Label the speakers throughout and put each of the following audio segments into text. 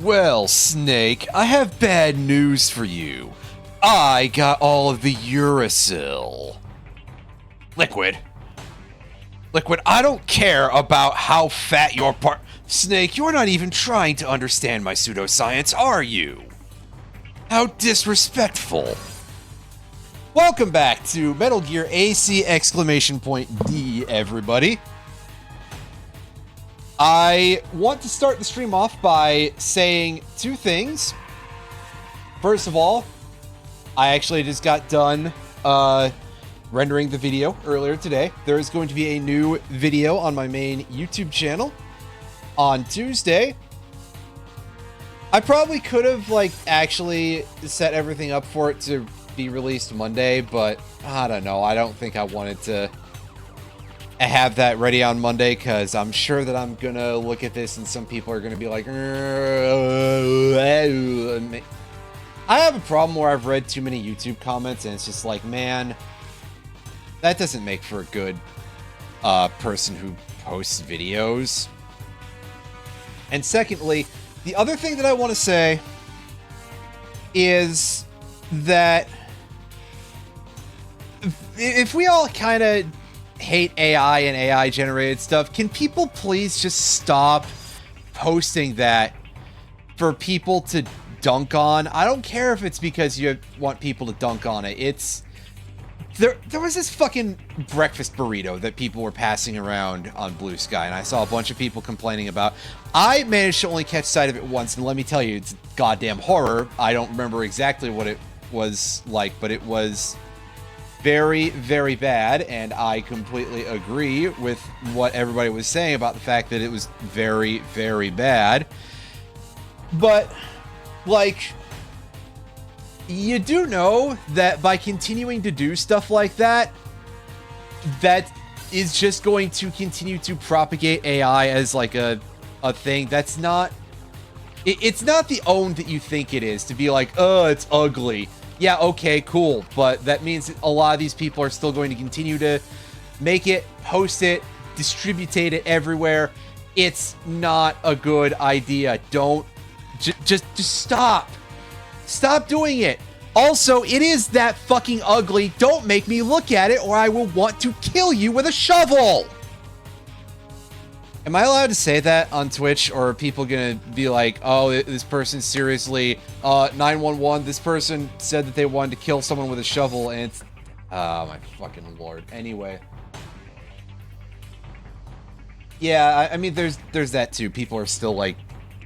Speaker 1: Well, Snake, I have bad news for you. I got all of the Uracil. Liquid, I don't care about how fat your part... Snake, you're not even trying to understand my pseudoscience, are you? How disrespectful. Welcome back to Metal Gear AC D, everybody. I want to start the stream off by saying two things. First of all, I actually just got done rendering the video earlier today. There is going to be a new video on my main YouTube channel on Tuesday. I probably could have actually set everything up for it to be released Monday, but I don't know. I don't think I wanted to have that ready on Monday because I'm sure that I'm gonna look at this and some people are gonna be like, I have a problem where I've read too many YouTube comments and it's just like, man, that doesn't make for a good person who posts videos. And secondly, the other thing that I want to say is that if we all kind of hate AI and AI generated stuff, can people please just stop posting that for people to dunk on? I don't care if it's because you want people to dunk on it. It's there was this fucking breakfast burrito that people were passing around on Blue Sky, and I saw a bunch of people complaining about. I managed to only catch sight of it once, and let me tell you, it's goddamn horror. I don't remember exactly what it was like, but it was very, very bad, and I completely agree with what everybody was saying about the fact that it was very, very bad. But, you do know that by continuing to do stuff like that, that is just going to continue to propagate AI as a thing. That's not... It's not the own that you think it is, to be like, oh, it's ugly. Yeah, okay, cool. But that means that a lot of these people are still going to continue to make it, post it, distribute it everywhere. It's not a good idea. Don't... Just stop. Stop doing it. Also, it is that fucking ugly. Don't make me look at it or I will want to kill you with a shovel. Am I allowed to say that on Twitch, or are people gonna be like, oh, this person seriously, 911, this person said that they wanted to kill someone with a shovel, and it's... Oh, my fucking lord. Anyway. Yeah, I mean, there's that too. People are still,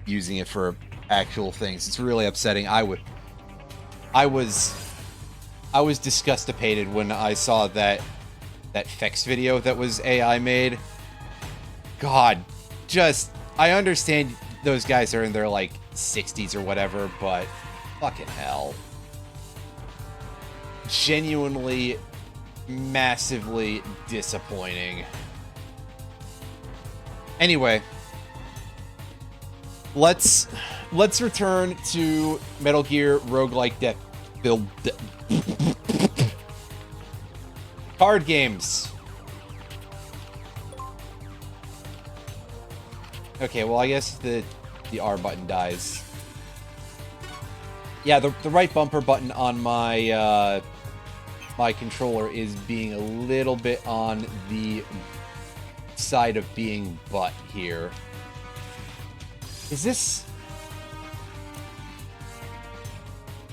Speaker 1: using it for actual things. It's really upsetting. I was disgustipated when I saw that Fex video that was AI made. God, I understand those guys are in their 60s or whatever, but fucking hell. Genuinely, massively disappointing. Anyway, let's return to Metal Gear Roguelike Death Build card games. Okay, well, I guess the R button dies. Yeah, the right bumper button on my my controller is being a little bit on the side of being butt here. Is this...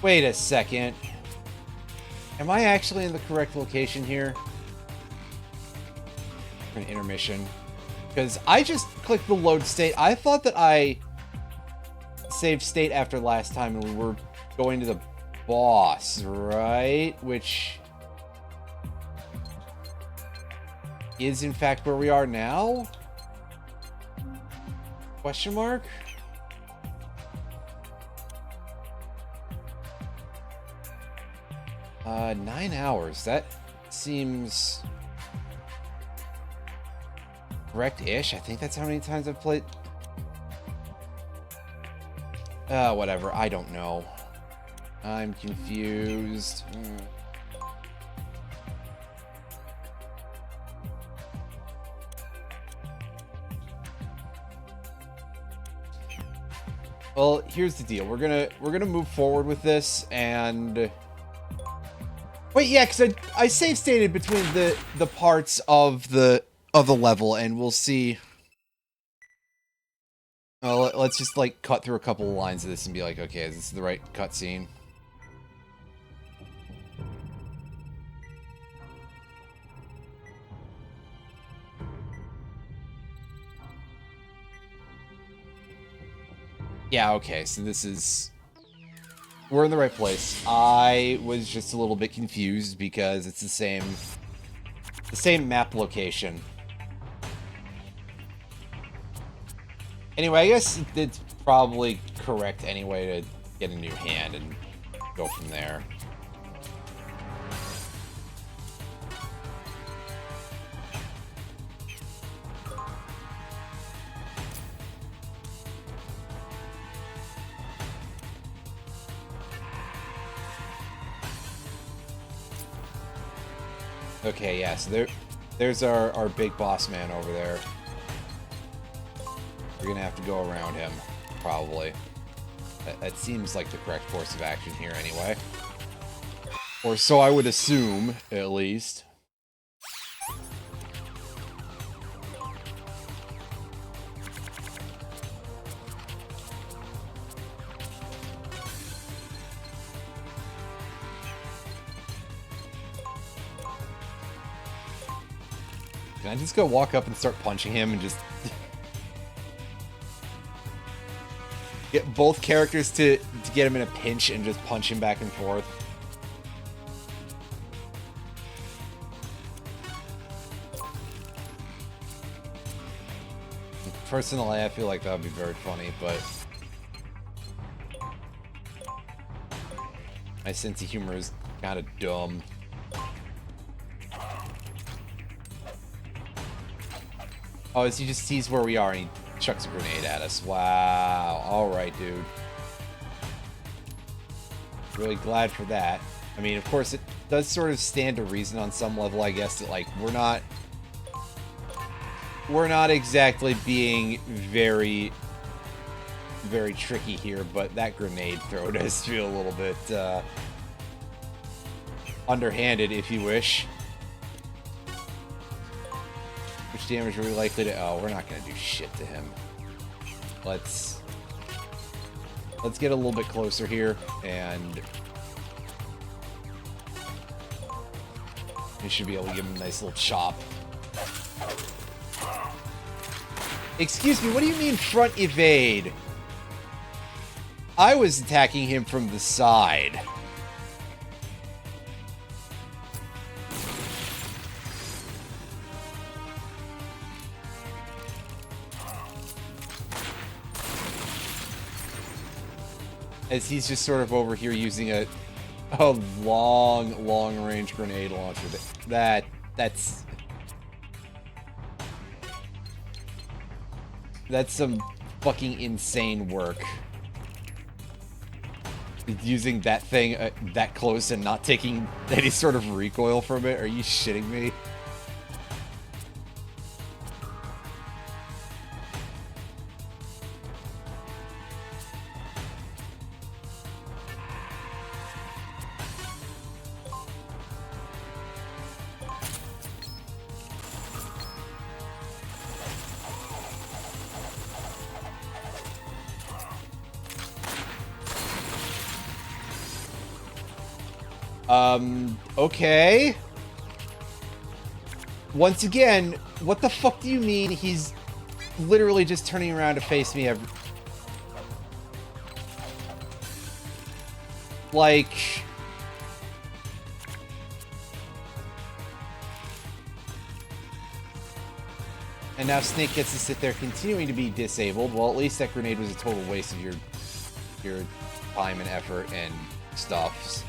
Speaker 1: Wait a second. Am I actually in the correct location here? For an intermission. Because I just clicked the load state. I thought that I saved state after last time and we were going to the boss, right? Which is in fact where we are now? Question mark? Uh, 9 hours. That seems correct-ish. I think that's how many times I've played. Whatever. I don't know. I'm confused. Well, here's the deal. We're gonna move forward with this, and wait, yeah, because I save stated between the parts of the level, and we'll see. Well, let's just like cut through a couple of lines of this and be like, okay, is this the right cutscene? Yeah, okay, so this is... We're in the right place. I was just a little bit confused because it's the same map location. Anyway, I guess it's probably correct anyway to get a new hand and go from there. Okay, yeah, so there's our big boss man over there. We're gonna have to go around him, probably. That seems like the correct course of action here anyway. Or so I would assume, at least. Can I just go walk up and start punching him and just... get both characters to get him in a pinch and just punch him back and forth? Personally, I feel like that would be very funny, but... my sense of humor is kind of dumb. Oh, he just sees where we are and he chucks a grenade at us. Wow. Alright, dude. Really glad for that. I mean, of course, it does sort of stand to reason on some level, I guess, that, like, we're not exactly being very, very tricky here, but that grenade throw does feel a little bit, underhanded, if you wish. Which damage are we likely to... Oh, we're not going to do shit to him. Let's get a little bit closer here, and... we should be able to give him a nice little chop. Excuse me, what do you mean front evade? I was attacking him from the side. As he's just sort of over here using a long range grenade launcher. That's some fucking insane work. Using that thing that close and not taking any sort of recoil from it. Are you shitting me? Okay. Once again, what the fuck do you mean he's literally just turning around to face me like... And now Snake gets to sit there continuing to be disabled. Well, at least that grenade was a total waste of your time and effort and stuff.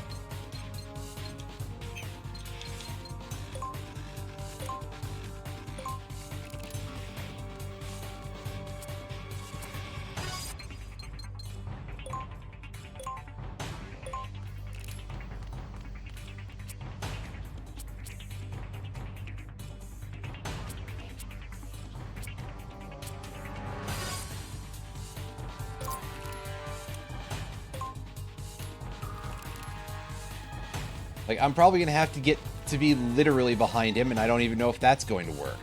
Speaker 1: Like, I'm probably going to have to get to be literally behind him, and I don't even know if that's going to work.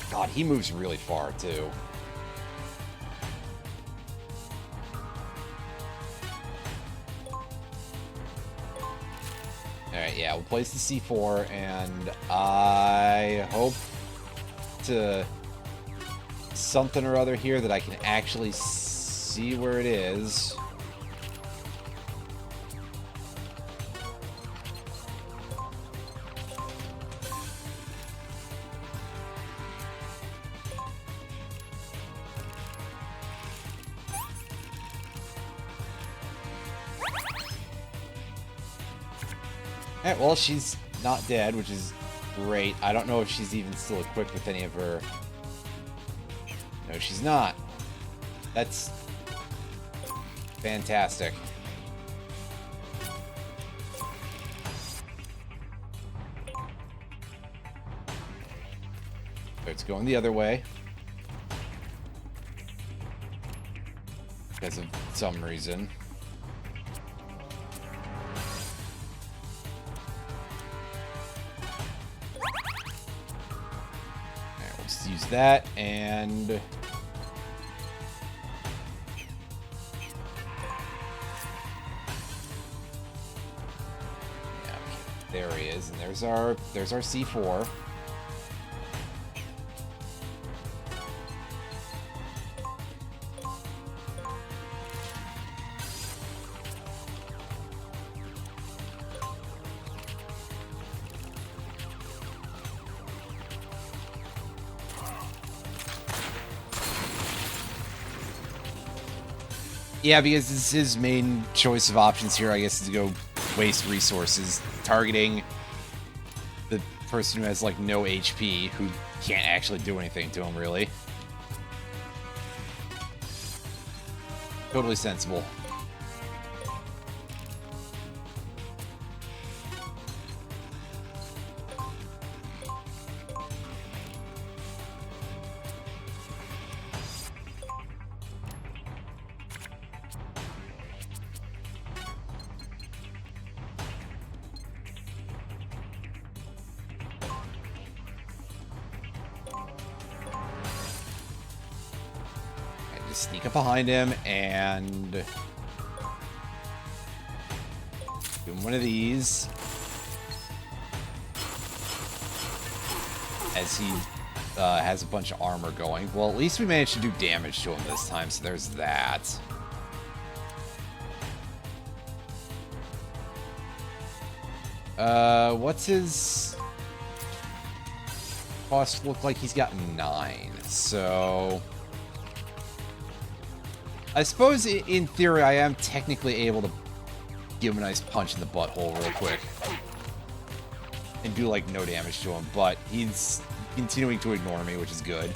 Speaker 1: God, he moves really far, too. Alright, yeah, we'll place the C4, and I hope to something or other here that I can actually see where it is. Alright, well, she's not dead, which is great. I don't know if she's even still equipped with any of her... No, she's not. That's... fantastic. It's going the other way. Because of some reason. Use that, and yeah, there he is, and there's our C4. Yeah, because this is his main choice of options here, I guess, is to go waste resources, targeting the person who has, like, no HP, who can't actually do anything to him, really. Totally sensible. Sneak up behind him and do one of these as he has a bunch of armor going. Well, at least we managed to do damage to him this time, so there's that. What's his cost look like? He's got 9, so... I suppose, in theory, I am technically able to give him a nice punch in the butthole real quick. And do, like, no damage to him, but he's continuing to ignore me, which is good.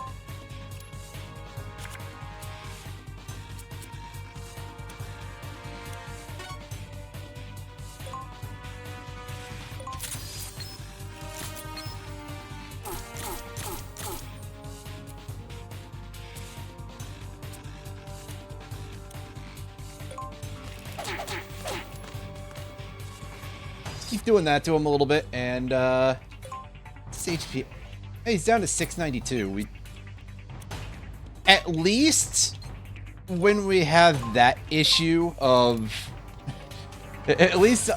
Speaker 1: Doing that to him a little bit, and it's HP. Hey, he's down to 692. At least when we have that issue of, at least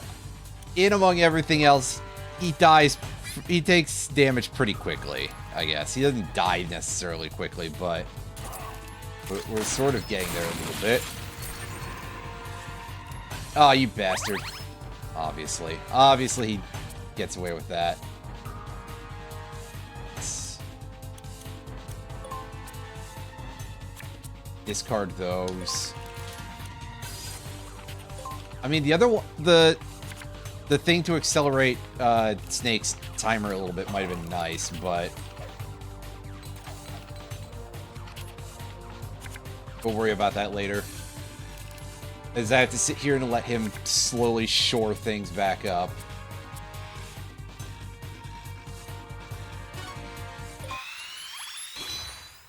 Speaker 1: in among everything else, he takes damage pretty quickly, I guess. He doesn't die necessarily quickly, but we're sort of getting there a little bit. Oh, you bastard. Obviously he gets away with that. Discard those. I mean, the other one, the thing to accelerate Snake's timer a little bit might have been nice, but we'll worry about that later. As I have to sit here and let him slowly shore things back up.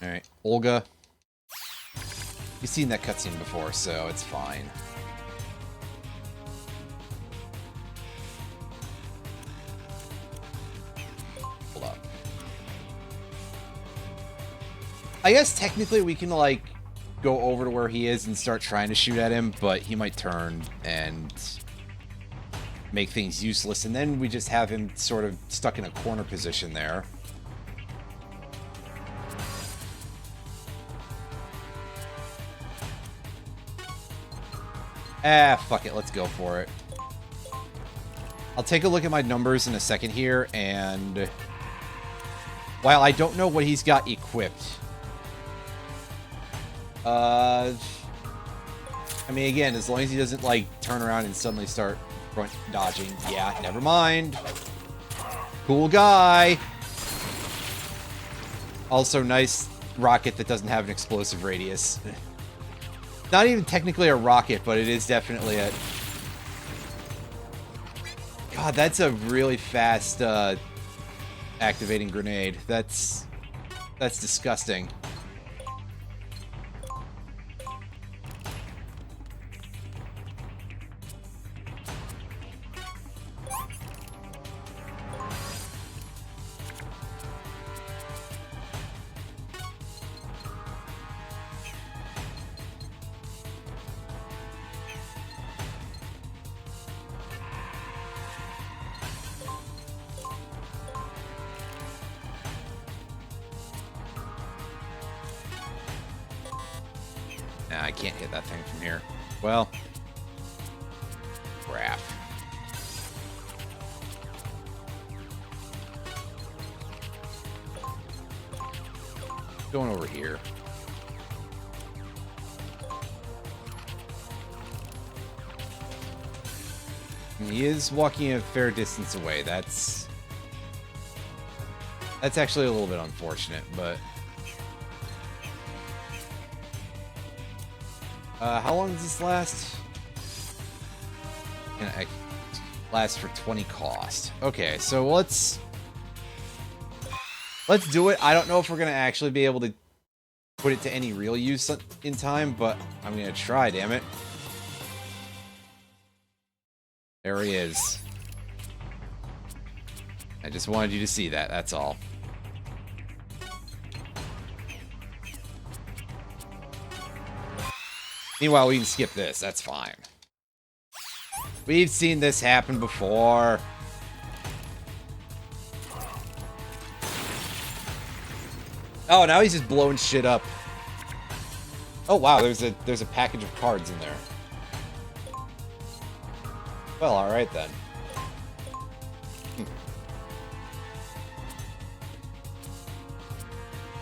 Speaker 1: Alright, Olga. You've seen that cutscene before, so it's fine. I guess technically we can, like, go over to where he is and start trying to shoot at him, but he might turn and make things useless, and then we just have him sort of stuck in a corner position there. Ah, fuck it, let's go for it. I'll take a look at my numbers in a second here, and while I don't know what he's got equipped, I mean, again, as long as he doesn't, like, turn around and suddenly start front dodging. Yeah, never mind. Cool guy. Also, nice rocket that doesn't have an explosive radius. Not even technically a rocket, but it is definitely a... God, that's a really fast activating grenade. That's disgusting. Nah, I can't hit that thing from here. Well, crap. Going over here. He is walking a fair distance away. That's actually a little bit unfortunate, but... how long does this last? Gonna last for 20 cost. Okay, so let's do it. I don't know if we're gonna actually be able to put it to any real use in time, but I'm gonna try, damn it. There he is. I just wanted you to see that, that's all. Meanwhile, we can skip this. That's fine. We've seen this happen before. Oh, now he's just blowing shit up. Oh wow, there's a package of cards in there. Well, all right then.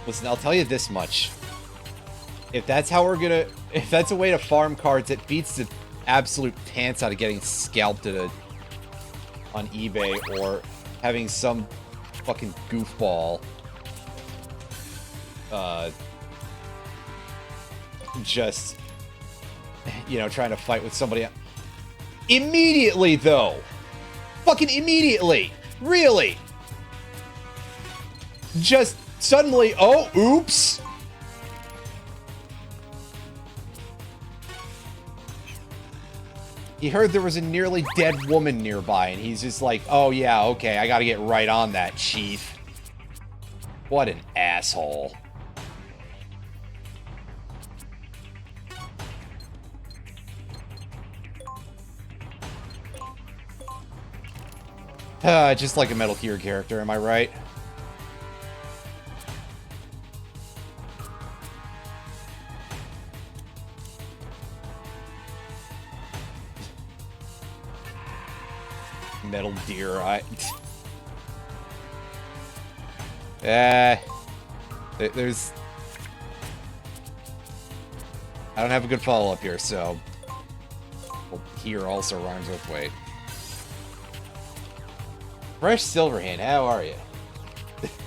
Speaker 1: Listen, I'll tell you this much. If that's how we're gonna... If that's a way to farm cards, it beats the absolute pants out of getting scalped on eBay or having some fucking goofball just, you know, trying to fight with somebody. Immediately, though. Fucking immediately. Really. Just suddenly, oh, oops. He heard there was a nearly dead woman nearby, and he's just like, oh yeah, okay, I gotta get right on that, chief. What an asshole. Just like a Metal Gear character, am I right? Metal Deer, there's... I don't have a good follow-up here, so... Well, here also rhymes with wait. Fresh Silverhand, how are you?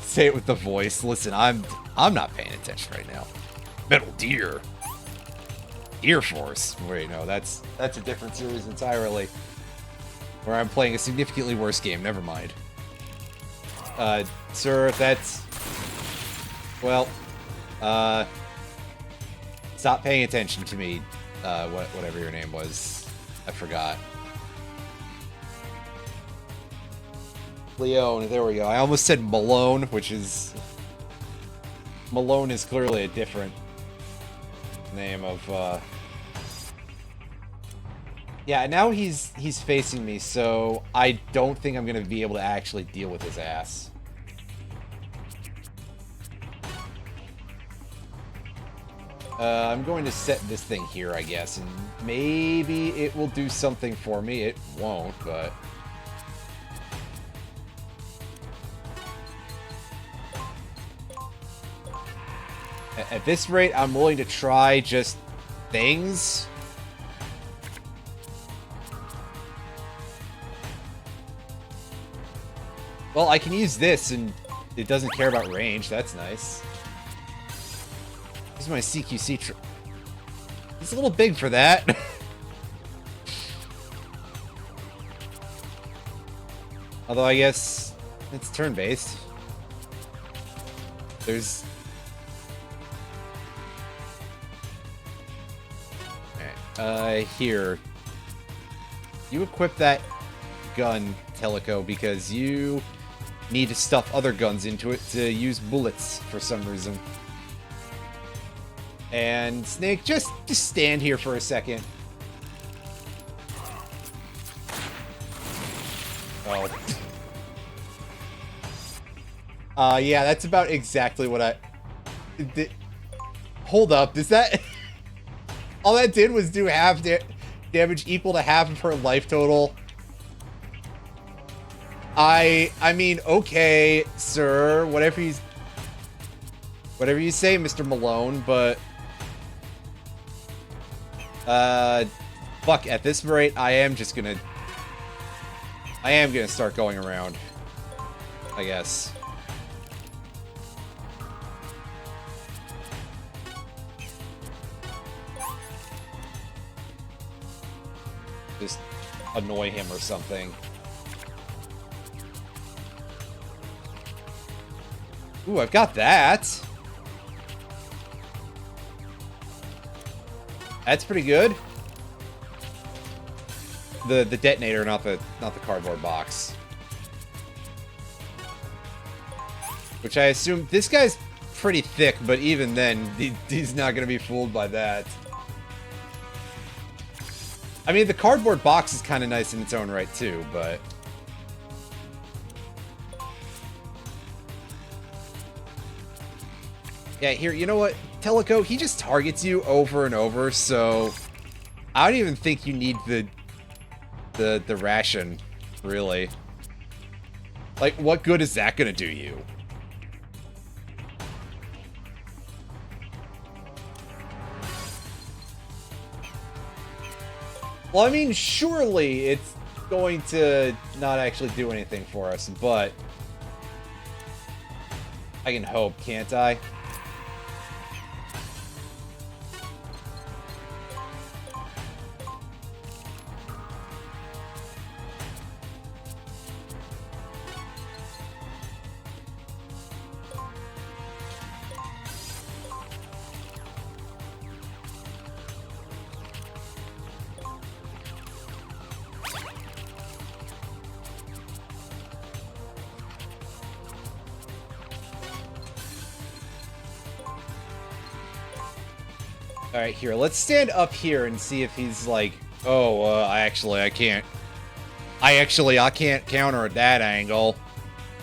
Speaker 1: Say it with the voice. Listen, I'm not paying attention right now. Metal Deer. Deer Force. Wait, no, that's a different series entirely. Where I'm playing a significantly worse game, never mind. Sir, that's... Well, stop paying attention to me, whatever your name was. I forgot. Leone, there we go. I almost said Malone, which is... Malone is clearly a different name of, Yeah, now he's facing me, so I don't think I'm gonna be able to actually deal with his ass. I'm going to set this thing here, I guess, and maybe it will do something for me. It won't, but... At this rate, I'm willing to try just things. Well, I can use this, and it doesn't care about range. That's nice. This is my CQC. It's a little big for that. Although I guess it's turn-based. There's... Alright, here. You equip that gun, Teleco, because you need to stuff other guns into it to use bullets for some reason. And Snake, just stand here for a second. Oh. Yeah, that's about exactly what I... Hold up, does that... All that did was do half damage equal to half of her life total. I mean, okay, sir, whatever you say, Mr. Malone, but fuck, at this rate, I am gonna start going around, I guess. Just annoy him or something. Ooh, I've got that. That's pretty good. The detonator, not the cardboard box. Which I assume this guy's pretty thick, but even then, he's not gonna be fooled by that. I mean, the cardboard box is kind of nice in its own right too, but... Yeah, here, you know what? Teleco, he just targets you over and over, so... I don't even think you need the ration, really. Like, what good is that gonna do you? Well, I mean, surely it's going to not actually do anything for us, but... I can hope, can't I? Alright, here, let's stand up here and see if he's like, oh, I can't counter at that angle.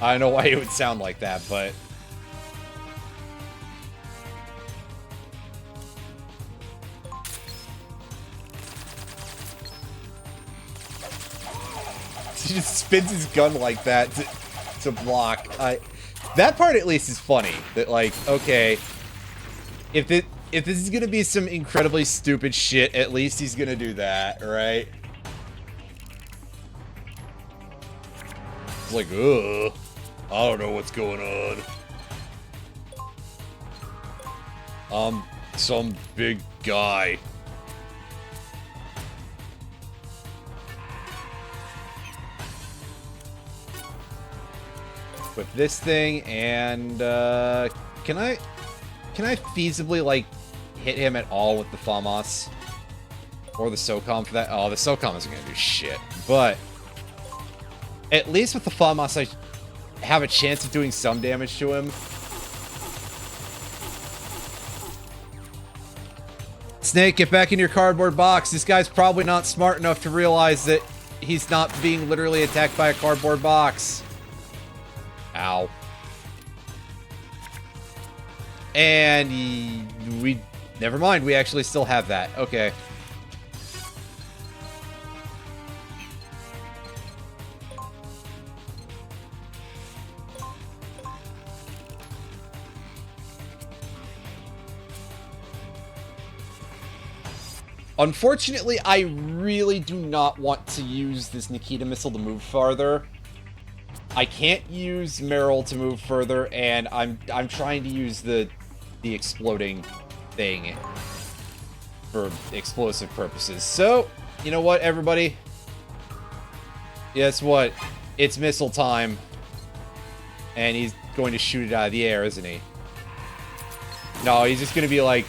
Speaker 1: I don't know why it would sound like that, but... He just spins his gun like that to block. That part at least is funny. That, like, okay, if this is gonna be some incredibly stupid shit, at least he's gonna do that, right? It's like, ugh, I don't know what's going on. Some big guy. With this thing, and can I feasibly, like, hit him at all with the FAMAS? Or the SOCOM for that? Oh, the SOCOM isn't gonna do shit. But at least with the FAMAS, I have a chance of doing some damage to him. Snake, get back in your cardboard box. This guy's probably not smart enough to realize that he's not being literally attacked by a cardboard box. Ow. And we... Never mind, we actually still have that. Okay. Unfortunately, I really do not want to use this Nikita missile to move farther. I can't use Meryl to move further, and I'm trying to use the exploding thing for explosive purposes. So, you know what, everybody? Guess what? It's missile time. And he's going to shoot it out of the air, isn't he? No, he's just going to be like,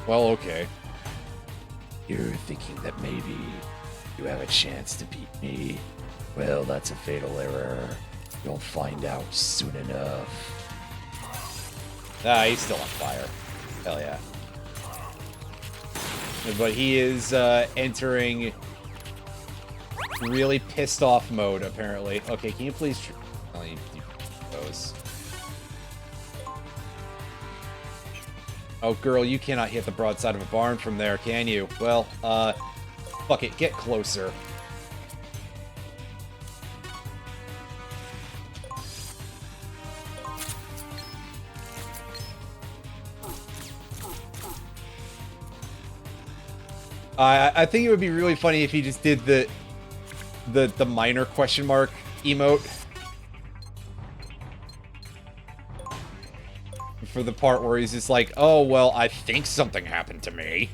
Speaker 1: well, okay. You're thinking that maybe you have a chance to beat me. Well, that's a fatal error. You'll find out soon enough. Ah, he's still on fire. Hell yeah. But he is entering really pissed off mode, apparently. Okay, can you please... Oh, you those. Oh, girl, you cannot hit the broadside of a barn from there, can you? Well, fuck it, get closer. I think it would be really funny if he just did the minor question mark emote. For the part where he's just like, oh, well, I think something happened to me.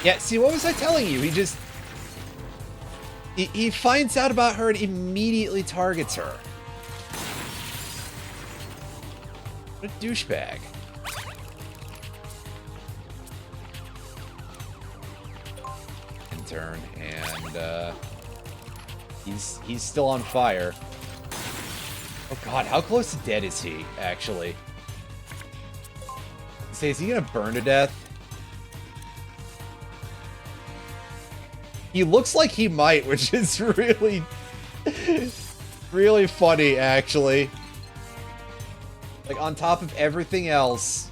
Speaker 1: Yeah, see, what was I telling you? He just... He finds out about her and immediately targets her. What a douchebag. In turn, and, he's still on fire. Oh god, how close to dead is he, actually? Say, is he gonna burn to death? He looks like he might, which is really, really funny, actually. Like, on top of everything else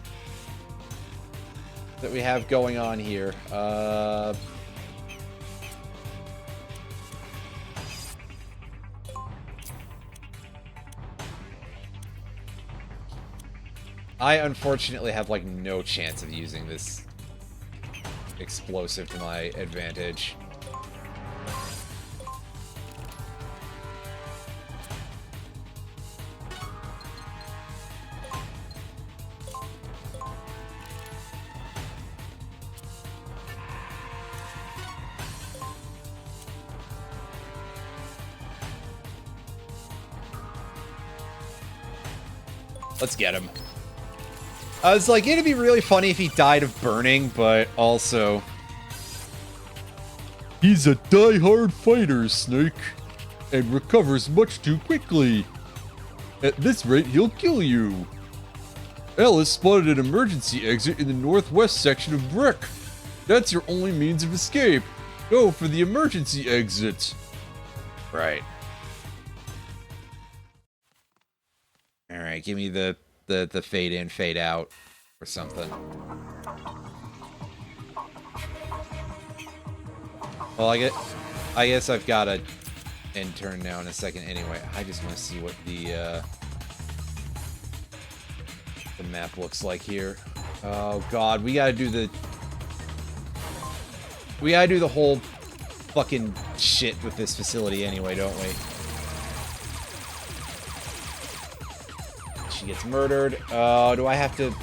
Speaker 1: that we have going on here. I, unfortunately, have, like, no chance of using this explosive to my advantage. Let's get him. I was like, it'd be really funny if he died of burning, but also... He's a die-hard fighter, Snake, and recovers much too quickly. At this rate, he'll kill you. Alice spotted an emergency exit in the northwest section of Brick. That's your only means of escape. Go for the emergency exit. Right. Alright, give me the fade in, fade out, or something. Well, I guess I've got a end turn now in a second anyway. I just want to see what the map looks like here. Oh god, we gotta do the whole fucking shit with this facility anyway, don't we? She gets murdered. Oh, do I have to...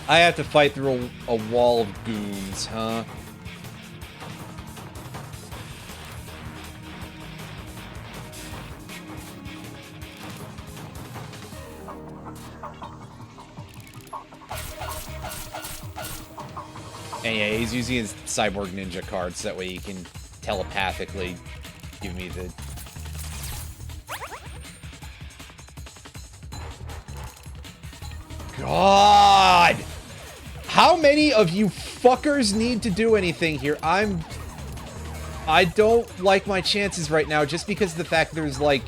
Speaker 1: I have to fight through a wall of goons, huh? And yeah, he's using his Cyborg Ninja card so that way he can telepathically give me the... God! How many of you fuckers need to do anything here? I don't like my chances right now just because of the fact there's like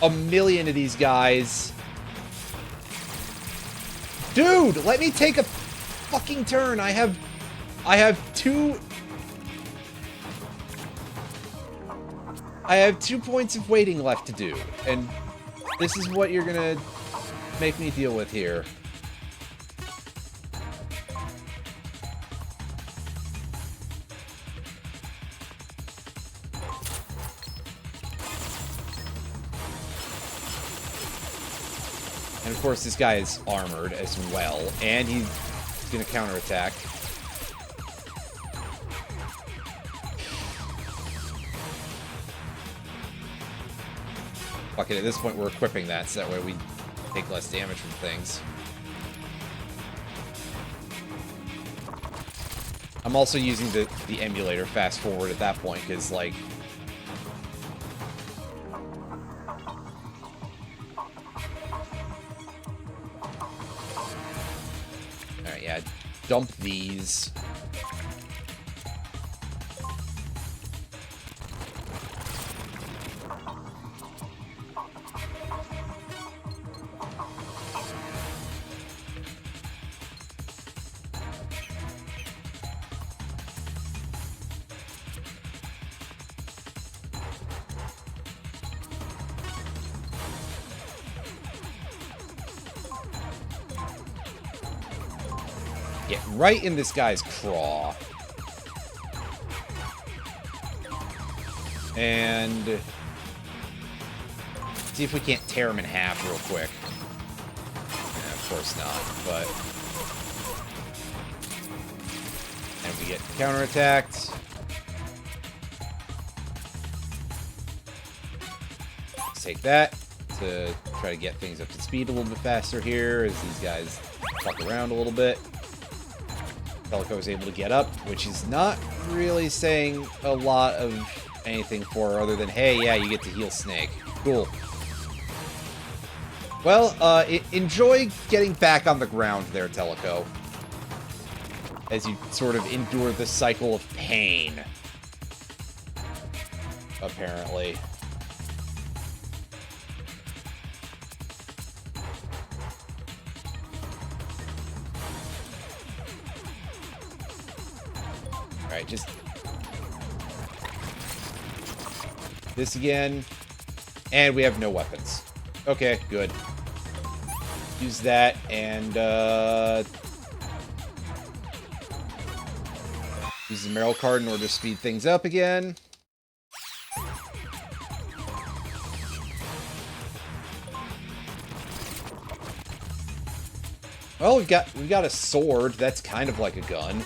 Speaker 1: a million of these guys. Dude, let me take a fucking turn. I have 2 points of waiting left to do, and this is what you're gonna make me deal with here. And of course, this guy is armored as well, and he's gonna counterattack. Fuck it, at this point we're equipping that, so that way we take less damage from things. I'm also using the emulator fast forward at that point, because, like... Alright, yeah, dump these. Get right in this guy's craw. And see if we can't tear him in half real quick. Yeah, of course not, but... And we get counterattacked. Let's take that to try to get things up to speed a little bit faster here as these guys fuck around a little bit. Pelico is able to get up, which is not really saying a lot of anything for her other than, hey, yeah, you get to heal Snake. Cool. Well, enjoy getting back on the ground there, Teleco. As you sort of endure the cycle of pain. Apparently. Alright, just... this again. And we have no weapons. Okay, good. Use that, and, use the Meryl card in order to speed things up again. Well, we've got a sword. That's kind of like a gun.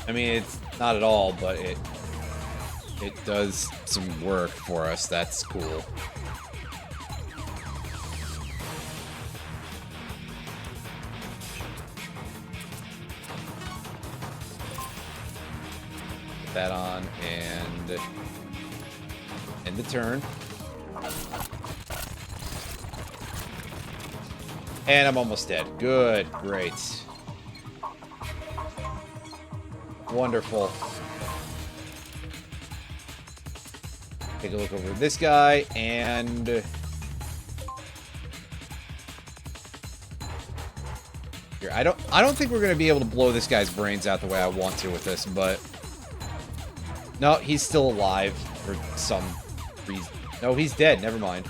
Speaker 1: I mean, it's not at all, but it does some work for us. That's cool. Put that on and end the turn. And I'm almost dead. Good, great. Wonderful. Take a look over at this guy, and... here, I don't think we're going to be able to blow this guy's brains out the way I want to with this, but... no, he's still alive for some reason. No, he's dead. Never mind.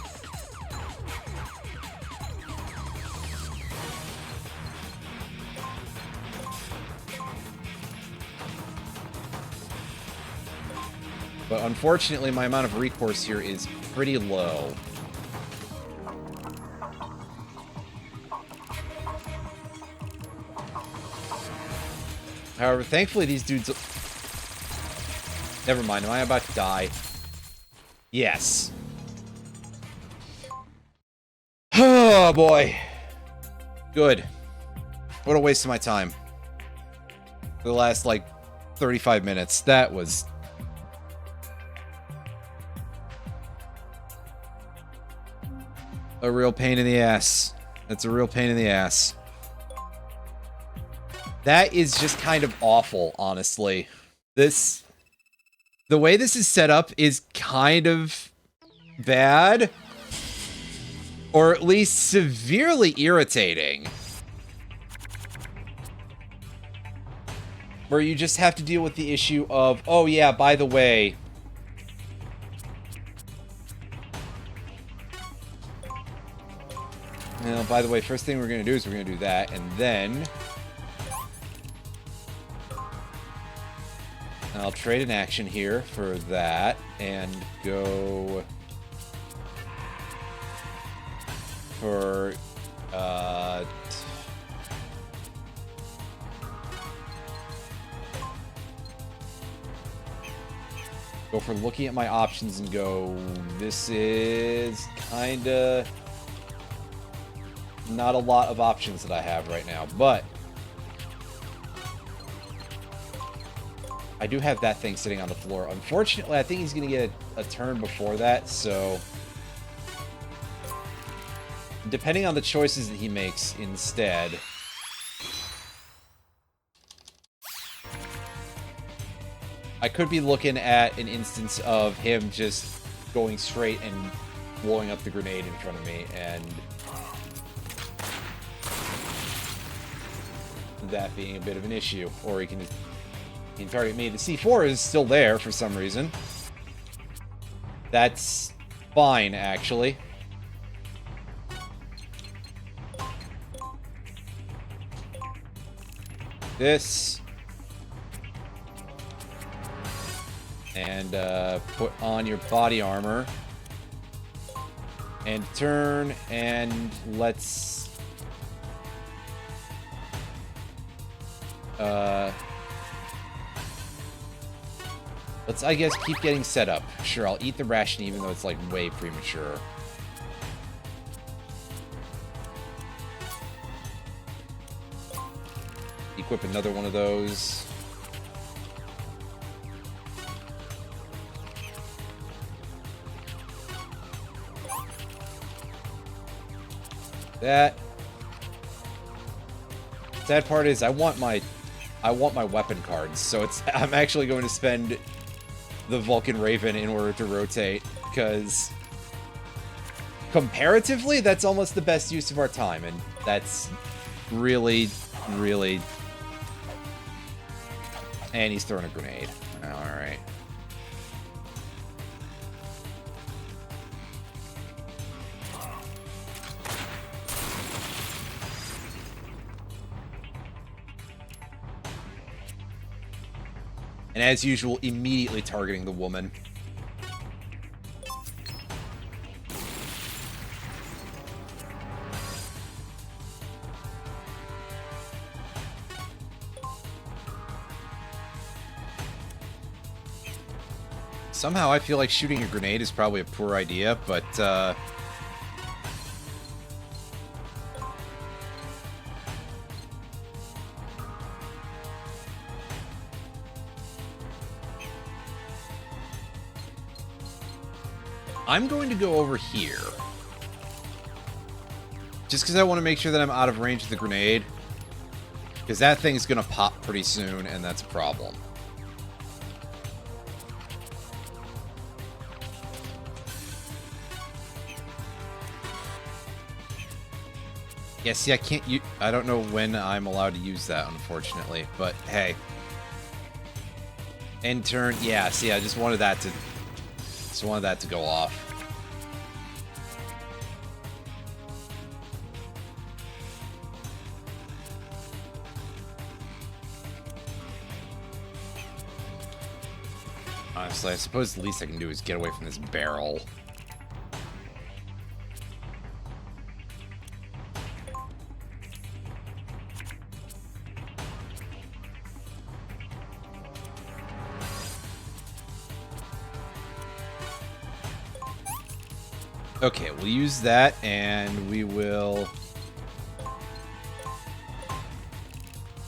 Speaker 1: But unfortunately, my amount of recourse here is pretty low. However, thankfully these dudes... never mind, am I about to die? Yes. Oh, boy. Good. What a waste of my time. For the last, like, 35 minutes. That was... a real pain in the ass. That's a real pain in the ass. That is just kind of awful, honestly. The way this is set up is kind of bad. Or at least severely irritating. Where you just have to deal with the issue of, oh yeah, by the way... Now, by the way, first thing we're going to do is we're going to do that, and then... I'll trade an action here for that, and go... for... go for looking at my options and go, this is kinda... not a lot of options that I have right now, but I do have that thing sitting on the floor. Unfortunately, I think he's going to get a turn before that, so depending on the choices that he makes instead, I could be looking at an instance of him just going straight and blowing up the grenade in front of me, and that being a bit of an issue. Or he can target me. The C4 is still there for some reason. That's fine, actually. This. And put on your body armor. And turn, and let's... let's, I guess, keep getting set up. Sure, I'll eat the ration even though it's, like, way premature. Equip another one of those. That. Sad part is I want my weapon cards, so I'm actually going to spend the Vulcan Raven in order to rotate, because comparatively that's almost the best use of our time, and that's really, really... And he's throwing a grenade. Alright. And as usual, immediately targeting the woman. Somehow I feel like shooting a grenade is probably a poor idea, but I'm going to go over here. Just because I want to make sure that I'm out of range of the grenade. Because that thing's going to pop pretty soon, and that's a problem. Yeah, see, I can't use... I don't know when I'm allowed to use that, unfortunately. But, hey. End turn. Yeah, see, I just wanted that to... Just wanted that to go off. Honestly, I suppose the least I can do is get away from this barrel. Okay, we'll use that, and we will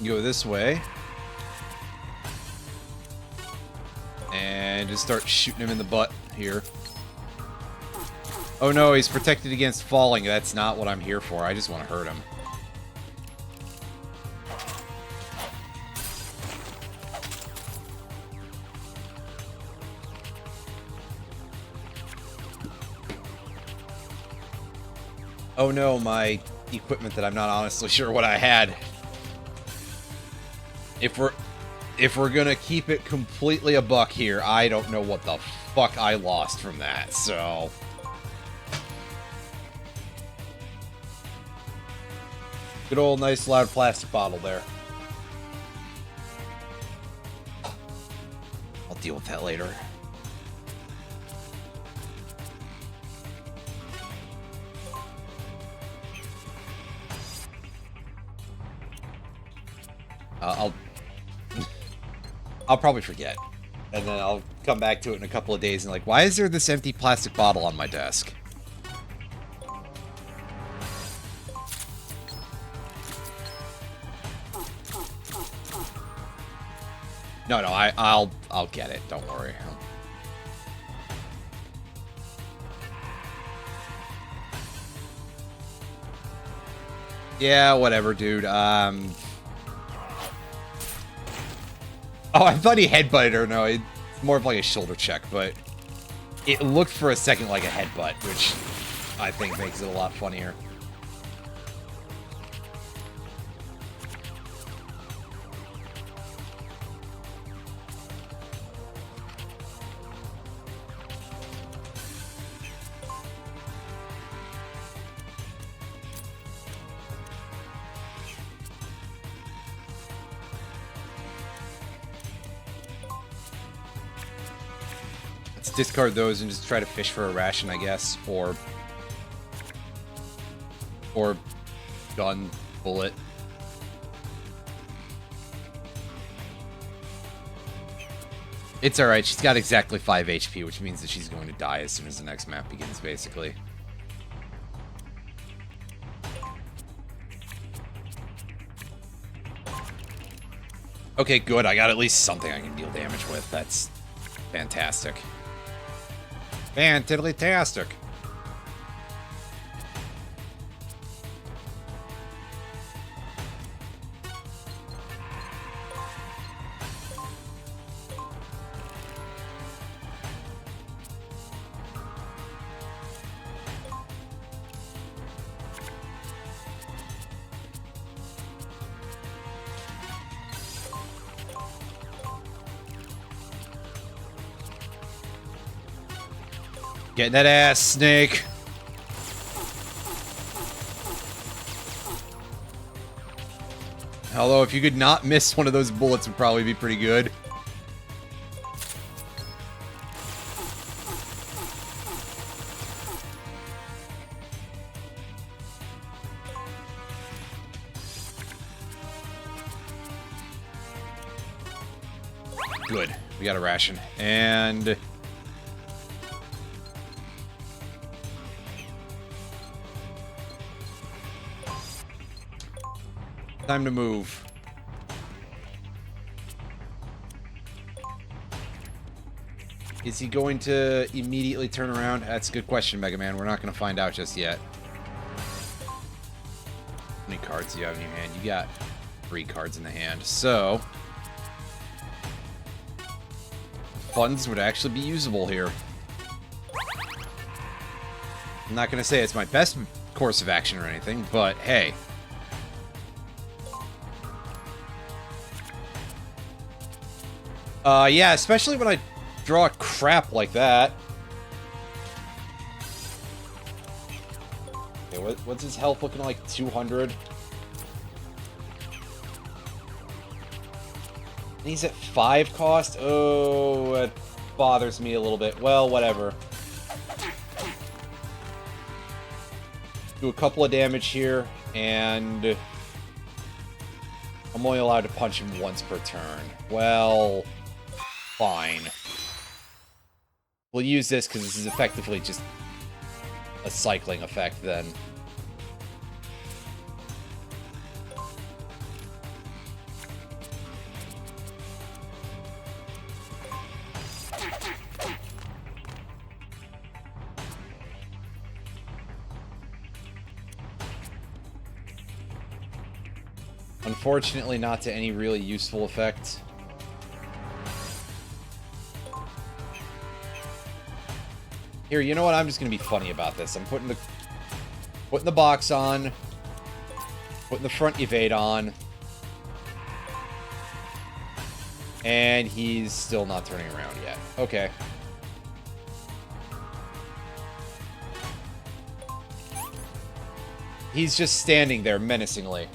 Speaker 1: go this way. And just start shooting him in the butt here. Oh no, he's protected against falling. That's not what I'm here for. I just want to hurt him. Oh no, my equipment that I'm not honestly sure what I had. If we're gonna keep it completely a buck here, I don't know what the fuck I lost from that, so... Good old nice loud plastic bottle there. I'll deal with that later. I'll probably forget. And then I'll come back to it in a couple of days and like, why is there this empty plastic bottle on my desk? No, I'll get it. Don't worry. Yeah, whatever, dude. Oh, I thought he headbutted her. No, it's more of like a shoulder check, but it looked for a second like a headbutt, which I think makes it a lot funnier. Discard those and just try to fish for a ration, I guess, or gun bullet. It's alright, she's got exactly 5 HP, which means that she's going to die as soon as the next map begins, basically. Okay, good, I got at least something I can deal damage with. That's fantastic. Fantastic. Getting that ass, Snake. Although, if you could not miss one of those bullets, would probably be pretty good. Good. We got a ration. And... time to move. Is he going to immediately turn around? That's a good question, Mega Man. We're not going to find out just yet. How many cards do you have in your hand? You got 3 cards in the hand. So, funds would actually be usable here. I'm not going to say it's my best course of action or anything, but hey. Yeah, especially when I draw crap like that. Okay, what's his health looking like? 200? And he's at 5 cost? Oh, it bothers me a little bit. Well, whatever. Do a couple of damage here, and I'm only allowed to punch him once per turn. Well... fine. We'll use this because this is effectively just a cycling effect then. Unfortunately, not to any really useful effect. Here, you know what? I'm just gonna be funny about this. I'm putting the box on, putting the front evade on, and he's still not turning around yet. Okay. He's just standing there menacingly.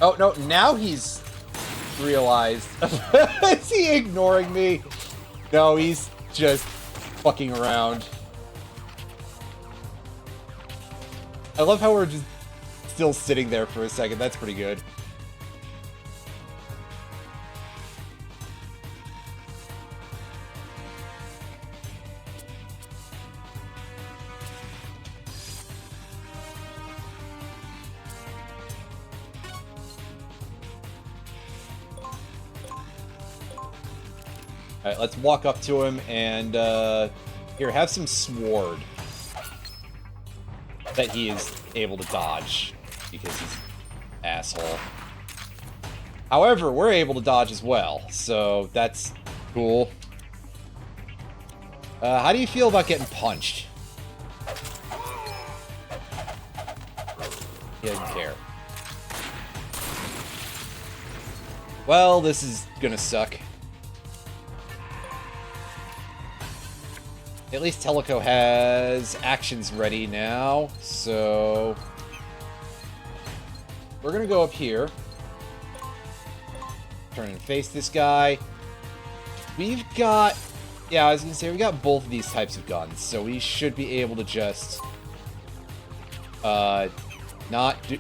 Speaker 1: Oh, no, now he's realized. Is he ignoring me? No, he's just fucking around. I love how we're just still sitting there for a second. That's pretty good. Alright, let's walk up to him and, here, have some sword that he is able to dodge, because he's an asshole. However, we're able to dodge as well, so that's cool. How do you feel about getting punched? He doesn't care. Well, this is gonna suck. At least Teleco has actions ready now, so we're gonna go up here, turn and face this guy. We've got, yeah, I was gonna say, we got both of these types of guns, so we should be able to just, not do,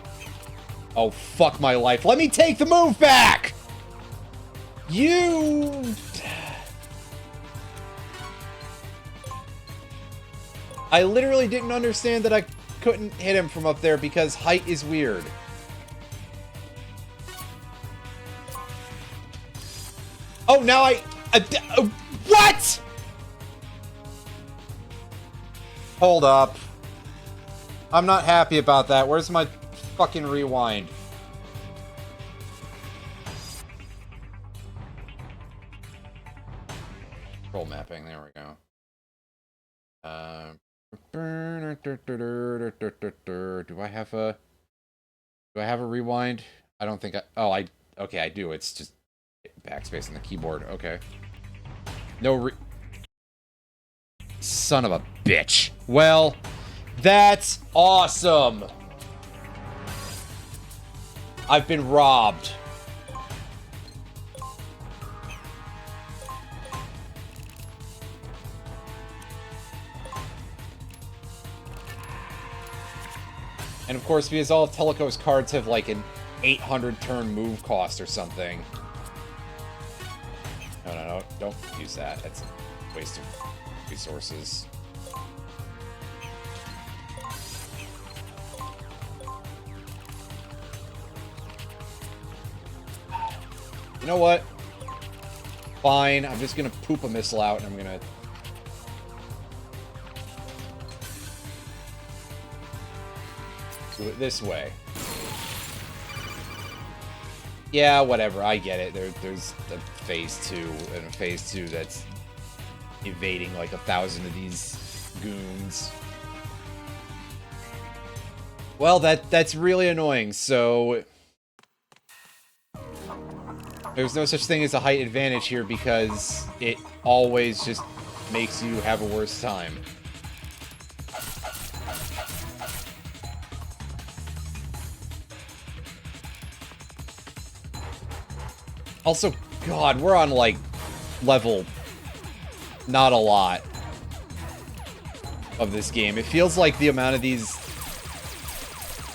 Speaker 1: oh, fuck my life. Let me take the move back! You... I literally didn't understand that I couldn't hit him from up there because height is weird. Oh, now what? Hold up. I'm not happy about that. Where's my fucking rewind? Control mapping, there we go. Do I have a rewind? I don't think okay, I do. It's just backspace on the keyboard. Okay. No son of a bitch. Well, that's awesome. I've been robbed. And of course, because all of Teleco's cards have like an 800 turn move cost or something. No, don't use that. That's a waste of resources. You know what? Fine, I'm just gonna poop a missile out and I'm gonna... do it this way. Yeah, whatever, I get it. There's a phase 2, and a phase 2 that's evading like 1,000 of these goons. Well, that's really annoying, so... there's no such thing as a height advantage here because it always just makes you have a worse time. Also, God, we're on, like, level not a lot of this game. It feels like the amount of these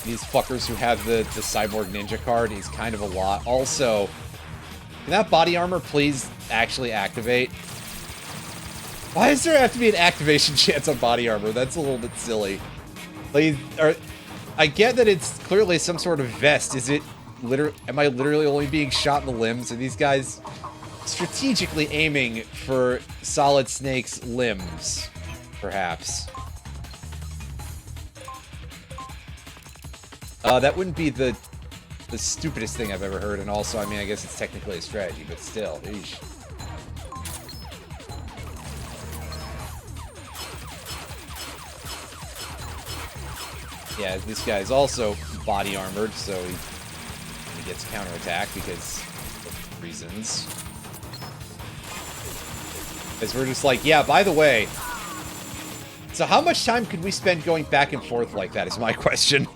Speaker 1: fuckers who have the Cyborg Ninja card is kind of a lot. Also, can that body armor please actually activate? Why does there have to be an activation chance on body armor? That's a little bit silly. Like, I get that it's clearly some sort of vest. Is it am I literally only being shot in the limbs? Are these guys strategically aiming for Solid Snake's limbs, perhaps? That wouldn't be the stupidest thing I've ever heard, and also, I mean, I guess it's technically a strategy, but still, eesh. Yeah, this guy's also body armored, so he gets counterattack because of reasons. Because we're just like, yeah, by the way. So how much time could we spend going back and forth like that is my question.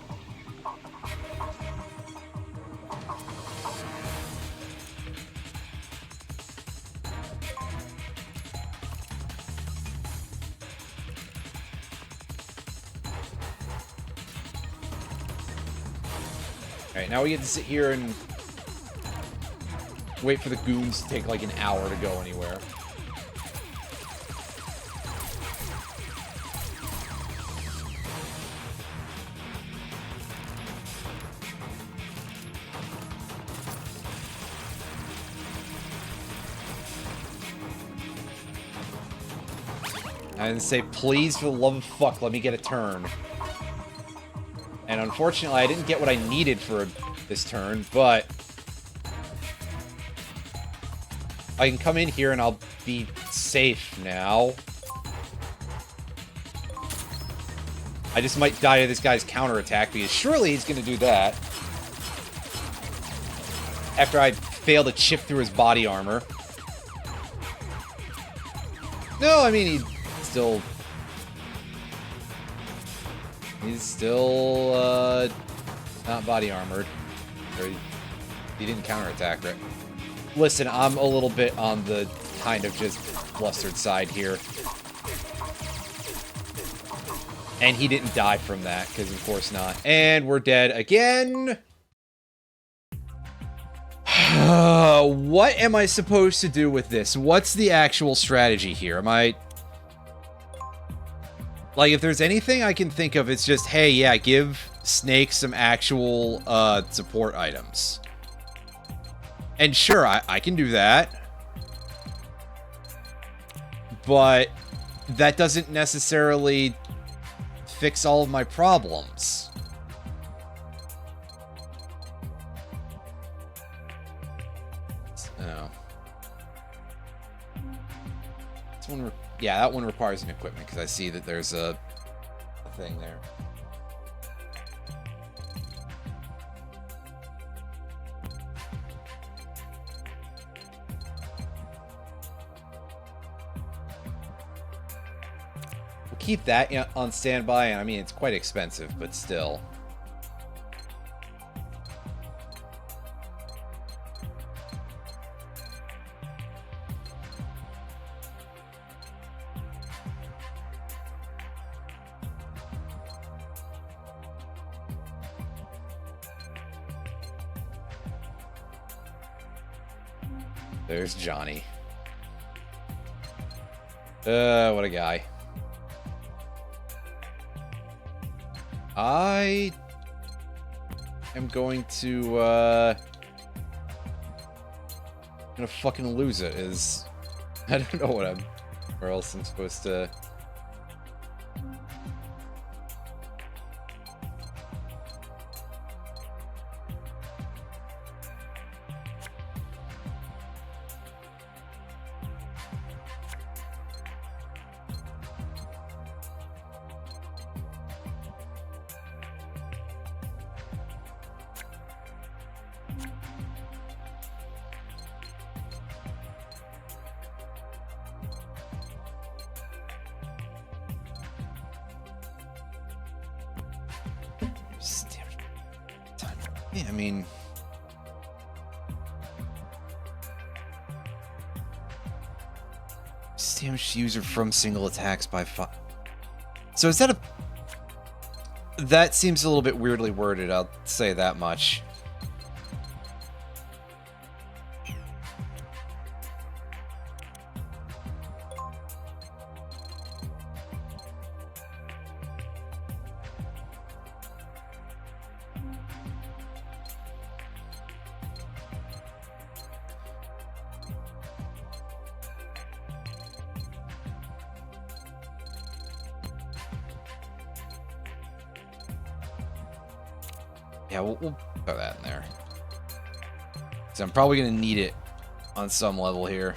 Speaker 1: Alright, now we get to sit here and wait for the goons to take like an hour to go anywhere. And say, please, for the love of fuck, let me get a turn. And unfortunately, I didn't get what I needed for this turn, but I can come in here and I'll be safe now. I just might die to this guy's counterattack, because surely he's going to do that. After I fail to chip through his body armor. No, I mean, He's still, not body armored. Or he didn't counterattack, right? Listen, I'm a little bit on the kind of just flustered side here. And he didn't die from that, because of course not. And we're dead again. What am I supposed to do with this? What's the actual strategy here? Am I... Like, if there's anything I can think of, it's just, hey, yeah, give Snake some actual, support items. And sure, I can do that. But that doesn't necessarily fix all of my problems. Oh. This one... Yeah, that one requires an equipment, because I see that there's a thing there. We'll keep that on standby, and I mean, it's quite expensive, but still. There's Johnny. What a guy. I am going to, gonna fucking lose it, I don't know where else I'm supposed to... Yeah, I mean... Damage user from single attacks by 5. So is that a... That seems a little bit weirdly worded, I'll say that much. Yeah, we'll throw that in there. So I'm probably going to need it on some level here.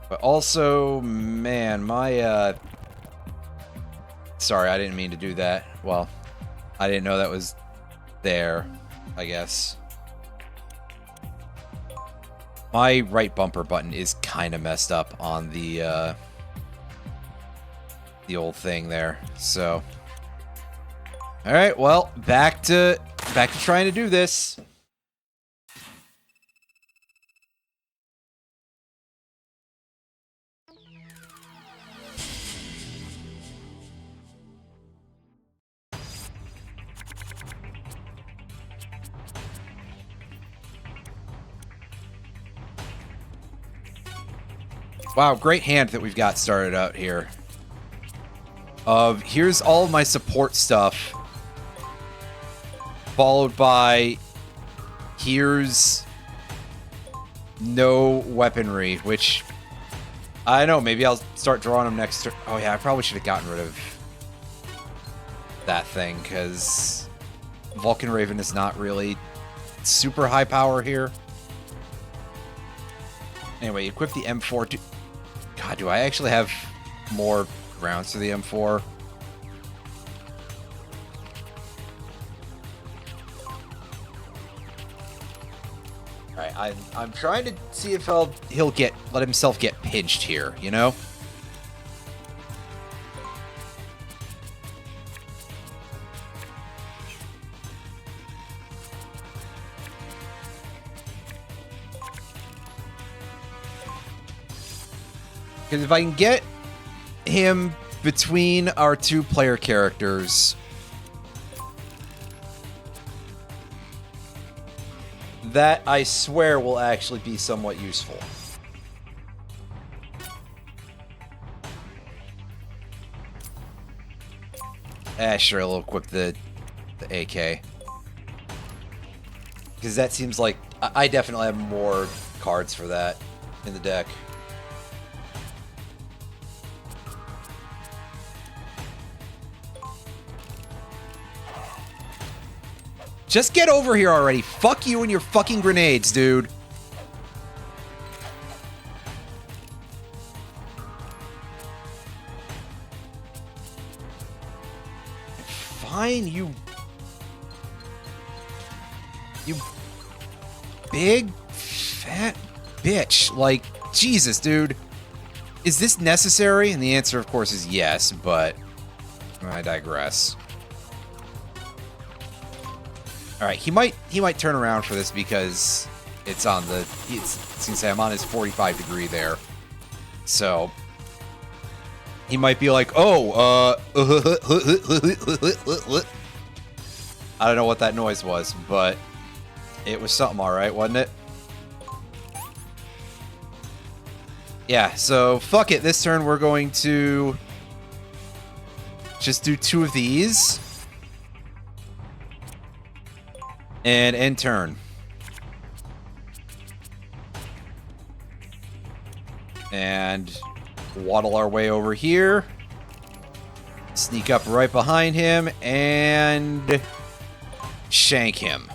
Speaker 1: But also, man, my... Sorry, I didn't mean to do that. Well, I didn't know that was there, I guess. My right bumper button is kind of messed up on the old thing there. So, all right, well, back to trying to do this. Wow, great hand that we've got started out here. Here's all of my support stuff, followed by here's no weaponry, which I don't know, maybe I'll start drawing them next turn. Oh yeah, I probably should have gotten rid of that thing, because Vulcan Raven is not really super high power here. Anyway, equip the M4. God, do I actually have more rounds to the M4? Alright, I'm trying to see if he'll let himself get pinched here, you know? Because if I can get him between our two player characters, that, I swear, will actually be somewhat useful. Sure, I'll equip the AK. Because that seems like... I definitely have more cards for that in the deck. Just get over here already. Fuck you and your fucking grenades, dude. Fine, you big, fat bitch. Like, Jesus, dude. Is this necessary? And the answer, of course, is yes, but I digress. All right, he might turn around for this because it's on the. It's gonna say I'm on his 45 degree there, so he might be like, oh, I don't know what that noise was, but it was something, all right, wasn't it? Yeah. So fuck it. This turn we're going to just do 2 of these. And end turn. And waddle our way over here. Sneak up right behind him and shank him.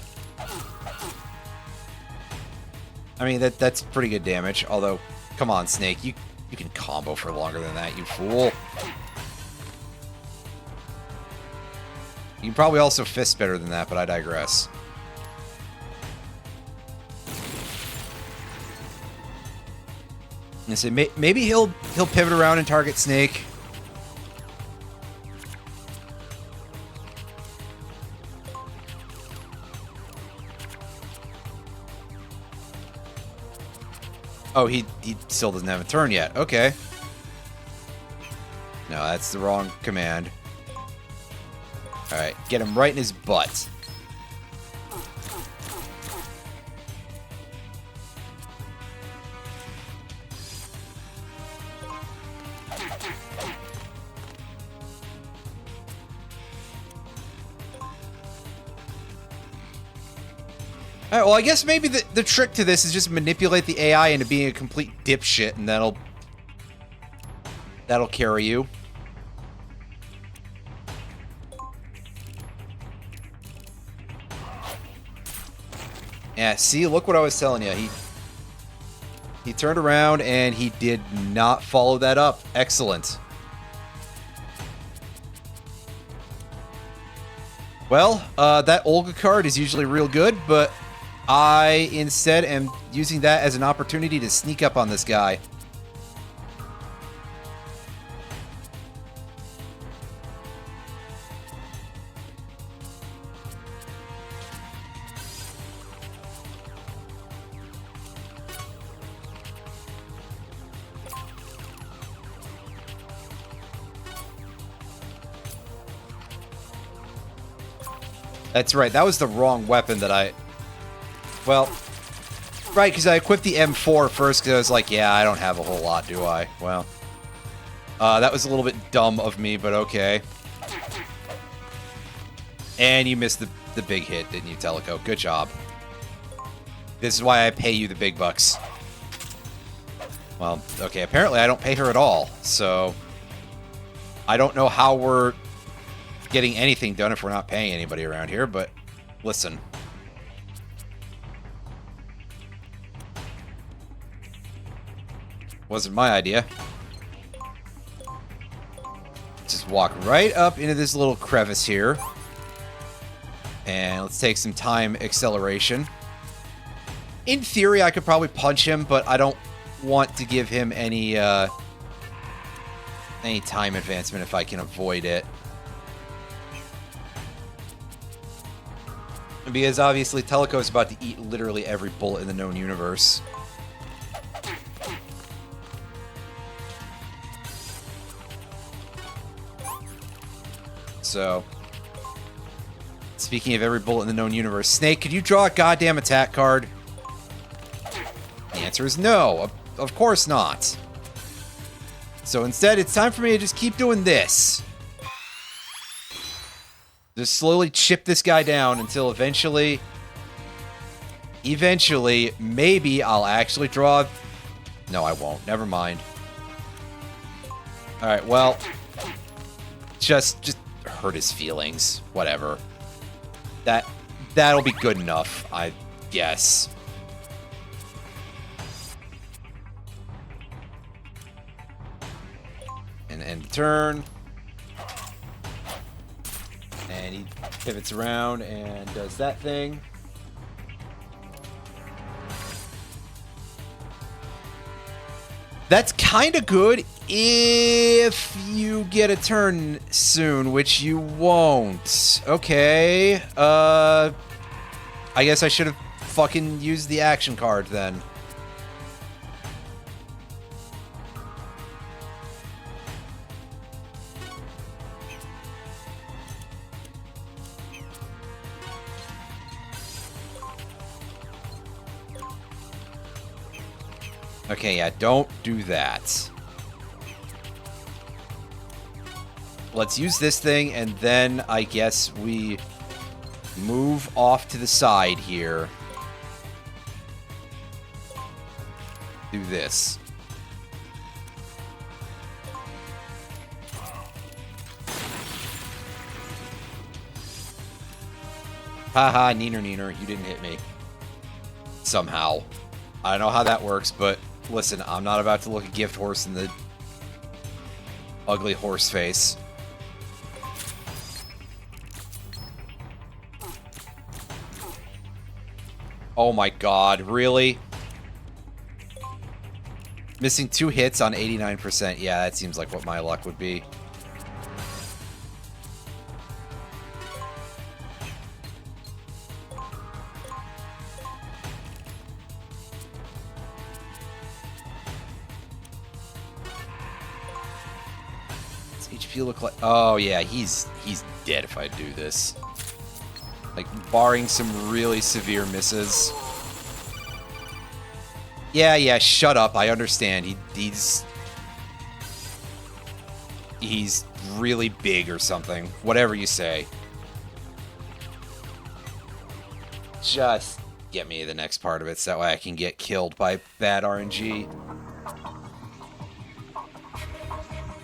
Speaker 1: I mean, that's pretty good damage. Although, come on, Snake, you can combo for longer than that, you fool. You can probably also fist better than that, but I digress. And say maybe he'll pivot around and target Snake. Oh, he still doesn't have a turn yet. Okay. No, that's the wrong command. All right, get him right in his butt. Alright, well, I guess maybe the trick to this is just manipulate the AI into being a complete dipshit, and that'll carry you. Yeah, see, look what I was telling you. He turned around and he did not follow that up. Excellent. Well, that Olga card is usually real good, but I instead am using that as an opportunity to sneak up on this guy. That's right, that was the wrong weapon that I... Well, right, because I equipped the M4 first because I was like, yeah, I don't have a whole lot, do I? Well, that was a little bit dumb of me, but okay. And you missed the big hit, didn't you, Teleco? Good job. This is why I pay you the big bucks. Well, okay, apparently I don't pay her at all, so... I don't know how we're getting anything done if we're not paying anybody around here, but listen. Wasn't my idea. Just walk right up into this little crevice here. And let's take some time acceleration. In theory, I could probably punch him, but I don't want to give him any time advancement if I can avoid it. Because obviously Teleco is about to eat literally every bullet in the known universe. So, speaking of every bullet in the known universe, Snake, could you draw a goddamn attack card? The answer is no. Of course not. So instead, it's time for me to just keep doing this. Just slowly chip this guy down until eventually, maybe I'll actually draw... No, I won't. Never mind. Alright, well, just hurt his feelings. Whatever. That'll be good enough, I guess. And end the turn. And he pivots around and does that thing. That's kind of good if you get a turn soon, which you won't. Okay. I guess I should have fucking used the action card then. Okay, yeah, don't do that. Let's use this thing, and then I guess we move off to the side here. Do this. Haha, neener, you didn't hit me. Somehow. I don't know how that works, but listen, I'm not about to look a gift horse in the ugly horse face. Oh my god, really? Missing 2 hits on 89%. Yeah, that seems like what my luck would be. Does HP look like... Oh yeah, he's dead if I do this. Like, barring some really severe misses. Yeah, shut up. I understand. He's really big or something. Whatever you say. Just get me to the next part of it so that way I can get killed by bad RNG.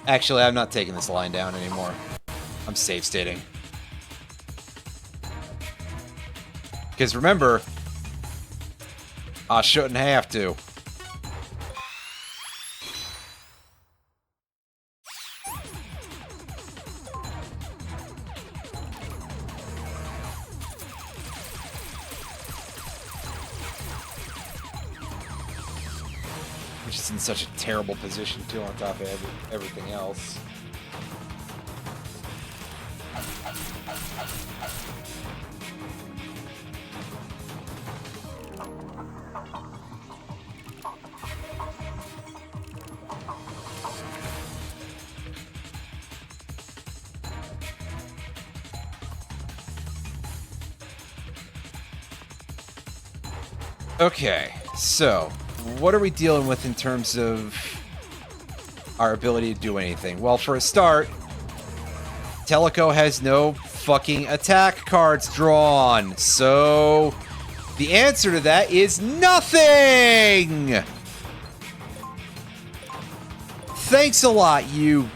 Speaker 1: Actually, I'm not taking this line down anymore. I'm save stating. Because remember, I shouldn't have to. Which is in such a terrible position, too, on top of everything else. Okay, so what are we dealing with in terms of our ability to do anything? Well, for a start, Teleco has no fucking attack cards drawn, so the answer to that is nothing! Thanks a lot, you.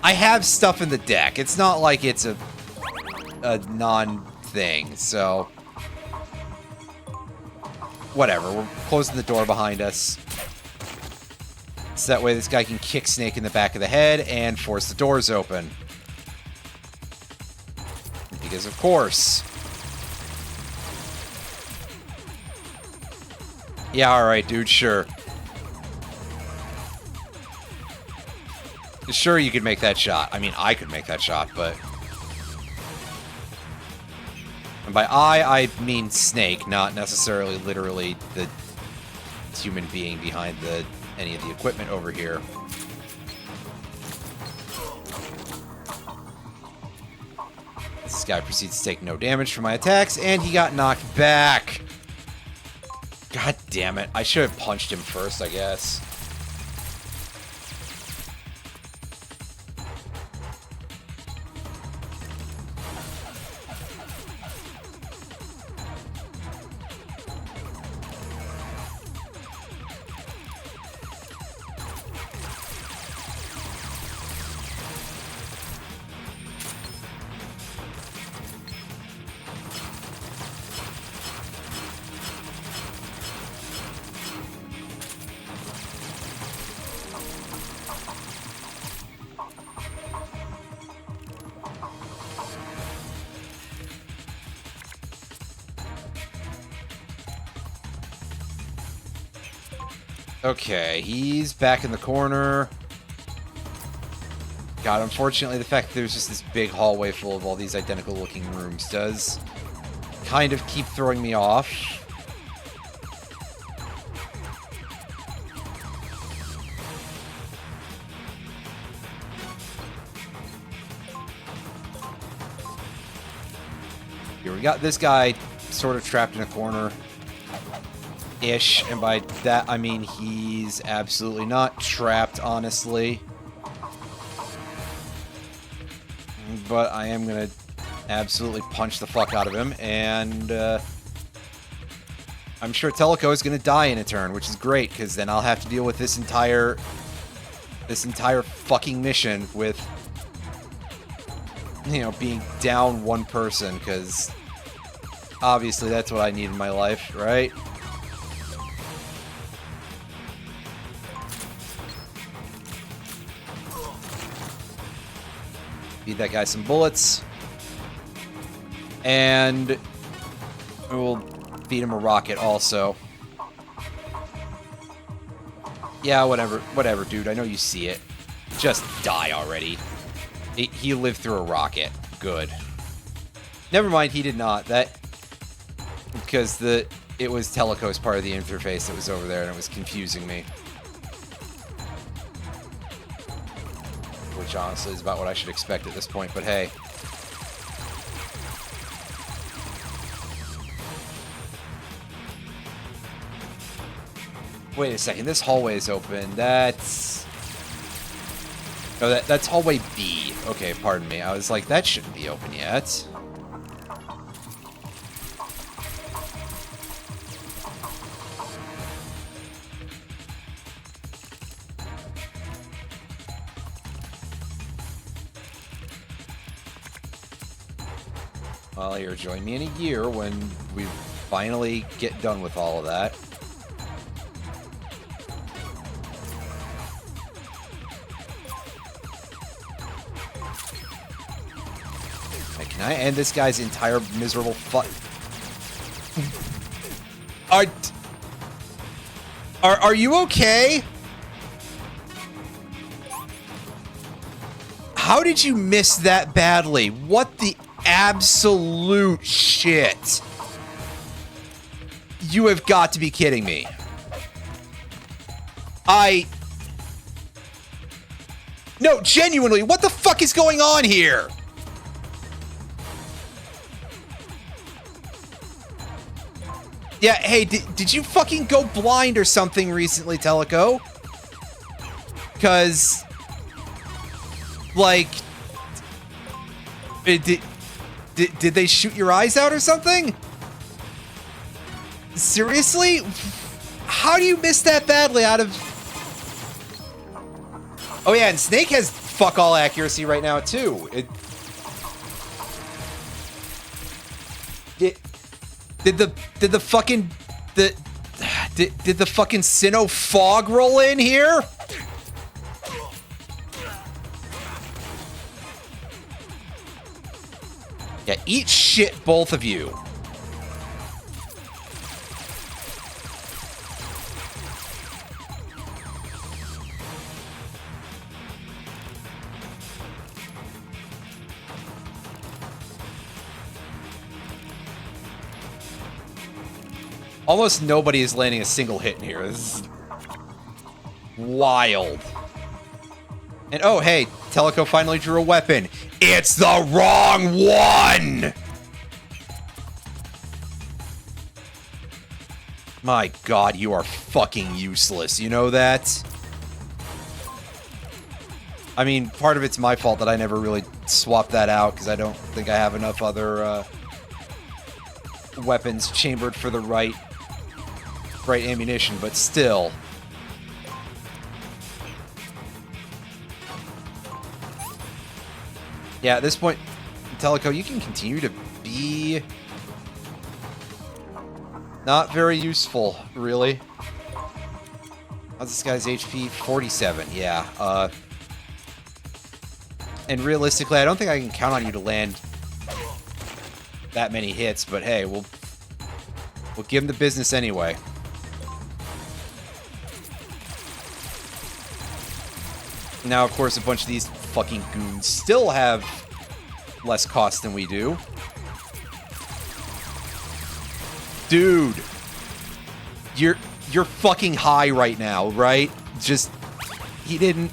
Speaker 1: I have stuff in the deck. It's not like it's a non-thing, so whatever, we're closing the door behind us. So that way this guy can kick Snake in the back of the head and force the doors open. Because of course. Yeah, alright, dude, sure. Sure, you could make that shot. I mean, I could make that shot, but... And by I mean Snake, not necessarily literally the human being behind any of the equipment over here. This guy proceeds to take no damage from my attacks, and he got knocked back. God damn it. I should have punched him first, I guess. Okay, he's back in the corner. God, unfortunately, the fact that there's just this big hallway full of all these identical-looking rooms does kind of keep throwing me off. Here we got this guy sort of trapped in a corner. Ish, and by that I mean he's absolutely not trapped, honestly. But I am gonna absolutely punch the fuck out of him, and I'm sure Teleco is gonna die in a turn, which is great, because then I'll have to deal with this entire fucking mission with, you know, being down one person, because obviously that's what I need in my life, right? Feed that guy some bullets. And we'll feed him a rocket also. Yeah, whatever, dude. I know you see it. Just die already. He lived through a rocket. Good. Never mind, he did not. Because it was Teleco's part of the interface that was over there, and it was confusing me. Which honestly is about what I should expect at this point, but hey. Wait a second, this hallway is open. That's... Oh, that's hallway B. Okay, pardon me. I was like, that shouldn't be open yet. Well, you'll join me in a year when we've finally get done with all of that. Right, can I end this guy's entire miserable Are you okay? How did you miss that badly? What the absolute shit? You have got to be kidding me. No, genuinely, what the fuck is going on here? Yeah, hey, did you fucking go blind or something recently, Teleco? Because, like, did they shoot your eyes out or something? Seriously? How do you miss that badly out of... Oh yeah, and Snake has fuck all accuracy right now too. Did the fucking Sinnoh fog roll in here? Yeah, eat shit, both of you. Almost nobody is landing a single hit in here. This is wild. And oh, hey, Teleco finally drew a weapon. It's the wrong one! My god, you are fucking useless. You know that? I mean, part of it's my fault that I never really swapped that out, because I don't think I have enough other weapons chambered for the right ammunition, but still. Yeah, at this point, Teleco, you can continue to be not very useful, really. How's this guy's HP? 47, yeah. And realistically, I don't think I can count on you to land that many hits, but hey, we'll give him the business anyway. Now, of course, a bunch of these fucking goons still have less cost than we do. Dude, you're fucking high right now, right? Just, he didn't...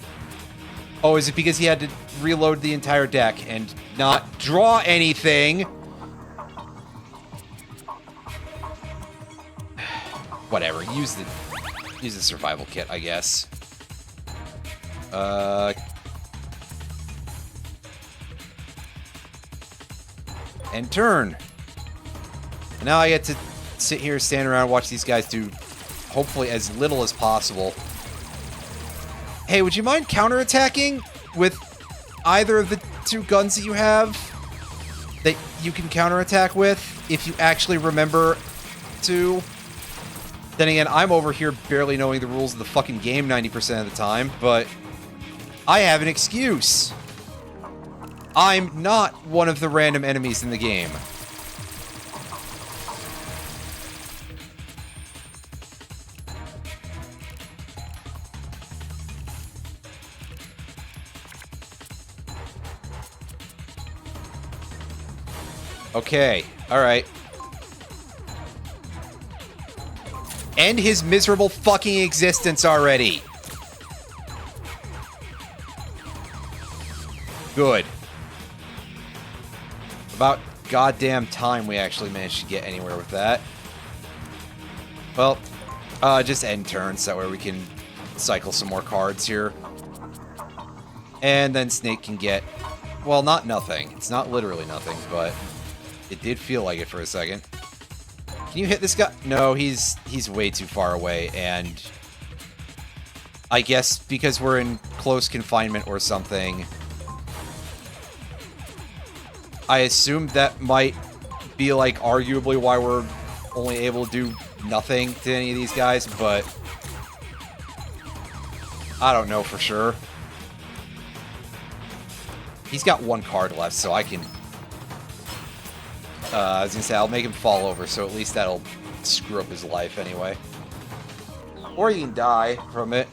Speaker 1: Oh, is it because he had to reload the entire deck and not draw anything? Whatever, use the survival kit, I guess. And turn. And now I get to sit here, stand around, watch these guys do hopefully as little as possible. Hey, would you mind counterattacking with either of the two guns that you have that you can counterattack with if you actually remember to? Then again, I'm over here barely knowing the rules of the fucking game 90% of the time, but I have an excuse. I'm not one of the random enemies in the game. Okay, alright. End his miserable fucking existence already. Good. About goddamn time we actually managed to get anywhere with that. Well, just end turn so that way we can cycle some more cards here. And then Snake can get, well, not nothing. It's not literally nothing, but it did feel like it for a second. Can you hit this guy? No, he's way too far away, and I guess because we're in close confinement or something, I assume that might be, like, arguably why we're only able to do nothing to any of these guys, but I don't know for sure. He's got one card left, so I can... I was gonna say, I'll make him fall over, so at least that'll screw up his life anyway. Or he can die from it.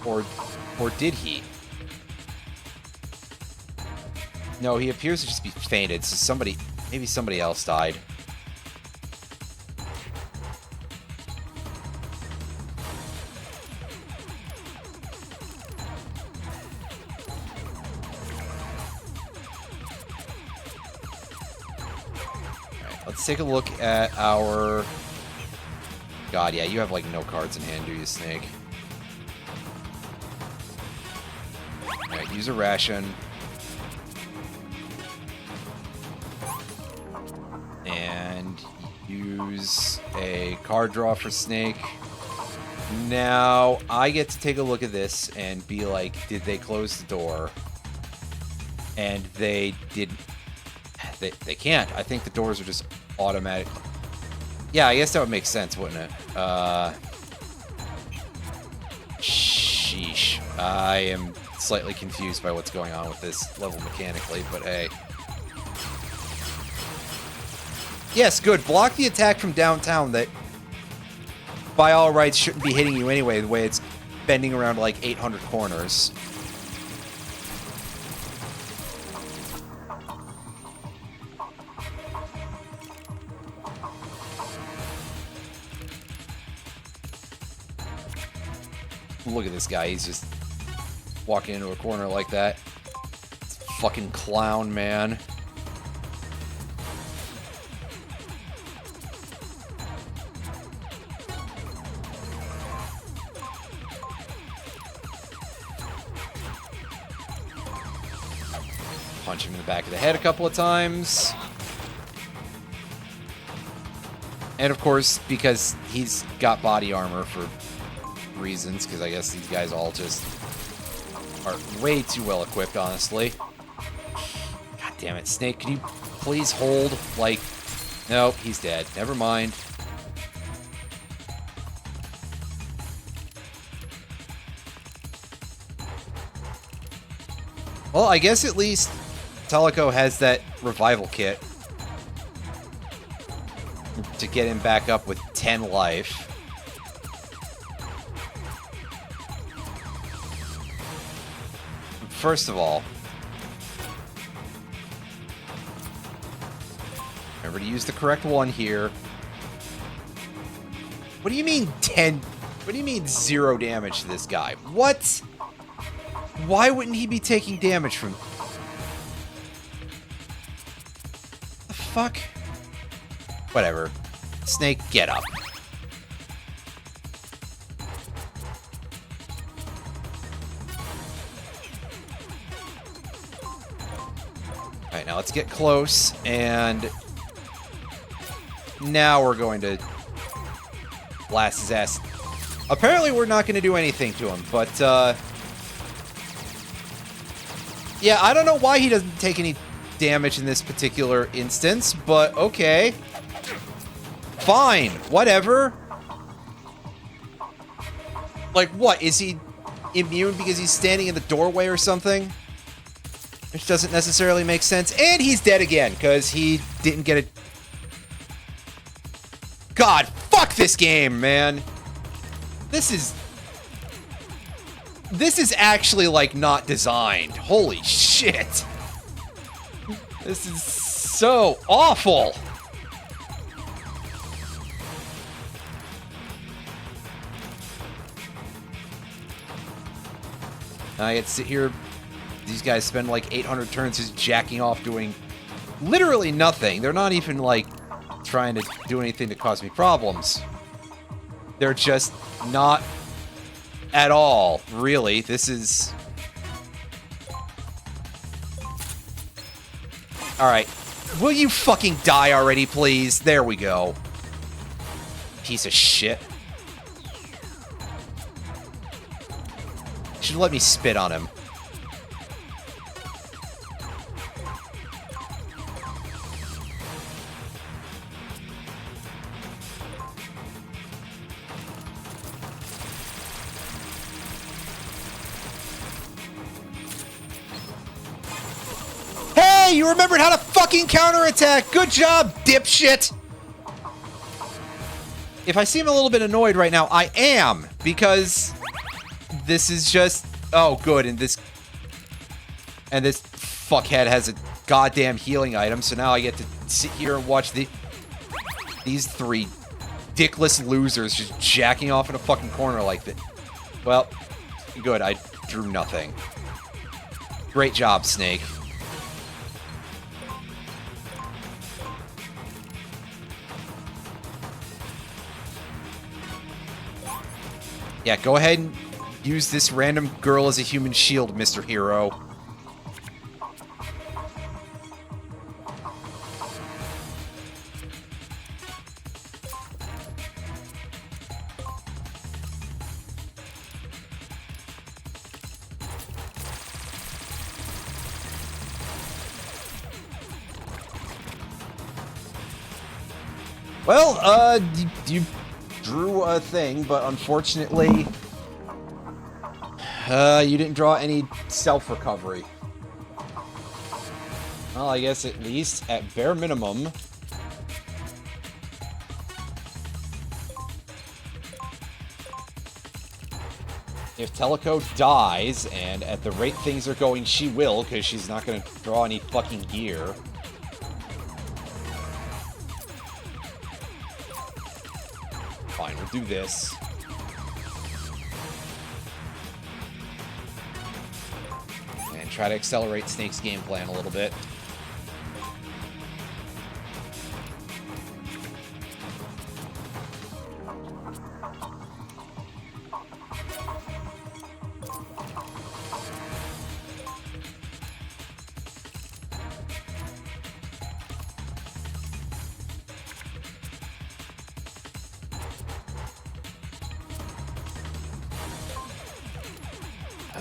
Speaker 1: Or did he? No, he appears to just be fainted, so maybe somebody else died. Let's take a look at our... God, yeah, you have, like, no cards in hand, do you, Snake? Alright, use a ration. And use a card draw for Snake. Now, I get to take a look at this and be like, did they close the door? And they didn't. They can't. I think the doors are just automatic. Yeah, I guess that would make sense, wouldn't it? Sheesh. I am slightly confused by what's going on with this level mechanically, but hey. Yes, good. Block the attack from downtown that, by all rights, shouldn't be hitting you anyway, the way it's bending around like 800 corners. Look at this guy. He's just walking into a corner like that. Fucking clown, man. Punch him in the back of the head a couple of times. And of course, because he's got body armor for reasons, because I guess these guys all just are way too well equipped, honestly. God damn it, Snake, can you please hold? Like, no, he's dead. Never mind. Well, I guess at least Teleco has that revival kit to get him back up with 10 life. First of all, remember to use the correct one here. What do you mean 10? What do you mean 0 damage to this guy? What? Why wouldn't he be taking damage from... The fuck? Whatever. Snake, get up. Alright, now let's get close, and now we're going to blast his ass. Apparently we're not going to do anything to him, but, yeah, I don't know why he doesn't take any damage in this particular instance, but okay. Fine, whatever. Like, what? Is he immune because he's standing in the doorway or something? Which doesn't necessarily make sense. And he's dead again, because he didn't get it. God, fuck this game, man. This is actually, like, not designed. Holy shit. This is so awful. I get to sit here. These guys spend like 800 turns just jacking off doing literally nothing. They're not even like trying to do anything to cause me problems. They're just not at all, really. This is... Alright. Will you fucking die already, please? There we go. Piece of shit. Should let me spit on him. Hey, you remembered how to fucking counterattack! Good job, dipshit! If I seem a little bit annoyed right now, I am, because this is just... Oh, good, and this fuckhead has a goddamn healing item, so now I get to sit here and watch these three dickless losers just jacking off in a fucking corner like that. Well, good, I drew nothing. Great job, Snake. Yeah, go ahead and use this random girl as a human shield, Mr. Hero. Well, you drew a thing, but unfortunately, you didn't draw any self-recovery. Well, I guess at least, at bare minimum, if Teleco dies, and at the rate things are going, she will, because she's not going to draw any fucking gear. Fine, we'll do this. And try to accelerate Snake's game plan a little bit.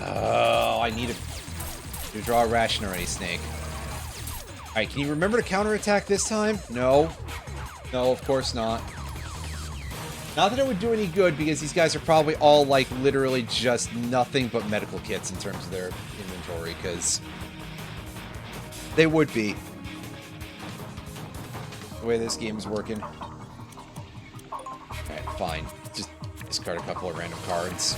Speaker 1: Oh, I need to draw a ration already, Snake. Alright, can you remember to counterattack this time? No. No, of course not. Not that it would do any good, because these guys are probably all, like, literally just nothing but medical kits in terms of their inventory, because they would be. The way this game is working. Alright, fine. Just discard a couple of random cards.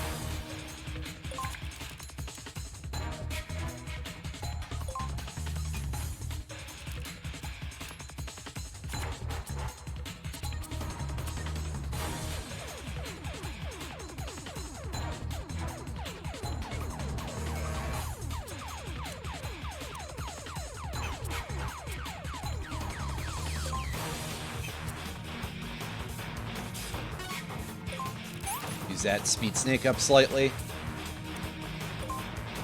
Speaker 1: Use that speed Snake up slightly.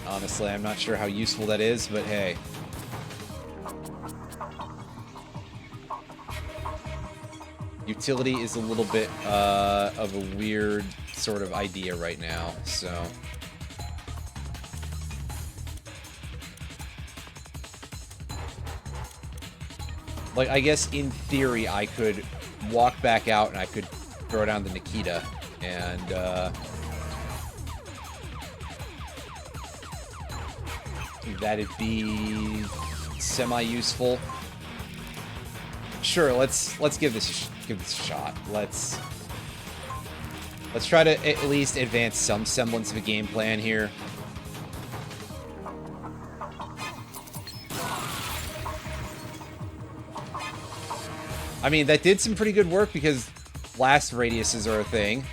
Speaker 1: Honestly, I'm not sure how useful that is, but hey. Utility is a little bit of a weird sort of idea right now, so... Like, I guess in theory I could walk back out and I could throw down the Nikita, and that'd be semi-useful. Sure, let's give this a shot. Let's try to at least advance some semblance of a game plan here. I mean, that did some pretty good work because blast radiuses are a thing.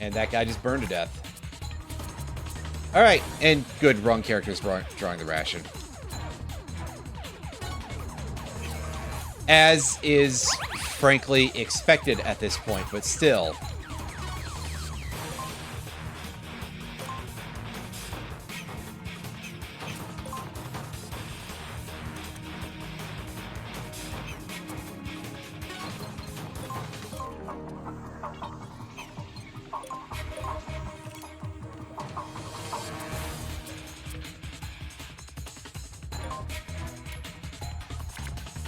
Speaker 1: And that guy just burned to death. Alright, and good, wrong characters drawing the ration. As is, frankly, expected at this point, but still.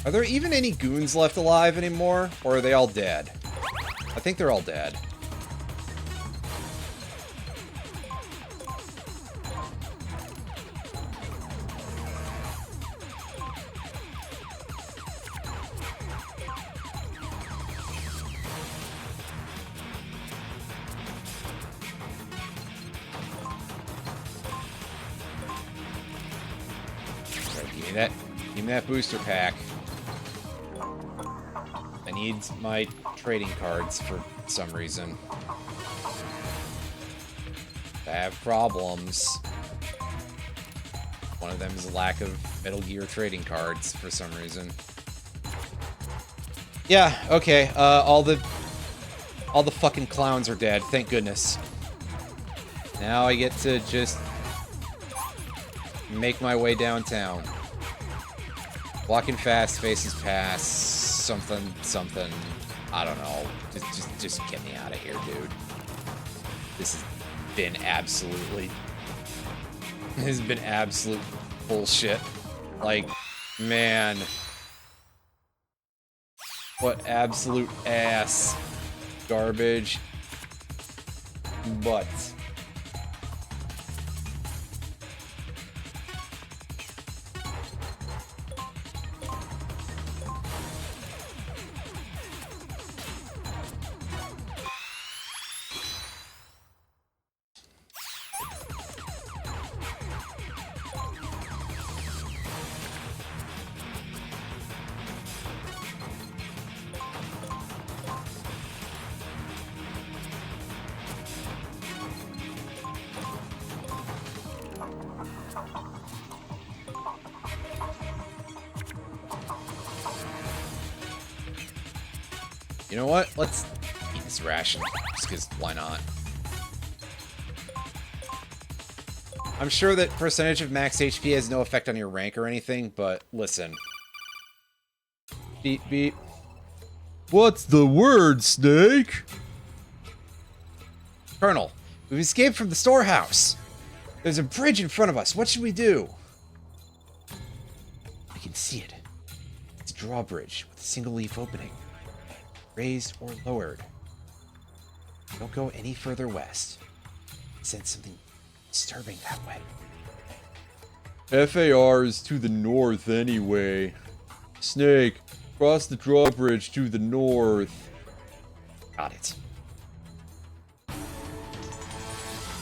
Speaker 1: Are there even any goons left alive anymore? Or are they all dead? I think they're all dead. Give me that booster pack. I need my trading cards for some reason. I have problems. One of them is a lack of Metal Gear trading cards for some reason. Yeah, okay. All the fucking clowns are dead. Thank goodness. Now I get to just make my way downtown. Walking fast, faces pass, something. I don't know. Just get me out of here, dude. This has been absolutely bullshit. Like, man. What absolute ass. Garbage. But. You know what? Let's eat this ration. Just because, why not? I'm sure that percentage of max HP has no effect on your rank or anything, but listen. Beep, beep. What's the word, Snake? Colonel, we've escaped from the storehouse. There's a bridge in front of us. What should we do? I can see it. It's a drawbridge with a single leaf opening. Raised or lowered. Don't go any further west. I sense something disturbing that way. FAR is to the north anyway. Snake, cross the drawbridge to the north. Got it.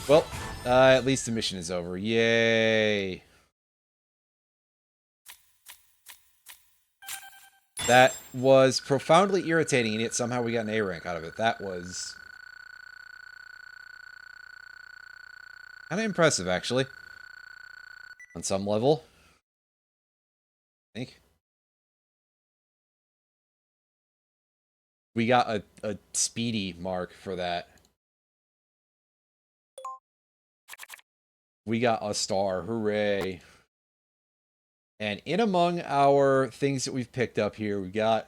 Speaker 1: Well, at least the mission is over. Yay. That was profoundly irritating, and yet somehow we got an A rank out of it. That was kind of impressive, actually. On some level. I think. We got a speedy mark for that. We got a star. Hooray. And in among our things that we've picked up here, we got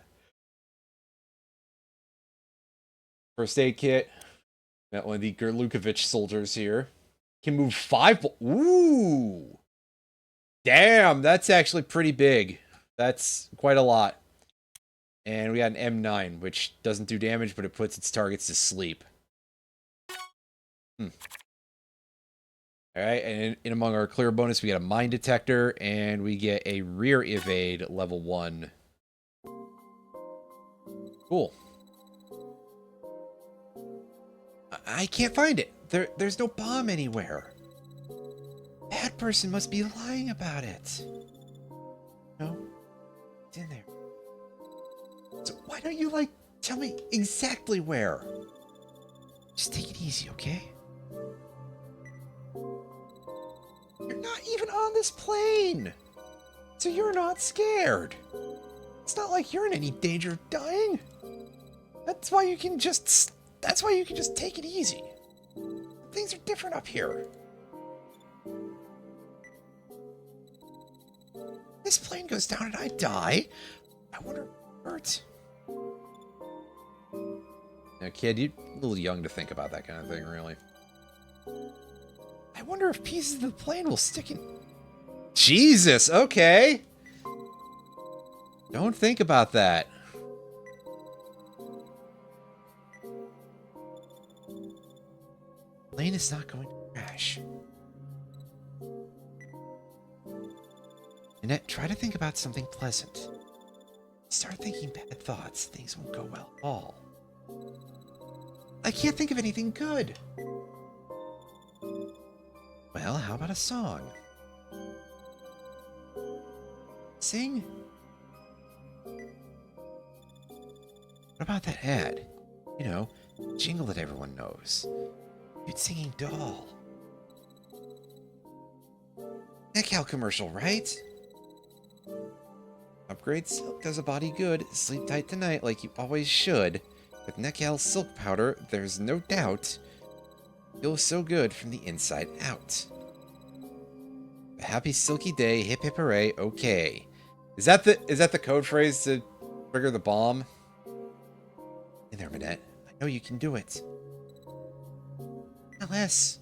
Speaker 1: first aid kit. Got one of the Gerlukovich soldiers here. Can move 5. Ooh! Damn, that's actually pretty big. That's quite a lot. And we got an M9, which doesn't do damage, but it puts its targets to sleep. Alright, and in among our clear bonus, we get a mine detector, and we get a rear evade level 1. Cool. I can't find it. There's no bomb anywhere. That person must be lying about it. No, it's in there. So why don't you, like, tell me exactly where? Just take it easy, okay? You're not even on this plane! So you're not scared. It's not like you're in any danger of dying. That's why you can just take it easy. Things are different up here. This plane goes down and I die. I wonder if it hurts. Now, kid, you're a little young to think about that kind of thing, really. I wonder if pieces of the plane will stick in... Jesus, okay. Don't think about that. Plane is not going to crash. Annette, try to think about something pleasant. Start thinking bad thoughts, things won't go well at all. I can't think of anything good. Well, how about a song? Sing? What about that ad? You know, jingle that everyone knows. Cute singing doll. NetCal commercial, right? Upgrade silk does a body good. Sleep tight tonight like you always should. With NetCal silk powder, there's no doubt. Feels so good from the inside out. A happy silky day, hip hip hooray, okay. Is that the code phrase to trigger the bomb? Hey there, Minette. I know you can do it. LS.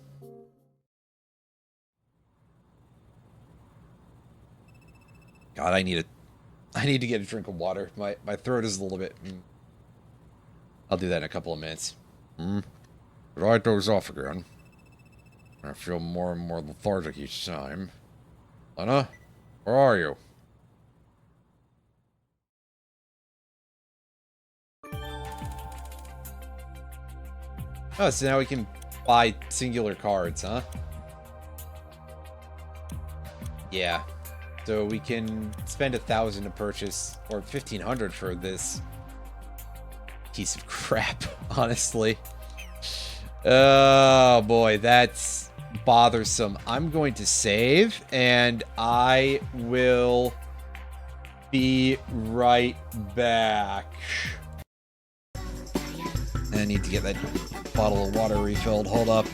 Speaker 1: God, I need to get a drink of water. My throat is a little bit. I'll do that in a couple of minutes. But I doze off again. I feel more and more lethargic each time. Lena, where are you? Oh, so now we can buy singular cards, huh? Yeah. So we can spend 1,000 to purchase, or 1,500 for this piece of crap, honestly. Oh boy, that's bothersome. I'm going to save, and I will be right back. I need to get that bottle of water refilled. Hold up.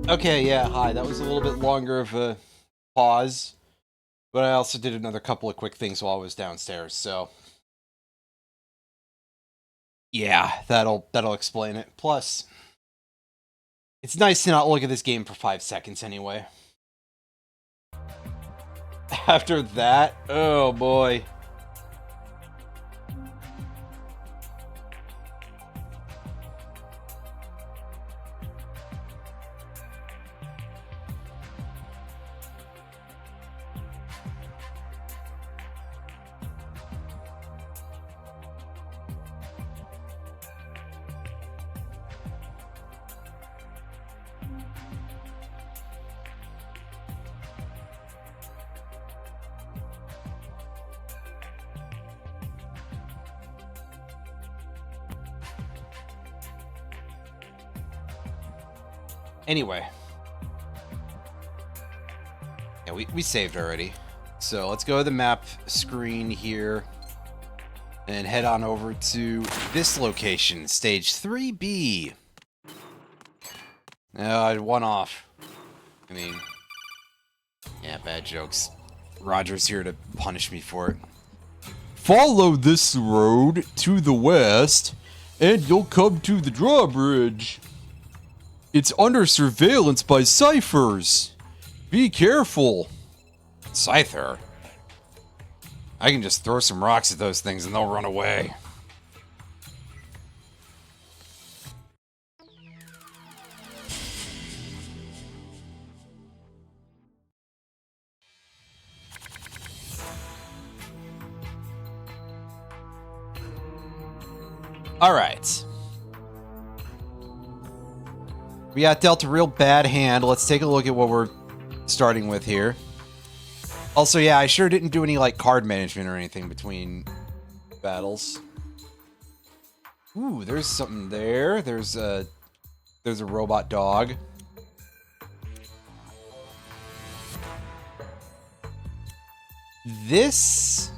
Speaker 1: Okay, yeah, hi. That was a little bit longer of a pause, but I also did another couple of quick things while I was downstairs, so yeah, that'll explain it. Plus, it's nice to not look at this game for 5 seconds anyway. After that, oh boy. Anyway. Yeah, we saved already. So let's go to the map screen here and head on over to this location, stage 3B. One off. I mean, yeah, bad jokes. Roger's here to punish me for it. Follow this road to the west, and you'll come to the drawbridge. It's under surveillance by Cyphers. Be careful. Scyther? I can just throw some rocks at those things and they'll run away. Alright. We got dealt a real bad hand. Let's take a look at what we're starting with here. Also, yeah, I sure didn't do any, like, card management or anything between battles. Ooh, there's something there. There's a robot dog. This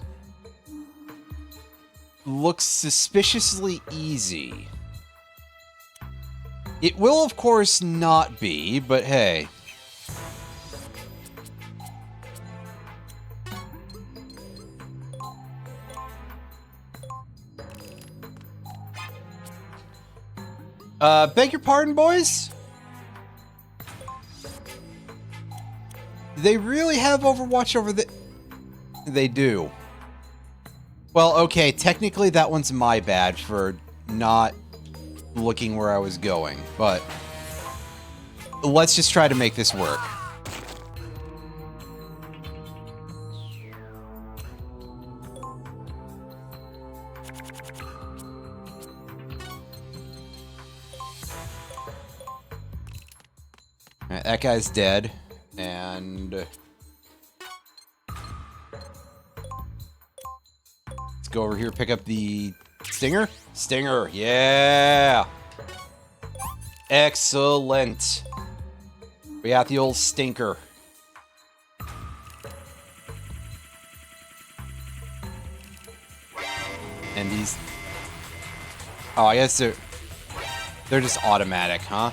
Speaker 1: looks suspiciously easy. It will, of course, not be, but hey. Beg your pardon, boys? They really have Overwatch over the... They do. Well, okay, technically that one's my bad for not looking where I was going, but let's just try to make this work. Alright, that guy's dead, and let's go over here, pick up the stinger. Stinger, yeah! Excellent. We got the old stinker. And these... Oh, I guess they're just automatic, huh?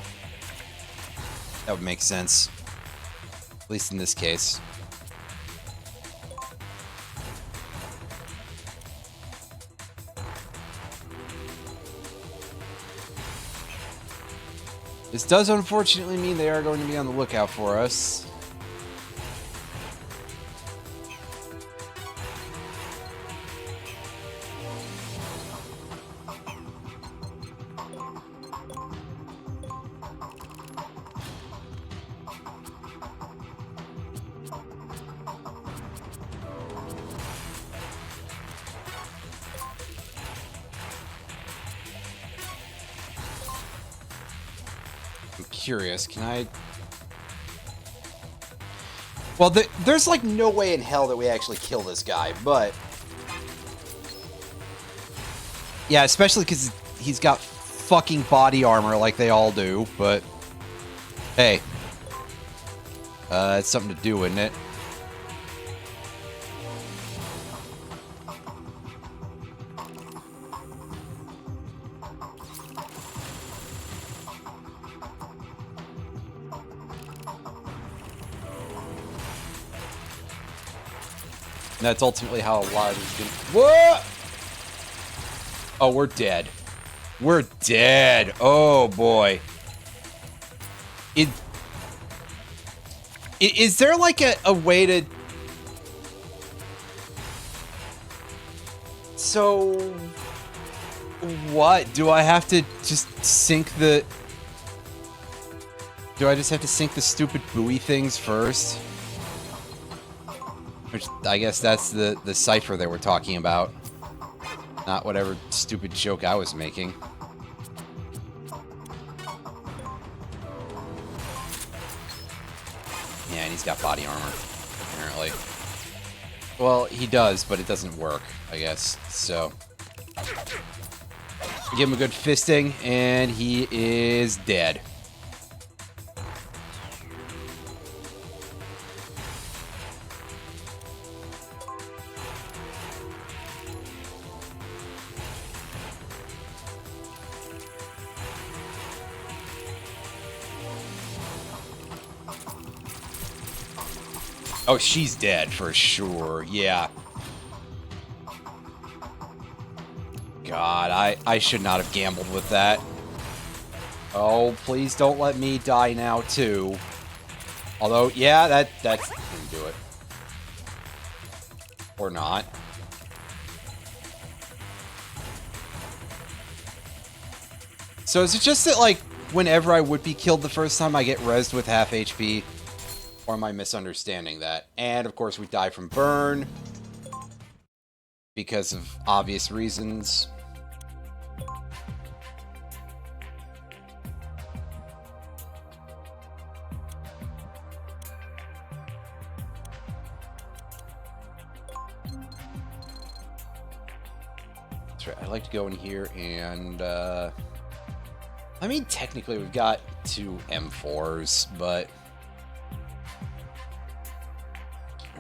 Speaker 1: That would make sense. At least in this case. This does unfortunately mean they are going to be on the lookout for us. I'm curious, can I... Well, there's like no way in hell that we actually kill this guy, but... Yeah, especially because he's got fucking body armor like they all do, but... Hey. It's something to do, isn't it? that's ultimately how a lot of these can... Whoa! Oh, we're dead. We're dead. Oh, boy. Is there, like, a way to... So... What? Do I have to just sink the... Do I just have to sink the stupid buoy things first? Which, I guess that's the cipher they were talking about. Not whatever stupid joke I was making. Yeah, and he's got body armor, apparently. Well, he does, but it doesn't work, I guess, so... Give him a good fisting, and he is dead. Oh, she's dead for sure. Yeah. God, I should not have gambled with that. Oh, please don't let me die now, too. Although, yeah, that's gonna do it. Or not. So is it just that, like, whenever I would be killed the first time, I get rezzed with half HP? Or am I misunderstanding that? And, of course, we die from burn. Because of obvious reasons. That's right, I'd like to go in here and, I mean, technically we've got 2 M4s, but...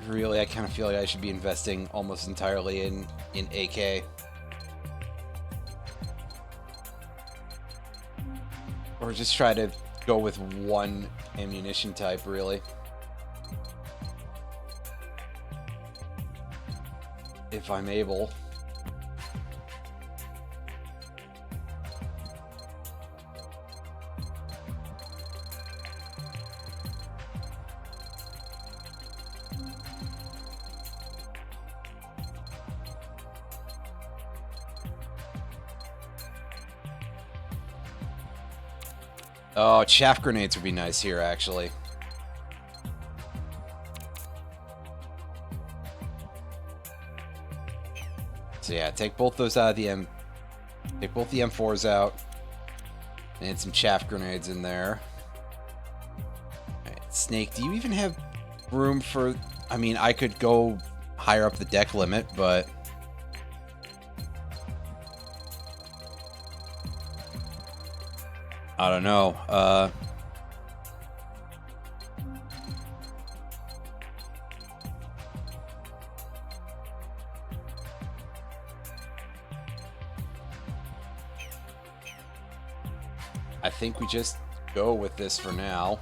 Speaker 1: Really, I kind of feel like I should be investing almost entirely in AK. Or just try to go with one ammunition type, really. If I'm able. Oh, chaff grenades would be nice here, actually. So yeah, take both those out of the take both the M4s out. And some chaff grenades in there. Alright, Snake, do you even have room for... I mean, I could go higher up the deck limit, but... I don't know. I think we just go with this for now.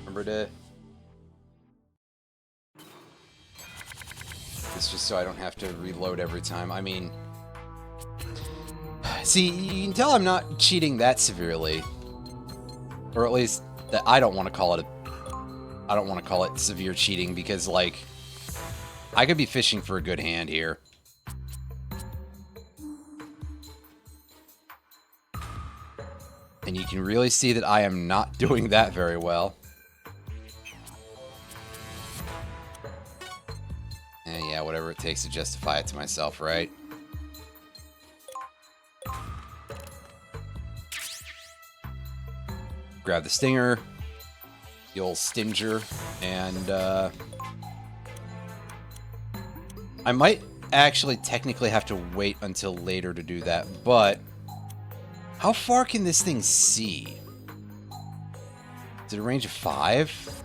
Speaker 1: Remember to... It's just so I don't have to reload every time. I mean... See, you can tell I'm not cheating that severely. Or at least, that I don't want to call it I don't want to call it severe cheating, because, like... I could be fishing for a good hand here. And you can really see that I am not doing that very well. And yeah, whatever it takes to justify it to myself, right? Grab the stinger, the old stinger, and I might actually technically have to wait until later to do that, but how far can this thing see? Is it a range of 5?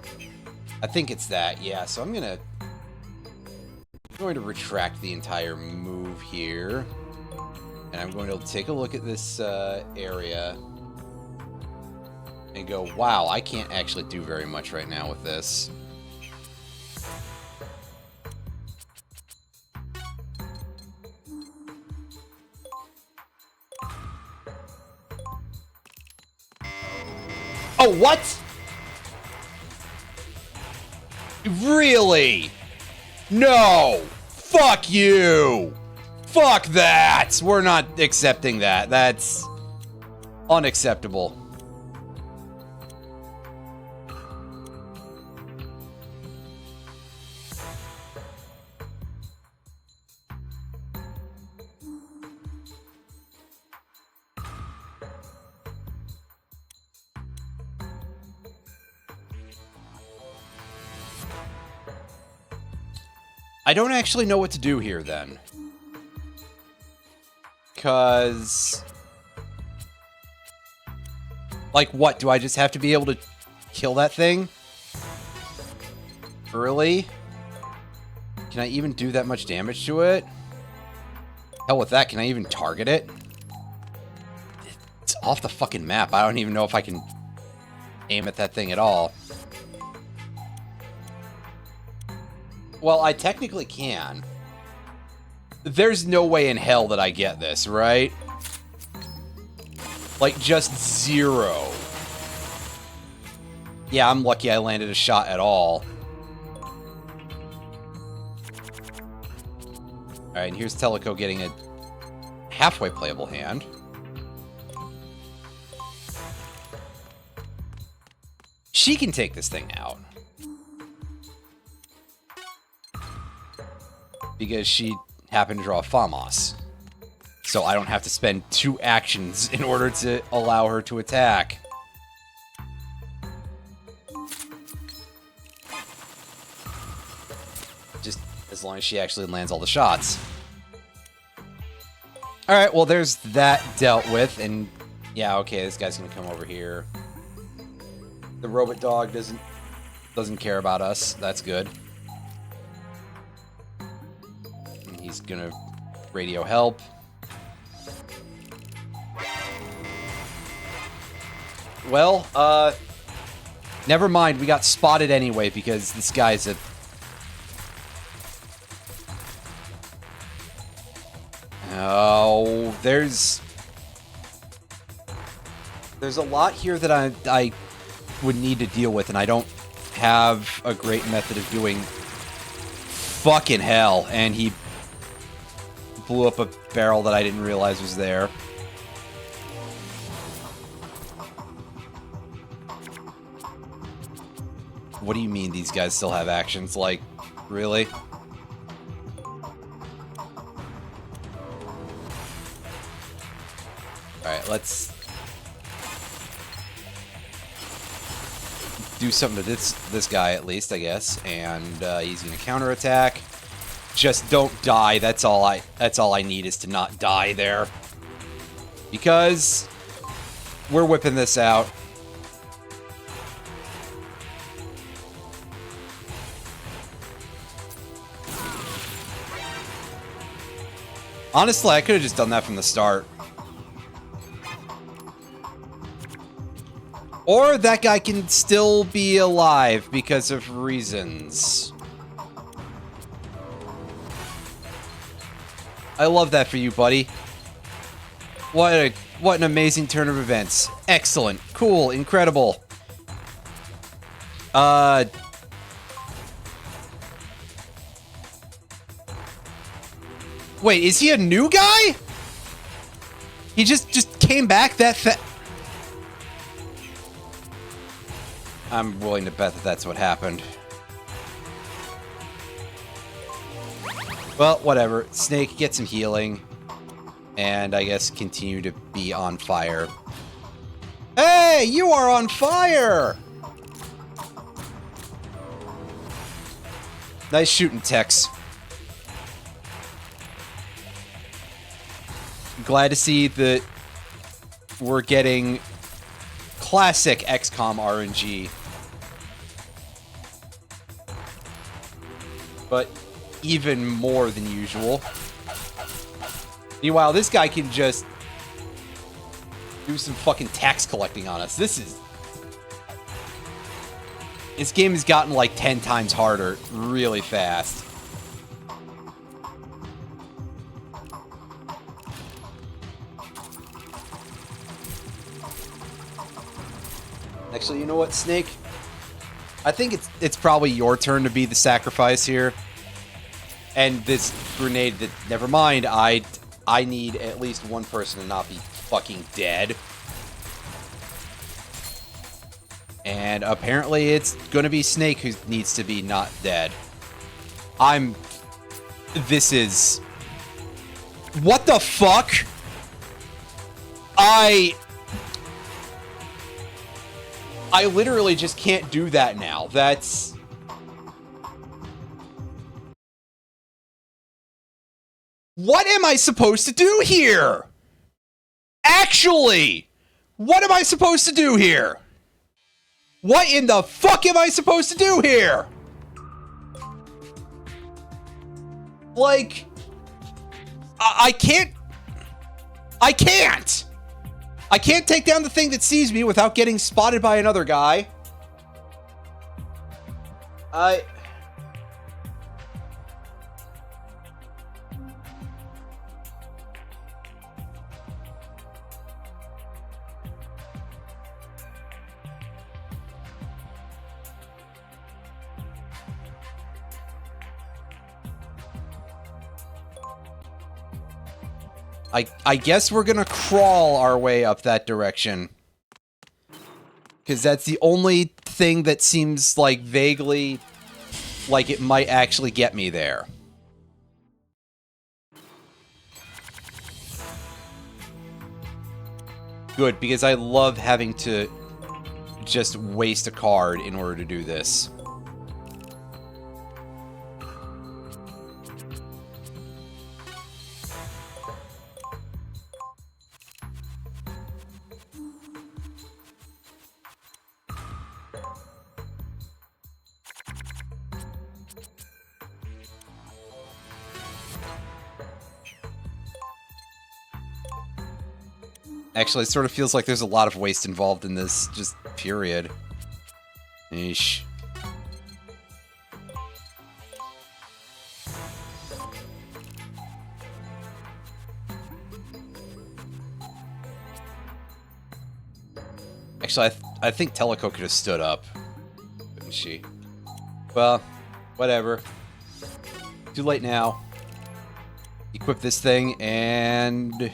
Speaker 1: I think it's that, yeah, so I'm going to retract the entire move here, and I'm going to take a look at this area. and go, wow, I can't actually do very much right now with this. Oh, what? Really? No! Fuck you! Fuck that! We're not accepting that. That's unacceptable. I don't actually know what to do here, then. Because... like, what? Do I just have to be able to kill that thing? Early? Can I even do that much damage to it? Hell with that, can I even target it? It's off the fucking map. I don't even know if I can aim at that thing at all. Well, I technically can. There's no way in hell that I get this, right? Like, just 0. Yeah, I'm lucky I landed a shot at all. Alright, and here's Teleco getting a halfway playable hand. She can take this thing out. Because she happened to draw a Famos. So I don't have to spend 2 actions in order to allow her to attack. Just as long as she actually lands all the shots. Alright, well there's that dealt with, and yeah, okay, this guy's gonna come over here. The robot dog doesn't care about us. That's good. He's gonna radio help. Well, never mind. We got spotted anyway because this guy's a... Oh, there's a lot here that I would need to deal with, and I don't have a great method of doing. Fucking hell, and he blew up a barrel that I didn't realize was there. What do you mean these guys still have actions? Like, really? Alright, let's do something to this guy at least, I guess. And he's gonna counterattack. Just don't die. That's all I need is to not die there. Because we're whipping this out. Honestly, I could have just done that from the start. Or that guy can still be alive because of reasons. I love that for you, buddy. What an amazing turn of events. Excellent. Cool. Incredible. Wait, is he a new guy? He just came back that I'm willing to bet that that's what happened. Well, whatever. Snake, get some healing. And I guess continue to be on fire. Hey, you are on fire! Nice shooting, Tex. Glad to see that we're getting classic XCOM RNG. But even more than usual. Meanwhile, this guy can just do some fucking tax collecting on us. This is This game has gotten like 10 times harder really fast. Actually, you know what, Snake? I think it's probably your turn to be the sacrifice here. And this grenade that, never mind, I need at least one person to not be fucking dead. And apparently it's gonna be Snake who needs to be not dead. This is... What the fuck? I literally just can't do that now. That's... What am I supposed to do here? Actually, what am I supposed to do here? What in the fuck am I supposed to do here? Like, I can't take down the thing that sees me without getting spotted by another guy. I guess we're gonna crawl our way up that direction. Because that's the only thing that seems like vaguely like it might actually get me there. Good, because I love having to just waste a card in order to do this. Actually, it sort of feels like there's a lot of waste involved in this, just period. Eesh. Actually, I think Teleco could have stood up, couldn't she? Well, whatever. Too late now. Equip this thing, and...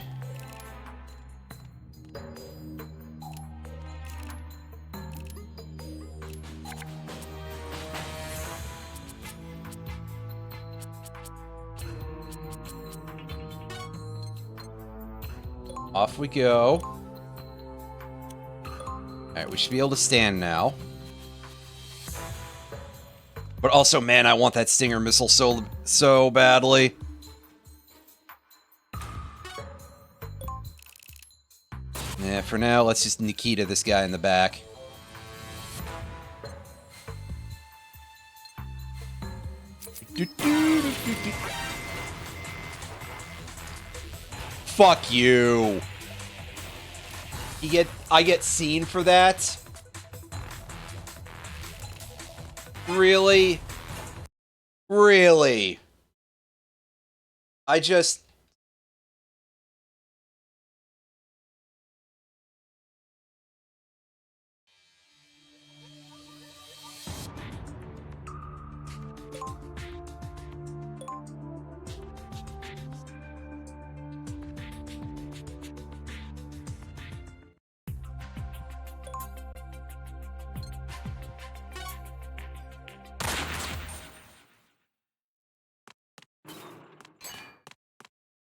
Speaker 1: off we go. Alright, we should be able to stand now. But also, man, I want that Stinger missile so badly. Yeah, for now, let's just Nikita this guy in the back. Fuck you. I get seen for that? Really? Really? I just...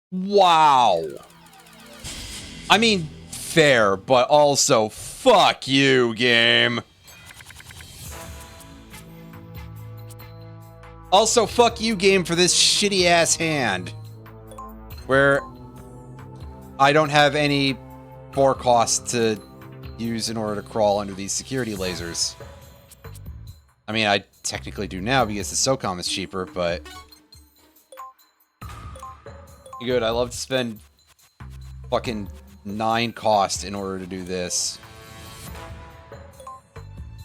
Speaker 1: Wow. I mean, fair, but also, fuck you, game. Also, fuck you, game, for this shitty-ass hand. Where I don't have any forecast to use in order to crawl under these security lasers. I mean, I technically do now because the SOCOM is cheaper, but... Good, I love to spend fucking 9 cost in order to do this.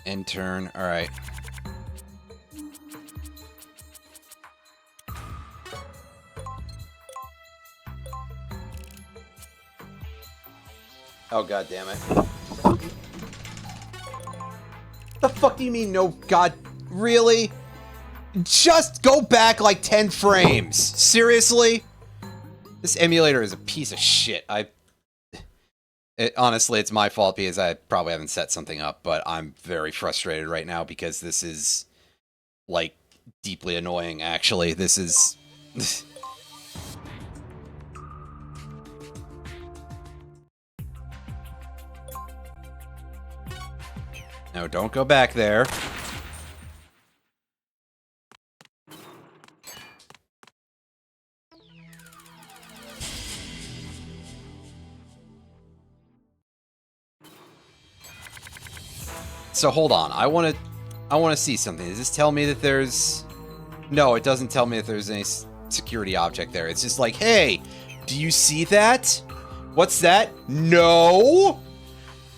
Speaker 1: End turn, alright. Oh, god damn it. The fuck do you mean no god... Really? Just go back like 10 frames. Seriously? This emulator is a piece of shit. Honestly, it's my fault because I probably haven't set something up, but I'm very frustrated right now because this is, like, deeply annoying, actually. This is... No, don't go back there. So hold on, I want to see something. Does this tell me that there's... No, it doesn't tell me that there's any security object there. It's just like, hey, do you see that? What's that? No!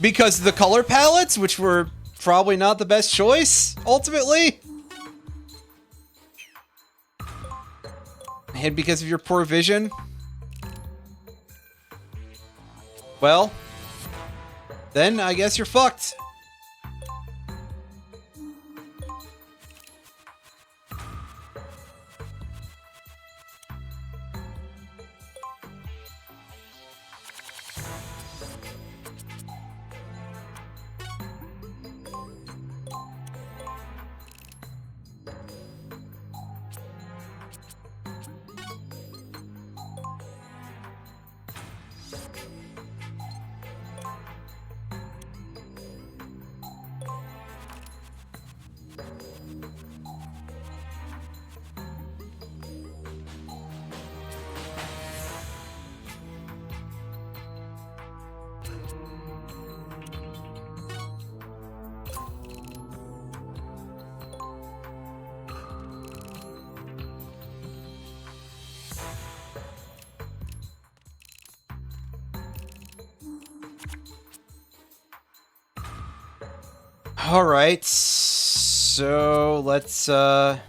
Speaker 1: Because the color palettes, which were probably not the best choice, ultimately. And because of your poor vision. Well, then I guess you're fucked. Alright, so let's, Okay,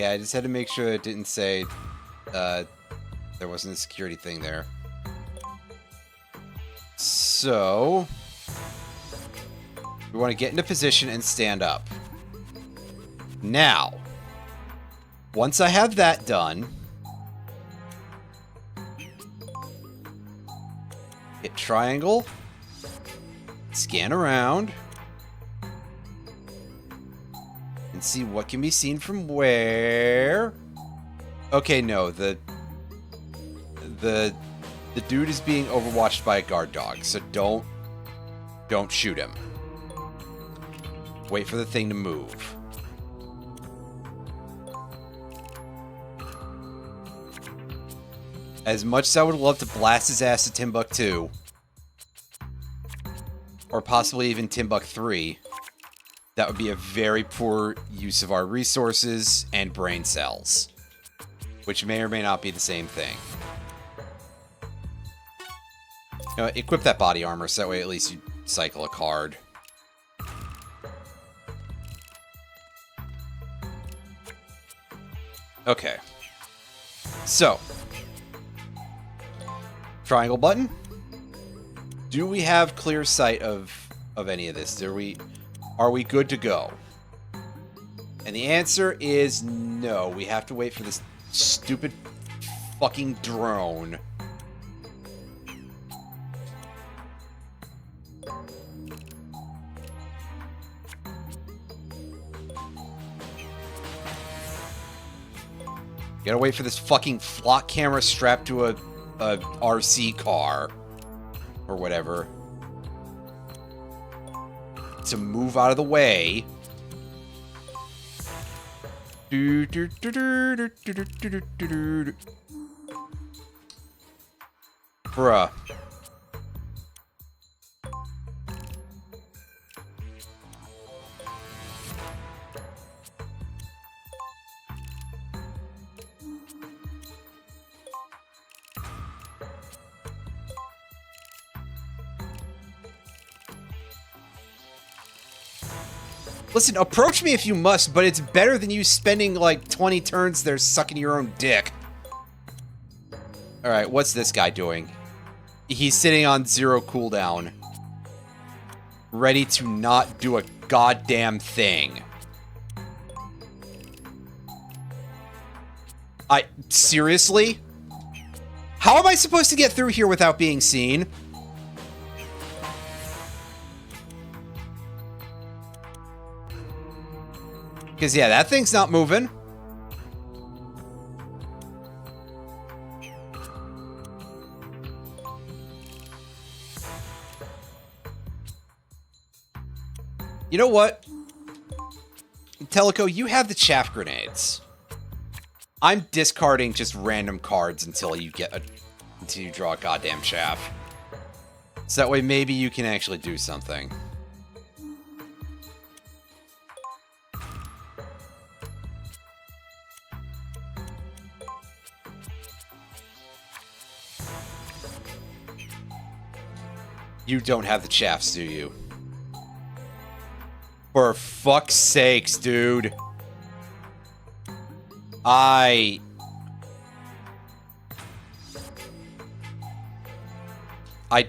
Speaker 1: I just had to make sure it didn't say, there wasn't a security thing there. So... we want to get into position and stand up. Now, once I have that done... hit triangle, scan around, and see what can be seen from where. Okay, no, the dude is being overwatched by a guard dog, so don't shoot him. Wait for the thing to move. As much as I would love to blast his ass to Timbuk2, or possibly even Timbuk3, that would be a very poor use of our resources and brain cells, which may or may not be the same thing. You know, equip that body armor so that way at least you cycle a card. Okay. So... triangle button. Do we have clear sight of any of this? Are we good to go? And the answer is no. We have to wait for this stupid fucking drone. Gotta wait for this fucking flock camera strapped to a RC car or whatever to move out of the way. Bruh. Listen, approach me if you must, but it's better than you spending like 20 turns there sucking your own dick. Alright, what's this guy doing? He's sitting on 0 cooldown. Ready to not do a goddamn thing. Seriously? How am I supposed to get through here without being seen? Because, yeah, that thing's not moving. You know what? Teleco, you have the chaff grenades. I'm discarding just random cards until you draw a goddamn chaff. So that way maybe you can actually do something. You don't have the chaffs, do you? For fuck's sakes, dude. I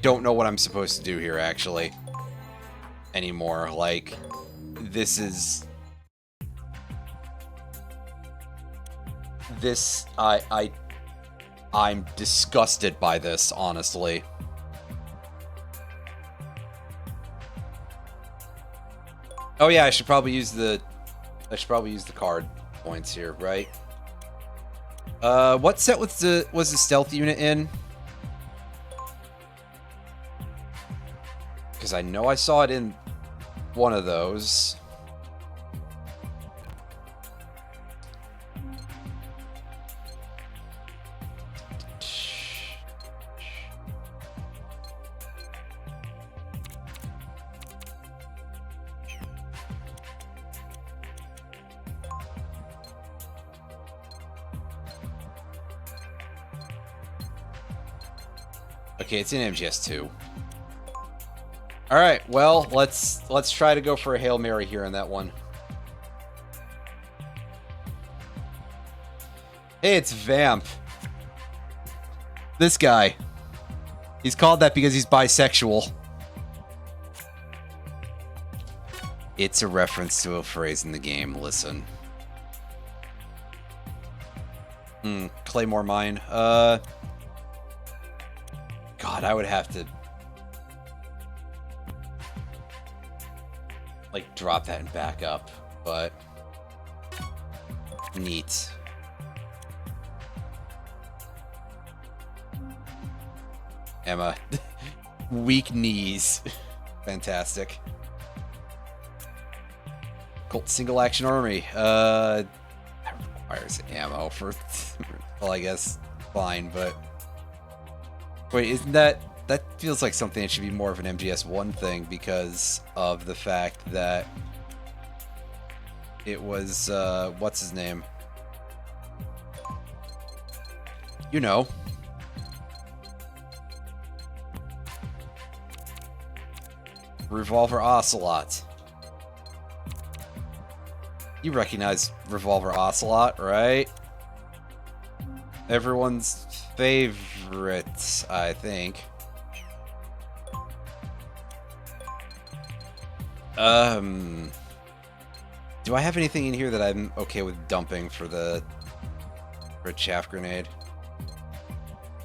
Speaker 1: don't know what I'm supposed to do here, actually. Anymore. Like, this is... This... I'm disgusted by this, honestly. Oh yeah, I should probably use the card points here, right? What set was the stealth unit in? Because I know I saw it in one of those. Okay, it's in MGS2. All right, well, let's try to go for a Hail Mary here in that one. Hey, it's Vamp. This guy. He's called that because he's bisexual. It's a reference to a phrase in the game, listen. Claymore Mine. God, I would have to... like, drop that and back up, but... Neat. Emma. Weak knees. Fantastic. Colt Single Action Army. That requires ammo for... well, I guess fine, but... Wait, isn't that... That feels like something that should be more of an MGS1 thing because of the fact that it was, what's his name? You know. Revolver Ocelot. You recognize Revolver Ocelot, right? Everyone's favorite, I think. Do I have anything in here that I'm okay with dumping for a chaff grenade?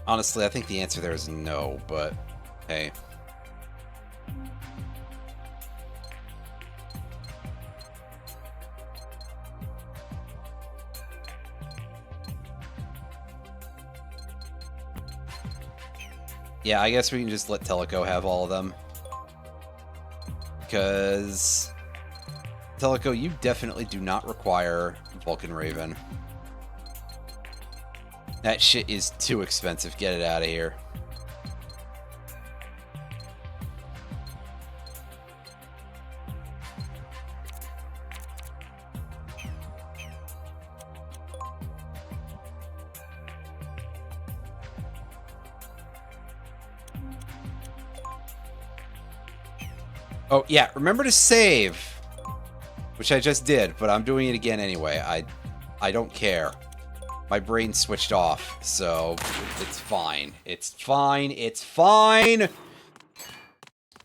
Speaker 1: Honestly, I think the answer there is no, but hey. Yeah, I guess we can just let Teleco have all of them. Because... Teleco, you definitely do not require Vulcan Raven. That shit is too expensive. Get it out of here. Oh, yeah, remember to save. which I just did, but I'm doing it again anyway. I don't care. My brain switched off, so it's fine. It's fine. It's fine.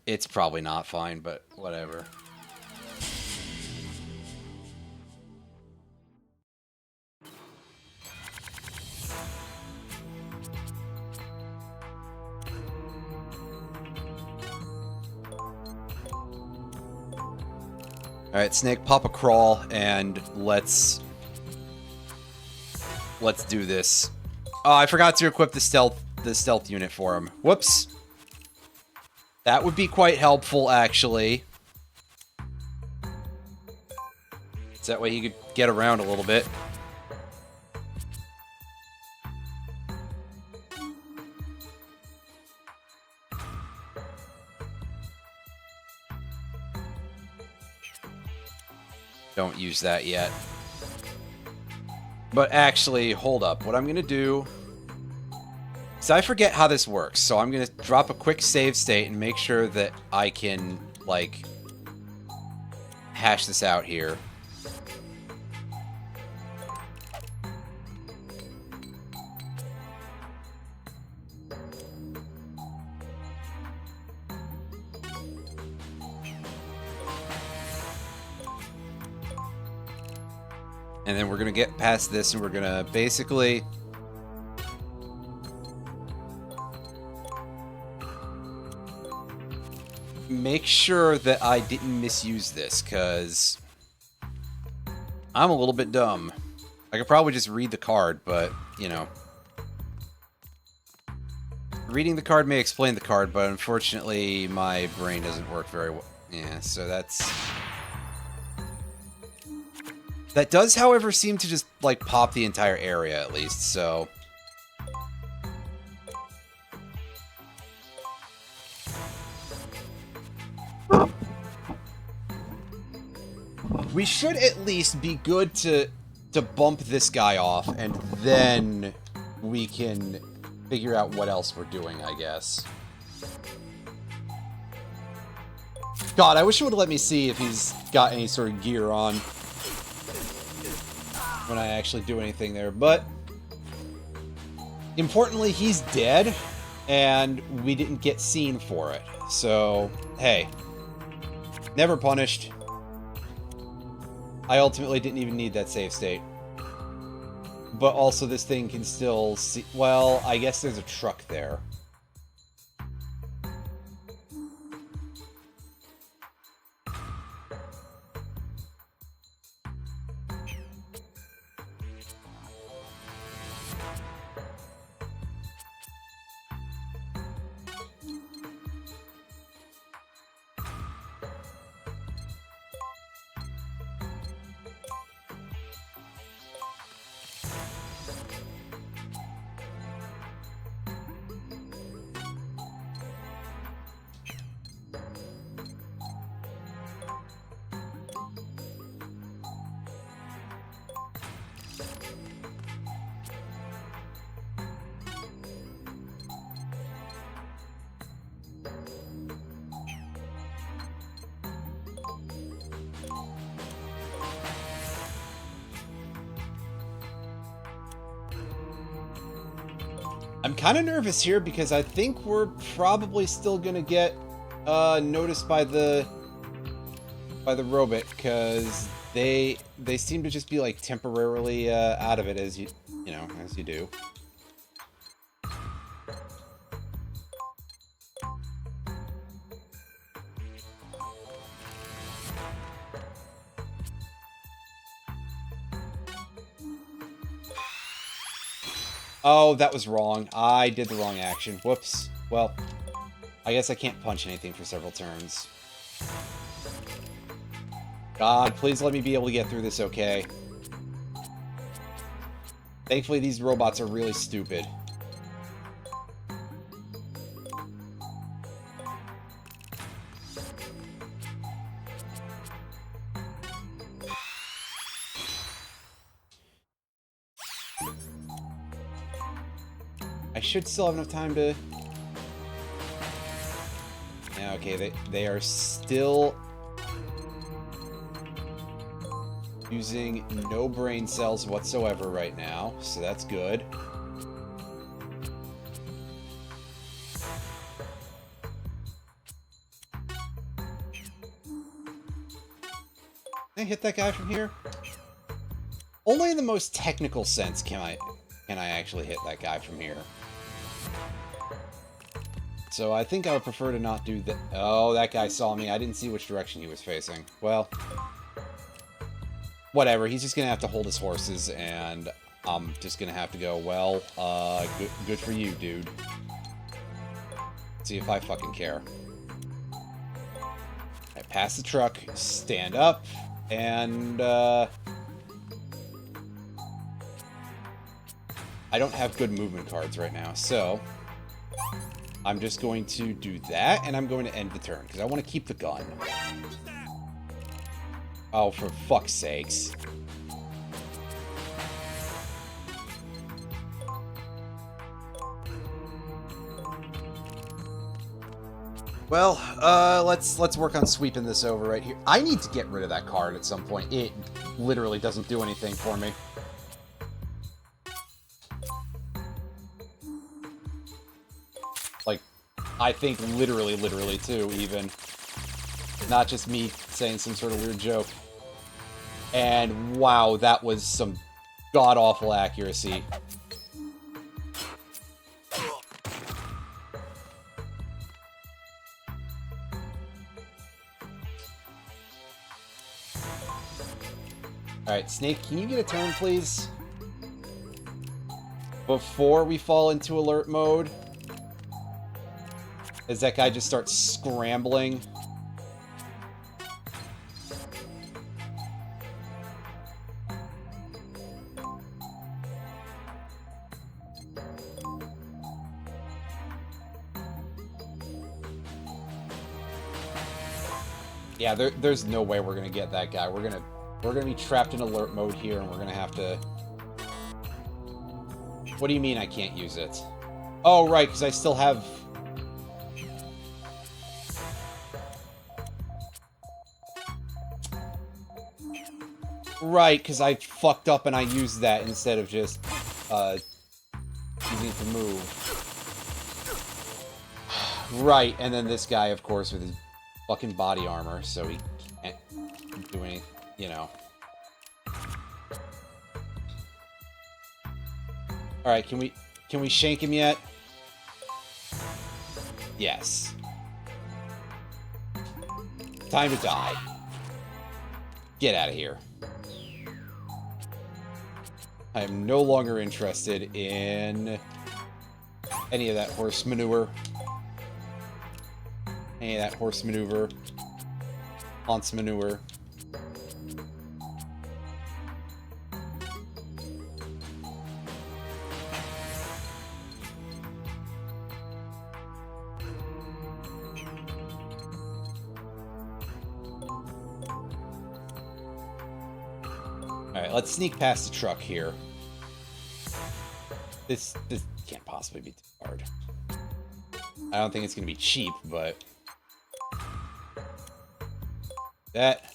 Speaker 1: It's probably not fine, but whatever. Alright, Snake, pop a crawl, and let's do this. Oh, I forgot to equip the stealth unit for him. Whoops. That would be quite helpful, actually. So that way he could get around a little bit. Don't use that yet. But actually, hold up. What I'm going to do... So I forget how this works, so I'm going to drop a quick save state and make sure that I can, like, hash this out here. And then we're going to get past this and we're going to basically... make sure that I didn't misuse this, because I'm a little bit dumb. I could probably just read the card, but, you know. Reading the card may explain the card, but unfortunately my brain doesn't work very well. Yeah, so that's... That does, however, seem to just, like, pop the entire area, at least, so... We should at least be good to bump this guy off, and then we can figure out what else we're doing, I guess. God, I wish it would let me see if he's got any sort of gear on when I actually do anything there, but importantly, he's dead, and we didn't get seen for it. So, hey, never punished. I ultimately didn't even need that save state. But also this thing can still see... Well, I guess there's a truck there. I'm kind of nervous here because I think we're probably still gonna get noticed by the robot, because they seem to just be like temporarily out of it, as you know, as you do. Oh, that was wrong. I did the wrong action. Whoops. Well, I guess I can't punch anything for several turns. God, please let me be able to get through this okay. Thankfully, these robots are really stupid. I should still have enough time to... Yeah, okay, they are still... Using no brain cells whatsoever right now, so that's good. Can I hit that guy from here? Only in the most technical sense can I actually hit that guy from here. So I think I would prefer to not do that. Oh, that guy saw me. I didn't see which direction he was facing. Well, whatever. He's just going to have to hold his horses, and I'm just going to have to go, well, good for you, dude. See if I fucking care. I pass the truck, stand up, and, I don't have good movement cards right now, so I'm just going to do that, and I'm going to end the turn, because I want to keep the gun. Oh, for fuck's sakes. Well, let's work on sweeping this over right here. I need to get rid of that card at some point. It literally doesn't do anything for me. Like, I think literally too, even. Not just me saying some sort of weird joke. And wow, that was some god-awful accuracy. Alright, Snake, can you get a turn, please? Before we fall into alert mode. As that guy just starts scrambling. Yeah, there's no way we're gonna get that guy. We're gonna be trapped in alert mode here, and we're gonna have to... What do you mean I can't use it? Oh, right, because I still have... Right, because I fucked up and I used that instead of just, using it to move. Right, and then this guy, of course, with his fucking body armor, so he can't do anything, you know. Alright, can we shank him yet? Yes. Time to die. Get out of here. I am no longer interested in any of that horse manure. Any of that horse maneuver. Haunts manure. Alright, let's sneak past the truck here. This can't possibly be too hard. I don't think it's gonna be cheap, but... That...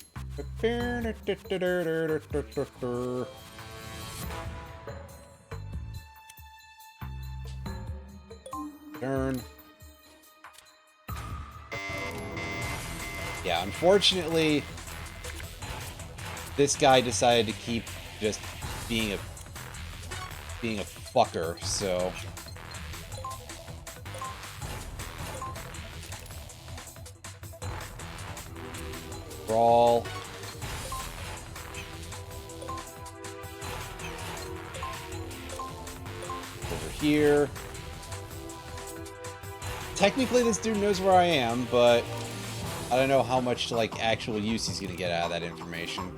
Speaker 1: Turn. Yeah, unfortunately... This guy decided to keep just being a fucker, so... Brawl. Over here. Technically, this dude knows where I am, but I don't know how much, like, actual use he's gonna get out of that information.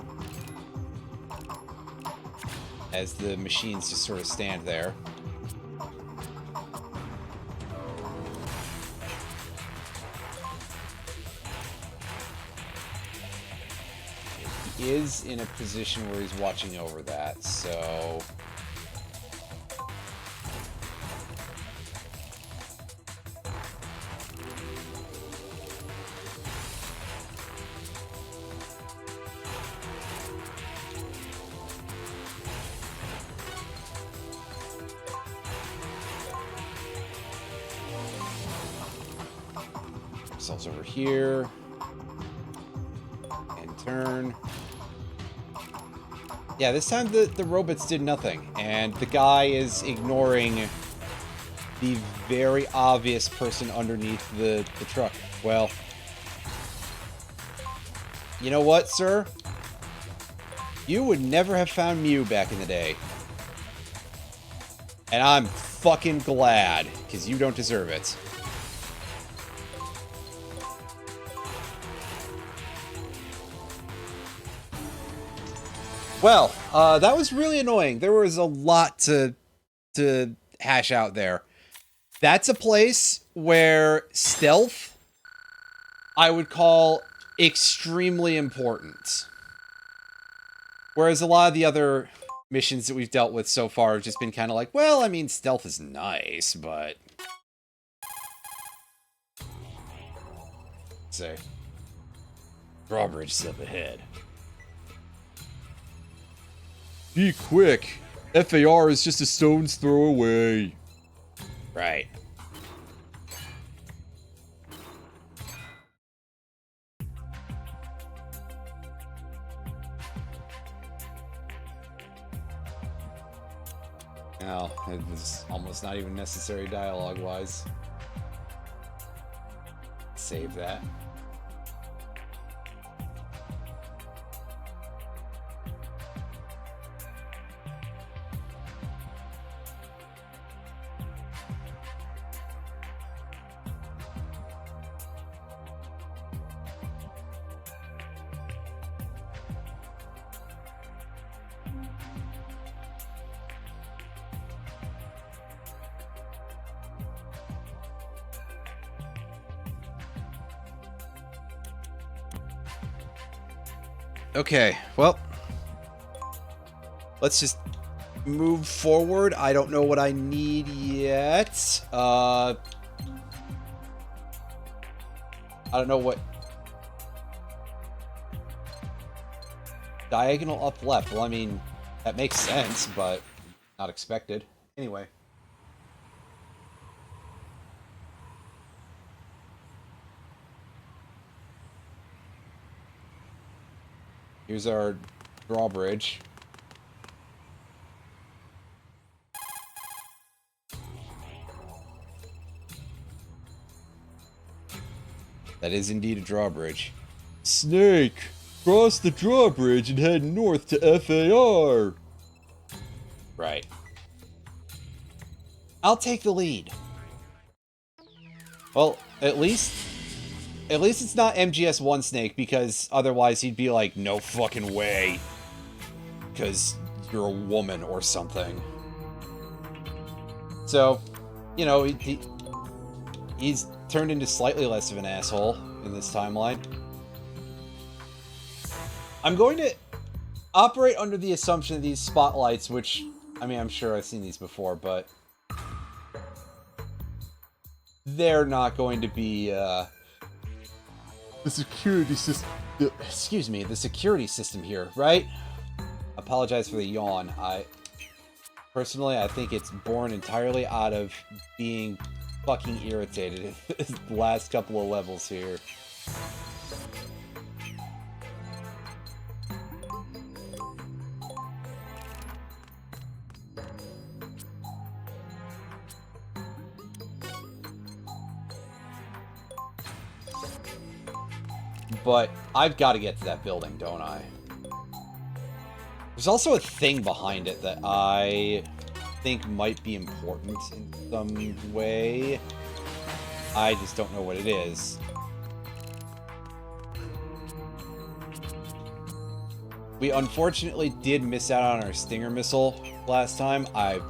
Speaker 1: As the machines just sort of stand there. He is in a position where he's watching over that, so... ourselves over here. And turn. Yeah, this time the robots did nothing. And the guy is ignoring the very obvious person underneath the truck. Well, you know what, sir? You would never have found Mew back in the day. And I'm fucking glad, because you don't deserve it. Well, that was really annoying. There was a lot to hash out there. That's a place where stealth, I would call extremely important. Whereas a lot of the other missions that we've dealt with so far have just been kind of like, well, I mean, stealth is nice, but... Say. Drawbridge is up ahead. Be quick! FAR is just a stone's throw away. Right. No, it was almost not even necessary dialogue-wise. Save that. Okay, well, let's just move forward. I don't know what I need yet. I don't know what... Diagonal up left. Well, I mean, that makes sense, but not expected. Anyway. Here's our drawbridge. That is indeed a drawbridge. Snake! Cross the drawbridge and head north to FAR! Right. I'll take the lead. Well, at least it's not MGS1 Snake, because otherwise he'd be like, no fucking way. Because you're a woman or something. So, you know, he's turned into slightly less of an asshole in this timeline. I'm going to operate under the assumption of these spotlights, which, I mean, I'm sure I've seen these before, but they're not going to be, the security system. Excuse me, the security system here, right? Apologize for the yawn. Personally, I think it's born entirely out of being fucking irritated the last couple of levels here. But I've got to get to that building, don't I? There's also a thing behind it that I think might be important in some way. I just don't know what it is. We unfortunately did miss out on our Stinger missile last time. I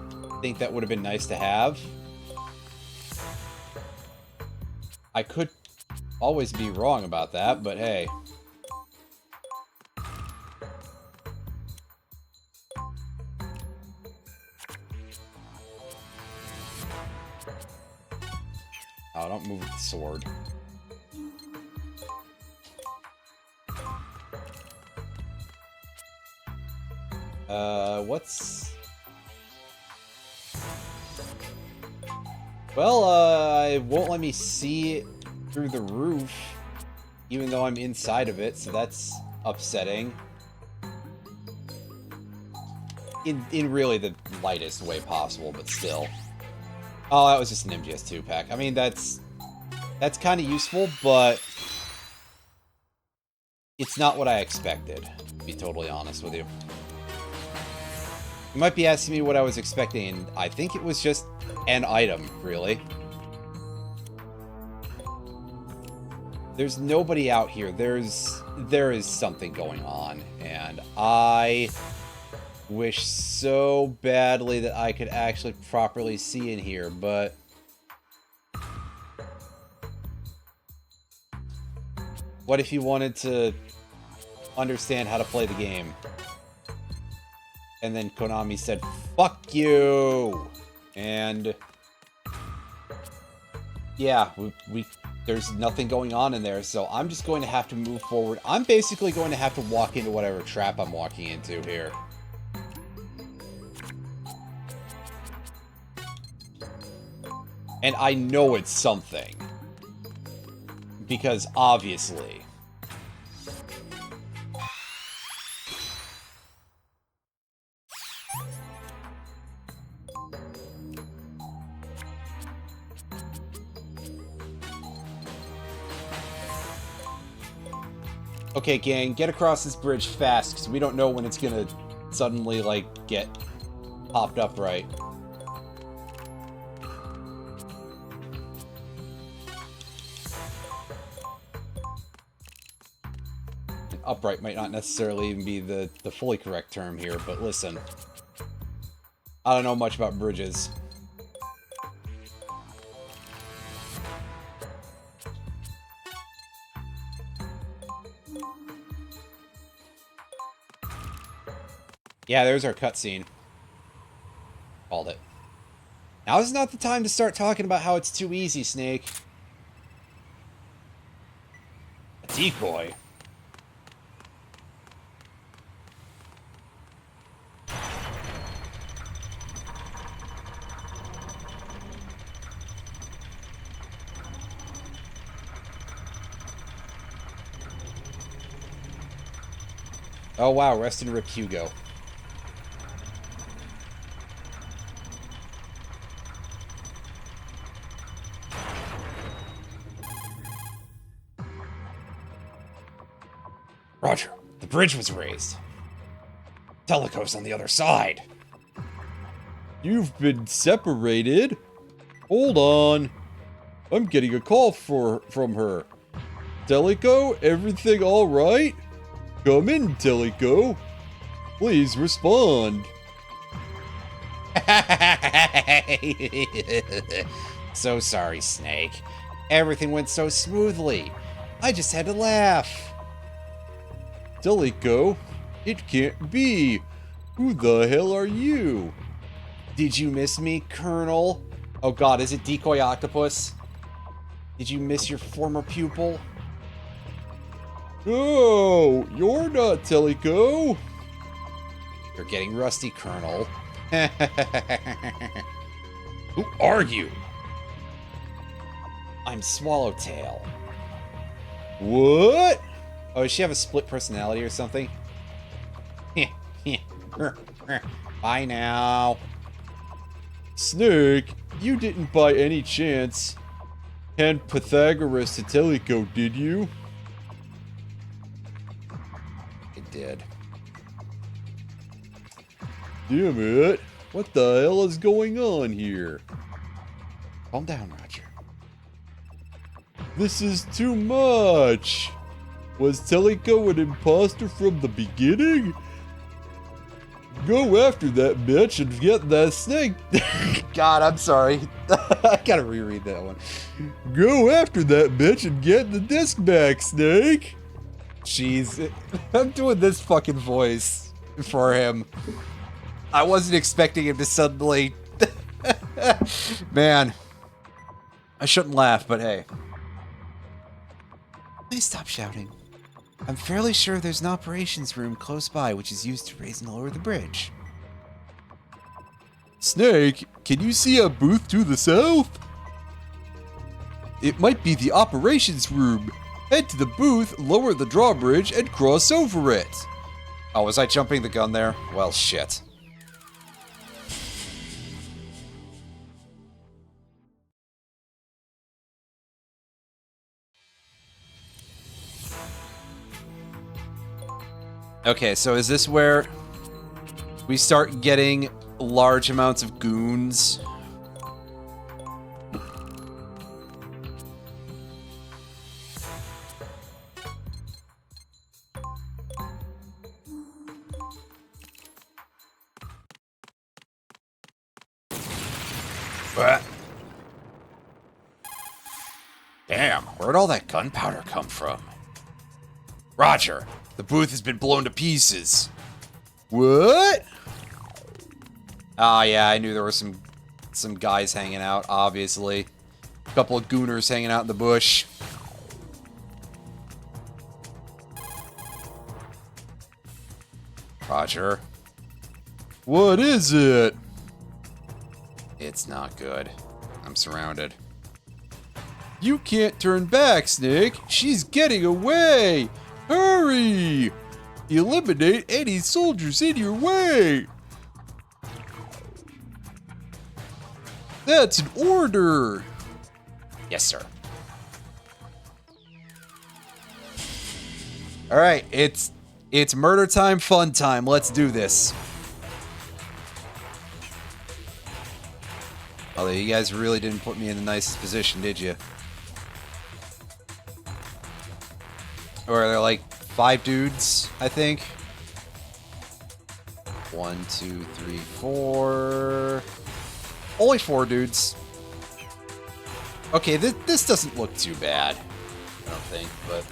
Speaker 1: think that would have been nice to have. I could always be wrong about that, but hey. Oh, don't move with the sword. What's... Well, it won't let me see it through the roof, even though I'm inside of it, so that's upsetting. In really the lightest way possible, but still. Oh, that was just an MGS2 pack. I mean, that's kind of useful, but it's not what I expected, to be totally honest with you. You might be asking me what I was expecting, and I think it was just an item, really. There's nobody out here. There is something going on, and I wish so badly that I could actually properly see in here, but what if you wanted to understand how to play the game? And then Konami said, "Fuck you!" And yeah, there's nothing going on in there, so I'm just going to have to move forward. I'm basically going to have to walk into whatever trap I'm walking into here. And I know it's something. Because obviously. Okay, gang, get across this bridge fast, because we don't know when it's gonna suddenly, like, get popped up right. Upright might not necessarily even be the fully correct term here, but listen. I don't know much about bridges. Yeah, there's our cutscene. Called it. Now is not the time to start talking about how it's too easy, Snake. A decoy? Oh wow, rest in rip Hugo. Roger, the bridge was raised. Teleco's on the other side. You've been separated? Hold on. I'm getting a call from her. Teleco, everything alright? Come in, Teleco. Please respond. So sorry, Snake. Everything went so smoothly. I just had to laugh. Teleco, it can't be. Who the hell are you? Did you miss me, Colonel? Oh god, is it Decoy Octopus? Did you miss your former pupil? No, you're not Teleco. You're getting rusty, Colonel. Who are you? I'm Swallowtail. What? Oh, does she have a split personality or something? Bye now. Snake, you didn't by any chance hand Pythagoras to Teleco, did you? It did. Damn it. What the hell is going on here? Calm down, Roger. This is too much. Was Teleco an imposter from the beginning? Go after that bitch and get that snake. God, I'm sorry. I gotta reread that one. Go after that bitch and get the disc back, Snake. Jeez, I'm doing this fucking voice for him. I wasn't expecting him to suddenly... Man. I shouldn't laugh, but hey. Please stop shouting. I'm fairly sure there's an operations room close by which is used to raise and lower the bridge. Snake, can you see a booth to the south? It might be the operations room. Head to the booth, lower the drawbridge, and cross over it. Oh, was I jumping the gun there? Well, shit. Okay, so is this where we start getting large amounts of goons? Damn, where'd all that gunpowder come from? Roger, the booth has been blown to pieces. What? Ah, yeah, I knew there were some guys hanging out, obviously. A couple of gooners hanging out in the bush. Roger. What is it? It's not good. I'm surrounded. You can't turn back, Snake. She's getting away. Hurry! Eliminate any soldiers in your way. That's an order. Yes, sir. All right, it's murder time, fun time. Let's do this. Although you guys really didn't put me in the nicest position, did you? Or are there like 5 dudes, I think? 1, 2, 3, 4. Only 4 dudes. Okay, this doesn't look too bad, I don't think, but...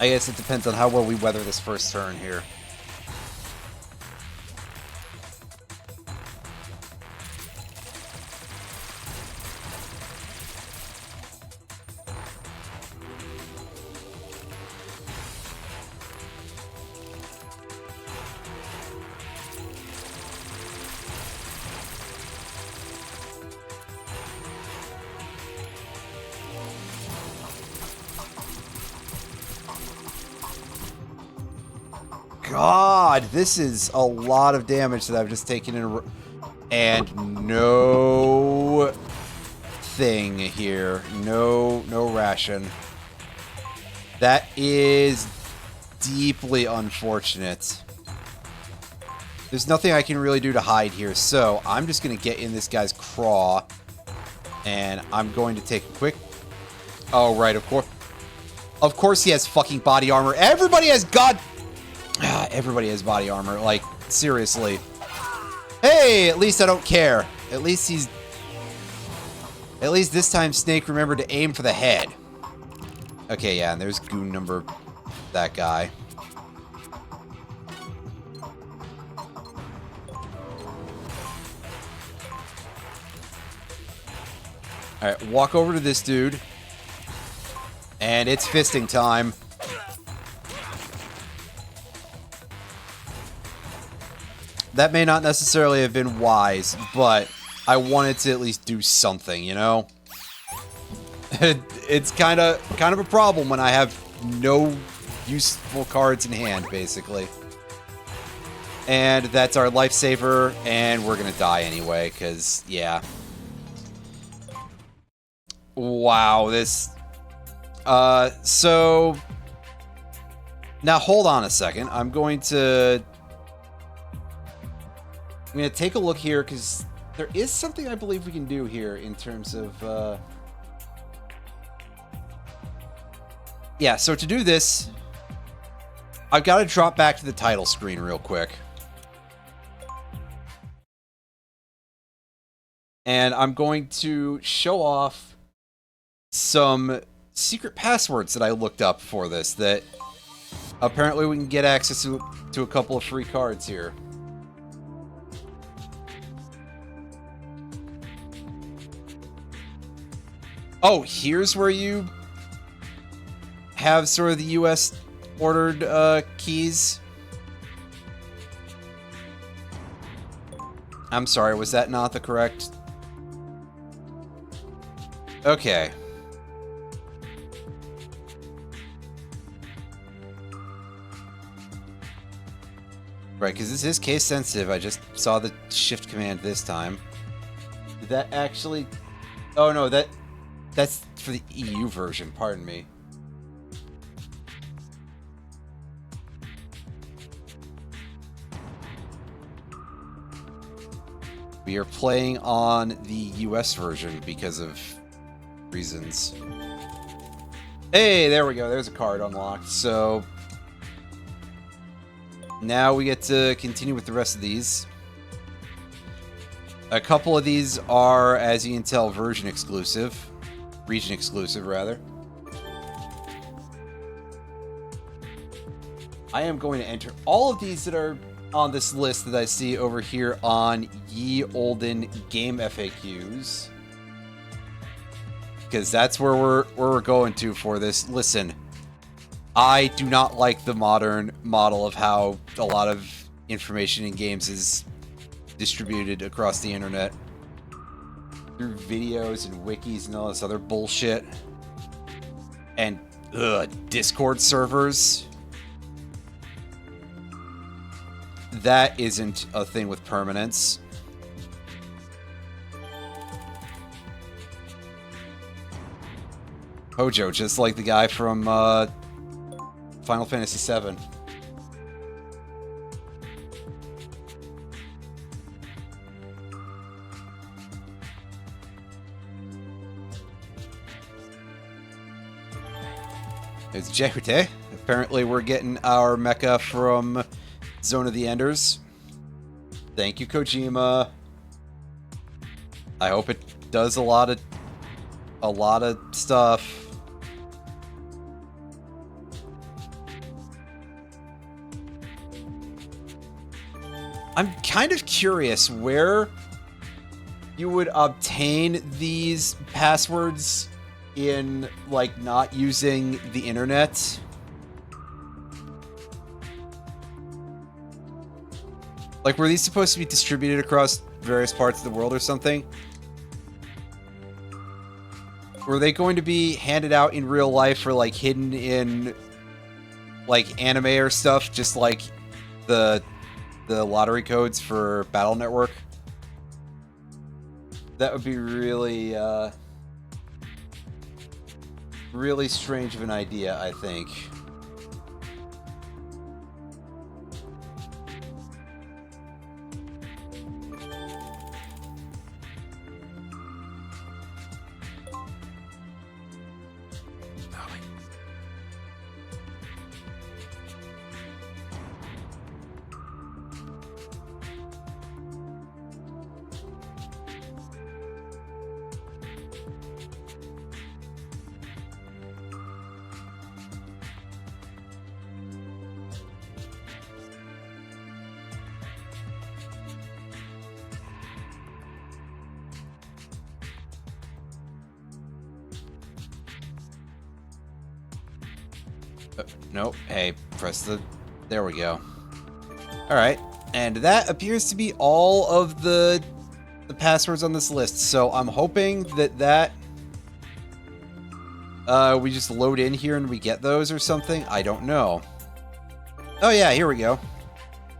Speaker 1: I guess it depends on how well we weather this first turn here. God, this is a lot of damage that I've just taken in, and no thing here, no ration. That is deeply unfortunate. There's nothing I can really do to hide here, so I'm just gonna get in this guy's craw, and I'm going to take a quick. Oh right, of course he has fucking body armor. Everybody has everybody has body armor, like, seriously. Hey, at least I don't care. At least this time Snake remembered to aim for the head. Okay, yeah, and there's goon number... that guy. Alright, walk over to this dude. And it's fisting time. That may not necessarily have been wise, but I wanted to at least do something, you know? It's kind of a problem when I have no useful cards in hand, basically. And that's our lifesaver, and we're gonna die anyway, because, yeah. Wow, this... so... Now, hold on a second. I'm going to take a look here, because there is something I believe we can do here in terms of... Yeah, so to do this, I've got to drop back to the title screen real quick. And I'm going to show off some secret passwords that I looked up for this, that apparently we can get access to a couple of free cards here. Oh, here's where you have sort of the US ordered keys. I'm sorry, was that not the correct? Okay. Right, because this is case sensitive. I just saw the shift command this time. Did that actually... Oh no, that's for the EU version, pardon me. We are playing on the US version because of reasons. Hey, there we go. There's a card unlocked. So now we get to continue with the rest of these. A couple of these are, as you can tell, region exclusive, rather. I am going to enter all of these that are on this list that I see over here on Ye Olden Game FAQs, because that's where we're going to for this. Listen, I do not like the modern model of how a lot of information in games is distributed across the internet through videos and wikis and all this other bullshit, and Discord servers. That isn't a thing with permanence. Hojo, just like the guy from Final Fantasy VII. It's Jehute. Apparently we're getting our mecha from Zone of the Enders. Thank you, Kojima. I hope it does a lot of stuff. I'm kind of curious where you would obtain these passwords in, like, not using the internet. Like, were these supposed to be distributed across various parts of the world or something? Were they going to be handed out in real life or, like, hidden in, like, anime or stuff, just like the lottery codes for Battle Network? That would be really, really strange of an idea, I think. Nope. Hey, press the... There we go. Alright. And that appears to be all of the passwords on this list. So I'm hoping that we just load in here and we get those or something. I don't know. Oh yeah, here we go.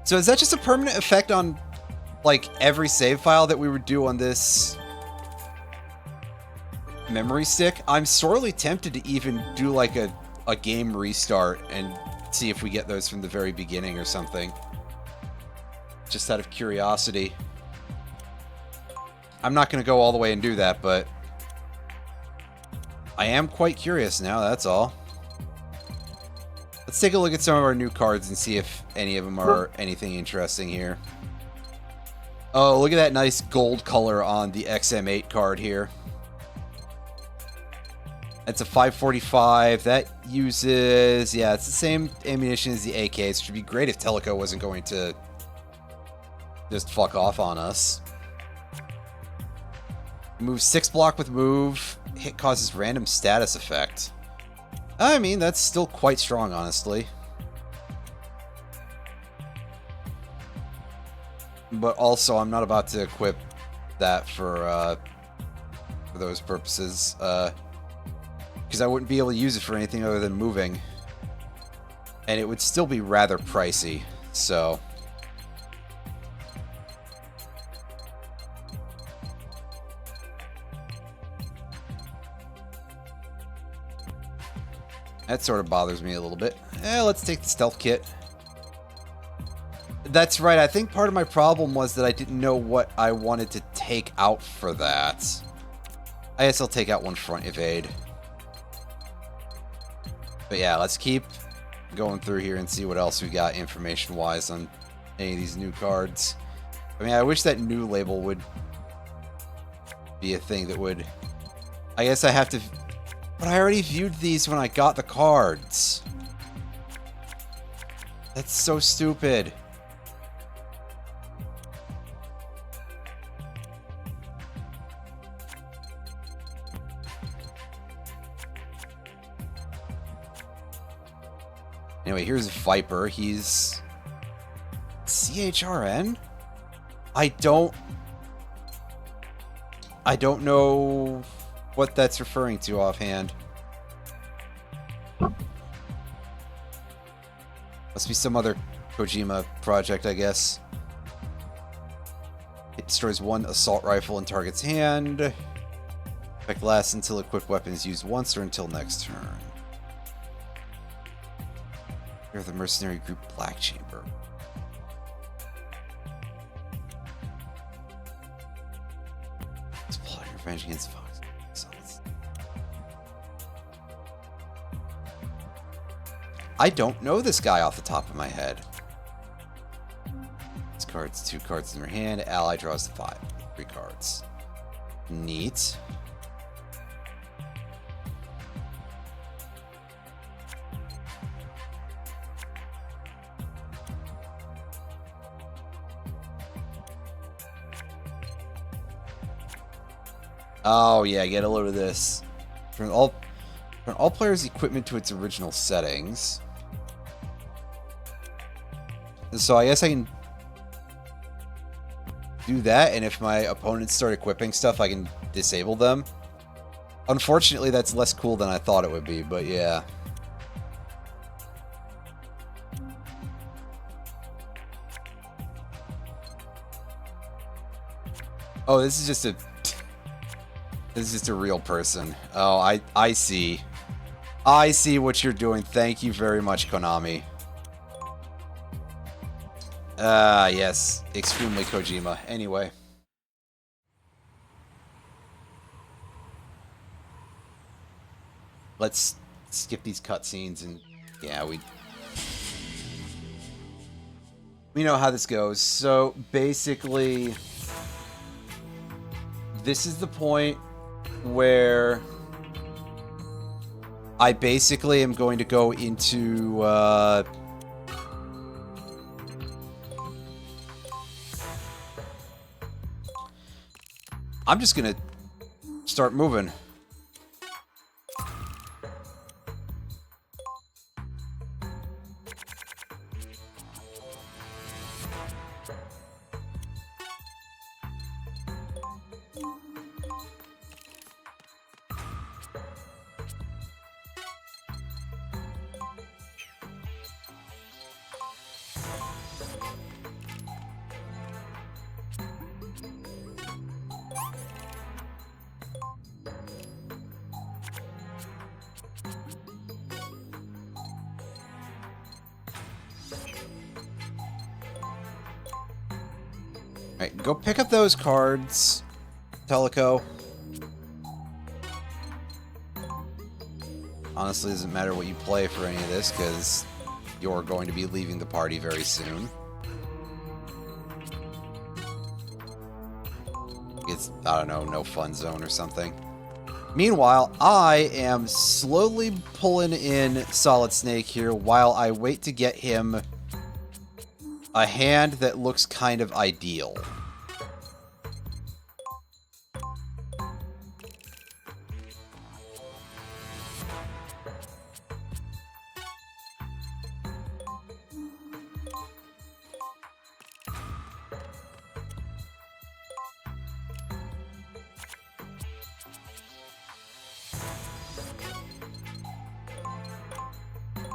Speaker 1: So is that just a permanent effect on, like, every save file that we would do on this memory stick? I'm sorely tempted to even do, like, a game restart and see if we get those from the very beginning or something. Just out of curiosity. I'm not going to go all the way and do that, but I am quite curious now, that's all. Let's take a look at some of our new cards and see if any of them are anything interesting here. Oh, look at that nice gold color on the XM8 card here. That's a 545. That uses... Yeah, it's the same ammunition as the AK. So it would be great if Teleco wasn't going to just fuck off on us. Move 6 block with move. hit causes random status effect. I mean, that's still quite strong, honestly. But also, I'm not about to equip that for those purposes, because I wouldn't be able to use it for anything other than moving. And it would still be rather pricey, so... That sort of bothers me a little bit. Let's take the stealth kit. That's right, I think part of my problem was that I didn't know what I wanted to take out for that. I guess I'll take out one front evade. But yeah, let's keep going through here and see what else we got information-wise on any of these new cards. I mean, I wish that new label would be a thing that would... I guess I have to... But I already viewed these when I got the cards. That's so stupid. Anyway, here's Viper. He's... CHRN? I don't know what that's referring to offhand. Must be some other Kojima project, I guess. It destroys one assault rifle in target's hand. Effect lasts until equipped weapon is used once or until next turn. You're the mercenary group Black Chamber. It's plotting revenge against Fox. I don't know this guy off the top of my head. This card's 2 cards in your hand. Ally draws 5. 3 cards. Neat. Oh yeah, get a load of this. Turn all players' equipment to its original settings. So I guess I can do that, and if my opponents start equipping stuff, I can disable them. Unfortunately, that's less cool than I thought it would be, but yeah. Oh, this is just a... This is just a real person. Oh, I see. I see what you're doing. Thank you very much, Konami. Yes. Extremely Kojima. Anyway. Let's skip these cutscenes and... Yeah, we know how this goes. So, basically... This is the point where I basically am going to go into I'm just gonna start moving. Alright, go pick up those cards, Teleco. Honestly, it doesn't matter what you play for any of this, because you're going to be leaving the party very soon. It's, I don't know, no fun zone or something. Meanwhile, I am slowly pulling in Solid Snake here while I wait to get him a hand that looks kind of ideal.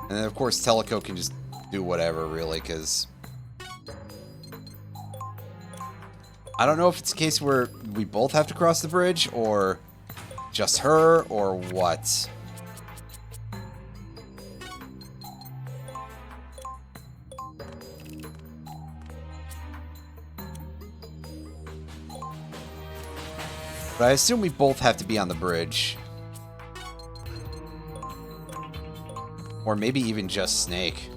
Speaker 1: And then, of course, Teleco can just do whatever, really, because... I don't know if it's a case where we both have to cross the bridge, or just her, or what. But I assume we both have to be on the bridge. Or maybe even just Snake.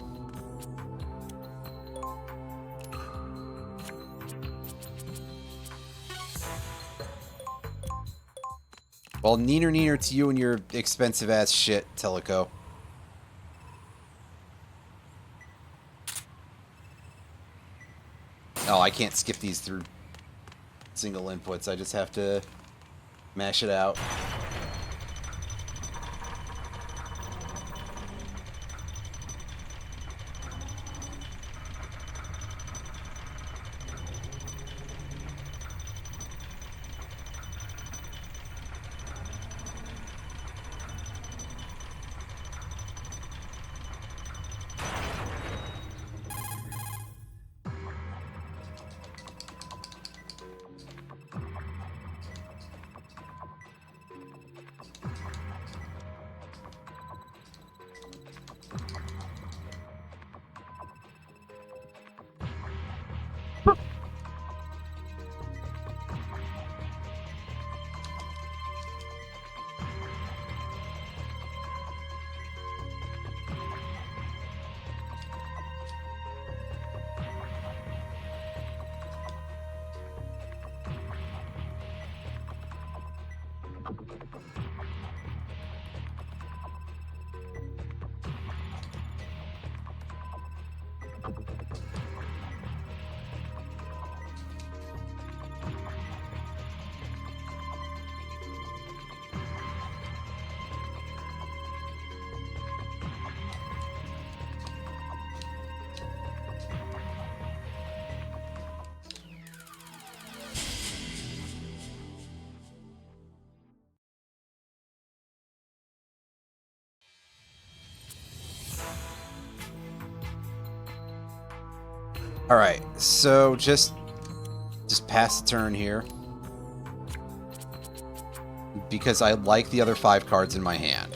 Speaker 1: Well, neener to you and your expensive ass shit, Teleco. Oh, I can't skip these through single inputs. I just have to mash it out. Alright, so just pass the turn here. Because I like the other 5 cards in my hand.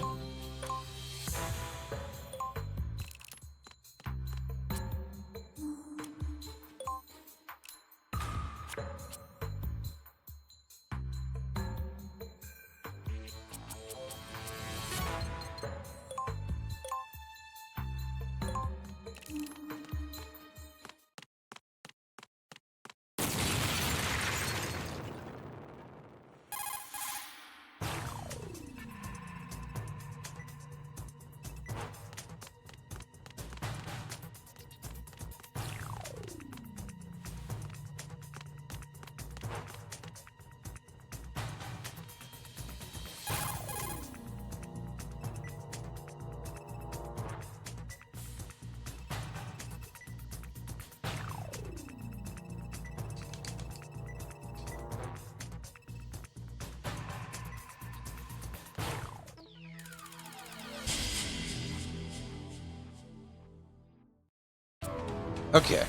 Speaker 1: Okay.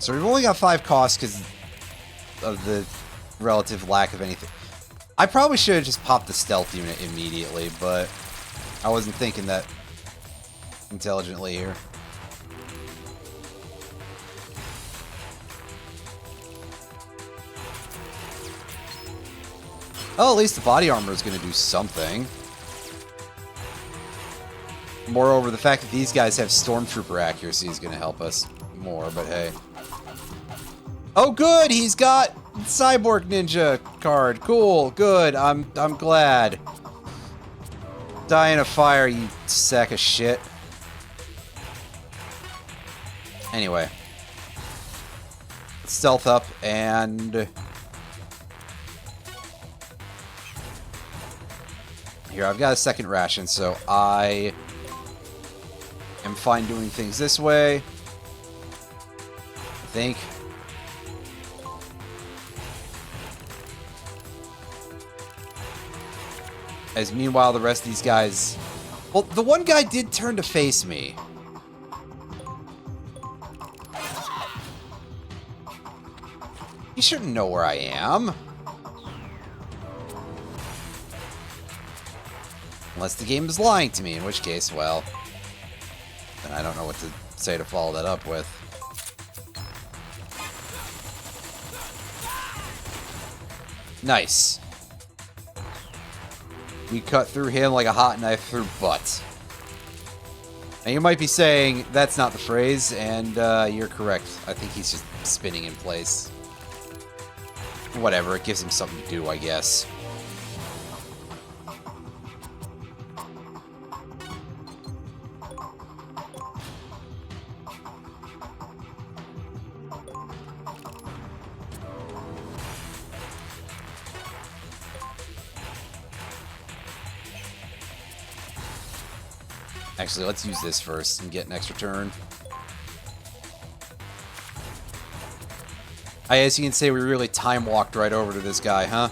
Speaker 1: So we've only got 5 costs because of the relative lack of anything. I probably should have just popped the stealth unit immediately, but I wasn't thinking that intelligently here. Oh, at least the body armor is going to do something. Moreover, the fact that these guys have Stormtrooper accuracy is going to help us more, but hey. Oh, good! He's got Cyborg Ninja card. Cool, good. I'm glad. Die in a fire, you sack of shit. Anyway. Stealth up, and... Here, I've got a second ration, so I am fine doing things this way. I think. As meanwhile, the rest of these guys... Well, the one guy did turn to face me. He shouldn't know where I am. Unless the game is lying to me, in which case, well... then I don't know what to say to follow that up with. Nice. We cut through him like a hot knife through butt. Now you might be saying, that's not the phrase, and you're correct. I think he's just spinning in place. Whatever, it gives him something to do, I guess. Actually, let's use this first and get an extra turn. I guess you can say we really time walked right over to this guy, huh?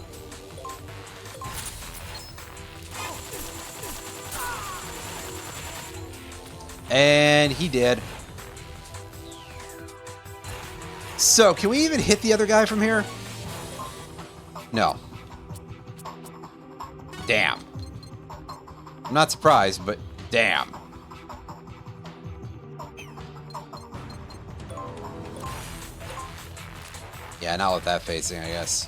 Speaker 1: And he did. So, can we even hit the other guy from here? No. Damn. I'm not surprised, but damn. Yeah, not with that facing, I guess.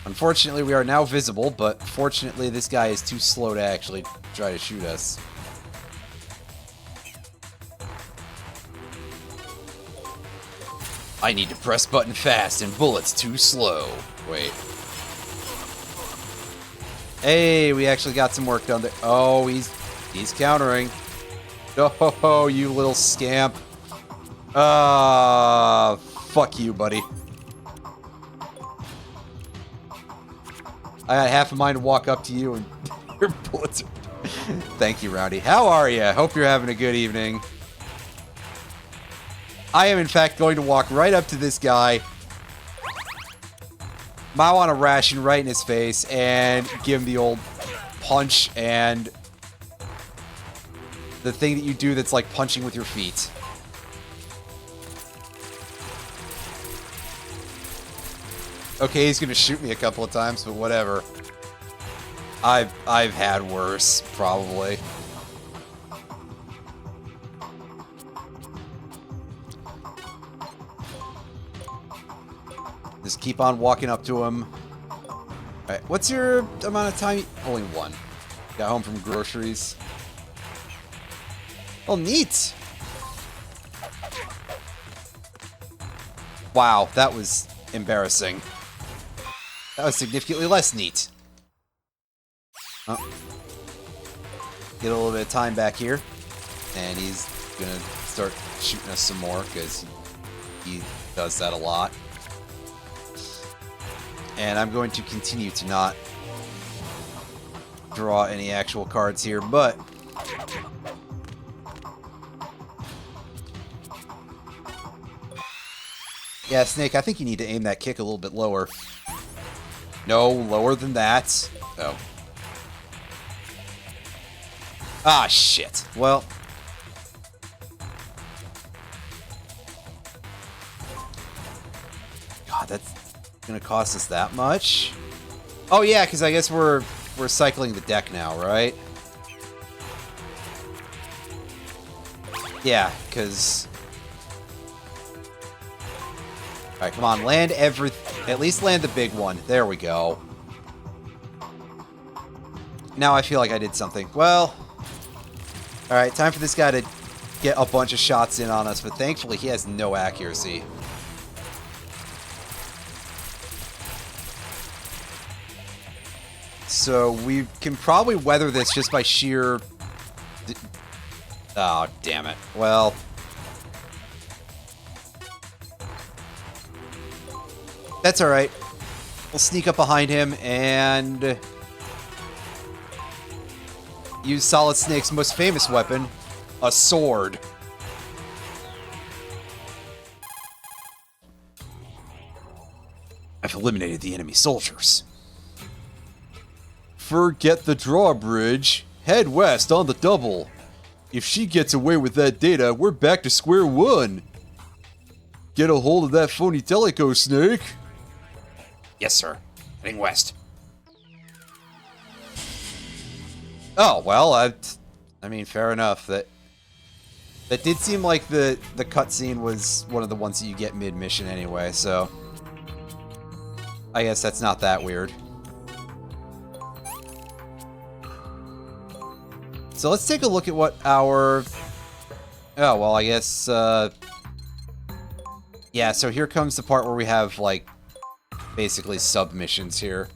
Speaker 1: Unfortunately, we are now visible, but fortunately, this guy is too slow to actually try to shoot us. I need to press button fast and bullets too slow. Wait. Hey, we actually got some work done there. Oh, he's countering. Oh, you little scamp. Fuck you, buddy. I got half a mind to walk up to you and your bullets are... Thank you, Roundy. How are you? Hope you're having a good evening. I am, in fact, going to walk right up to this guy. Might want to ration right in his face and give him the old punch and the thing that you do that's like punching with your feet. Okay, he's gonna shoot me a couple of times, but whatever. I've had worse, probably. Just keep on walking up to him. Alright, what's your amount of time? Only one. Got home from groceries. Oh, neat! Wow, that was embarrassing. That was significantly less neat. Oh. Get a little bit of time back here. And he's gonna start shooting us some more, because he does that a lot. And I'm going to continue to not draw any actual cards here, but... yeah, Snake, I think you need to aim that kick a little bit lower. No, lower than that. Oh. Ah, shit. Well. God, that's gonna cost us that much? Oh, yeah, because I guess we're cycling the deck now, right? Yeah, because... alright, come on, land at least land the big one. There we go. Now I feel like I did something. Well... alright, time for this guy to get a bunch of shots in on us, but thankfully he has no accuracy. So we can probably weather this just by sheer... oh, damn it. Well... that's alright. We'll sneak up behind him and use Solid Snake's most famous weapon, a sword. I've eliminated the enemy soldiers. Forget the drawbridge. Head west on the double. If she gets away with that data, we're back to square one. Get a hold of that phony Teleco, Snake. Yes, sir. Heading west. Oh, well, I mean, fair enough. That did seem like the cutscene was one of the ones that you get mid-mission anyway, so I guess that's not that weird. So let's take a look at what our... Oh, well, I guess, yeah, so here comes the part where we have, like, basically submissions here.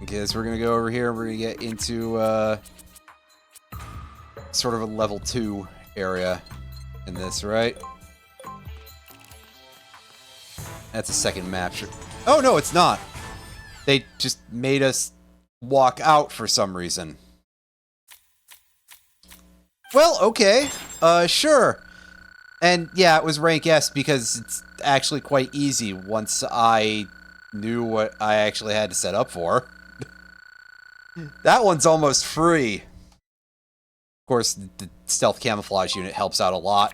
Speaker 1: Okay, so we're gonna go over here and we're gonna get into, sort of a level 2 area in this, right? That's a second map. Oh, no, it's not. They just made us walk out for some reason. Well, okay. Sure. And yeah, it was rank S because it's actually quite easy once I knew what I actually had to set up for. That one's almost free. Of course, the stealth camouflage unit helps out a lot.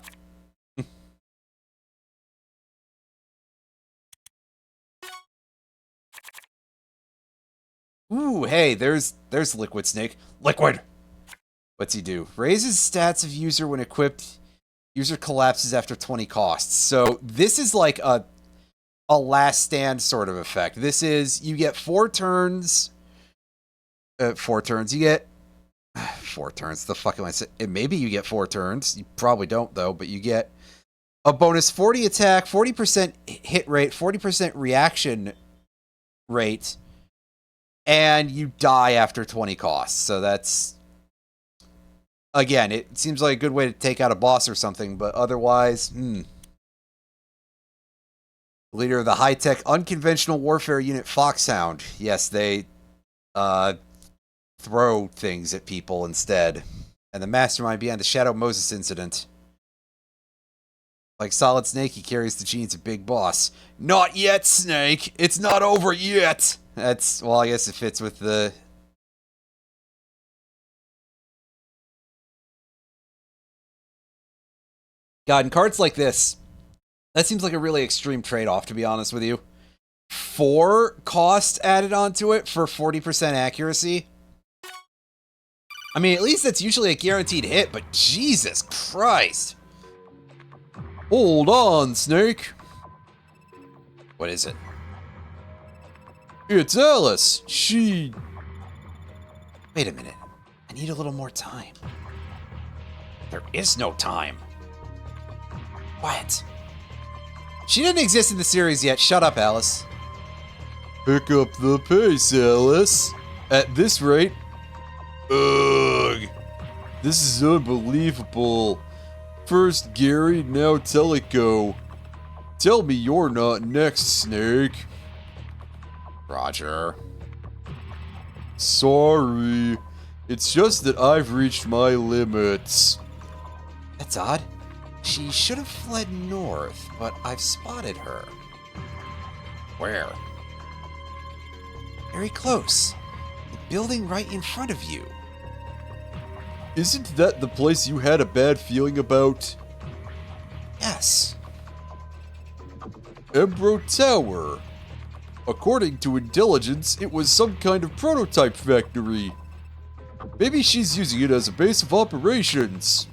Speaker 1: Ooh, hey, there's Liquid Snake. Liquid! What's he do? Raises stats of user when equipped. User collapses after 20 costs. So this is like a last stand sort of effect. This is, you get 4 turns. 4 turns. You get 4 turns. The fuck am I saying? Maybe you get 4 turns. You probably don't though, but you get a bonus 40 attack, 40% hit rate, 40% reaction rate. And you die after 20 costs. So that's... Again, it seems like a good way to take out a boss or something, but otherwise, Leader of the high-tech unconventional warfare unit Foxhound. Yes, they throw things at people instead. And the mastermind behind the Shadow Moses incident. Like Solid Snake, he carries the genes of Big Boss. Not yet, Snake! It's not over yet! That's, well, I guess it fits with the... God, in cards like this, that seems like a really extreme trade-off, to be honest with you. 4 cost added onto it for 40% accuracy? I mean, at least that's usually a guaranteed hit, but Jesus Christ! Hold on, Snake! What is it? It's Alice! She... Wait a minute. I need a little more time. There is no time. What? She didn't exist in the series yet. Shut up, Alice. Pick up the pace, Alice. At this rate... Ugh. This is unbelievable. First Gary, now Teleco. Tell me you're not next, Snake. Roger. Sorry. It's just that I've reached my limits. That's odd. She should have fled north, but I've spotted her. Where? Very close. The building right in front of you. Isn't that the place you had a bad feeling about? Yes. Embro Tower. According to intelligence, it was some kind of prototype factory. Maybe she's using it as a base of operations.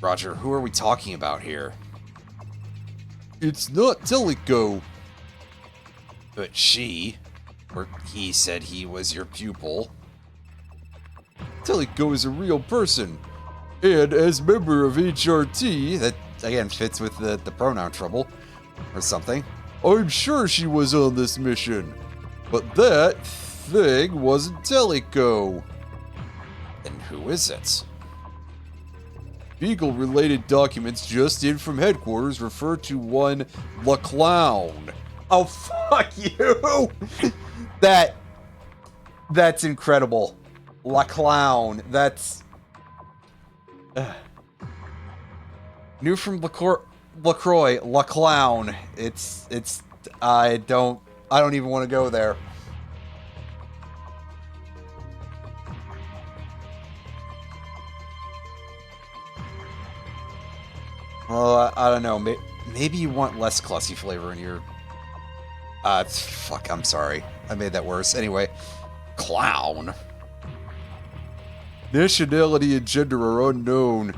Speaker 1: Roger, who are we talking about here? It's not Teleco. But she, or he said he was your pupil. Teleco is a real person. And as member of HRT, that again fits with the pronoun trouble, or something. I'm sure she was on this mission. But that thing wasn't Teleco. Then who is it? Beagle-related documents just in from headquarters refer to one La Clown. Oh, fuck you! That's incredible. La Clown. That's... New from LaCroix, La Clown. I don't even want to go there. Well, I don't know. Maybe you want less Clussy flavor in your... fuck, I'm sorry. I made that worse. Anyway, Clown. Nationality and gender are unknown.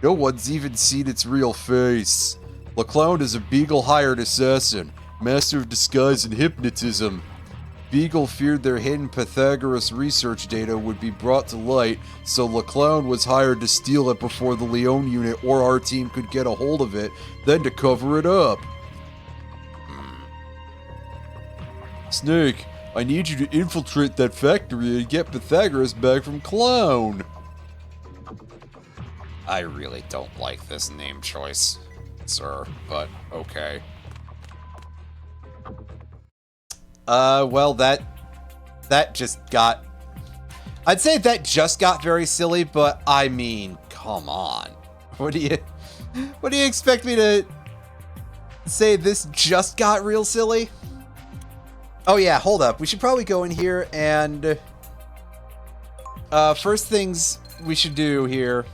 Speaker 1: No one's even seen its real face. LaClown is a Beagle hired assassin, master of disguise and hypnotism. Beagle feared their hidden Pythagoras research data would be brought to light, so LaClown was hired to steal it before the Leone unit or our team could get a hold of it, then to cover it up. Snake, I need you to infiltrate that factory and get Pythagoras back from Clown. I really don't like this name choice, sir, but okay. Well, that just got... I'd say that just got very silly, but I mean, come on. What do you expect me to say this just got real silly? Oh yeah, hold up. We should probably go in here and... first things we should do here...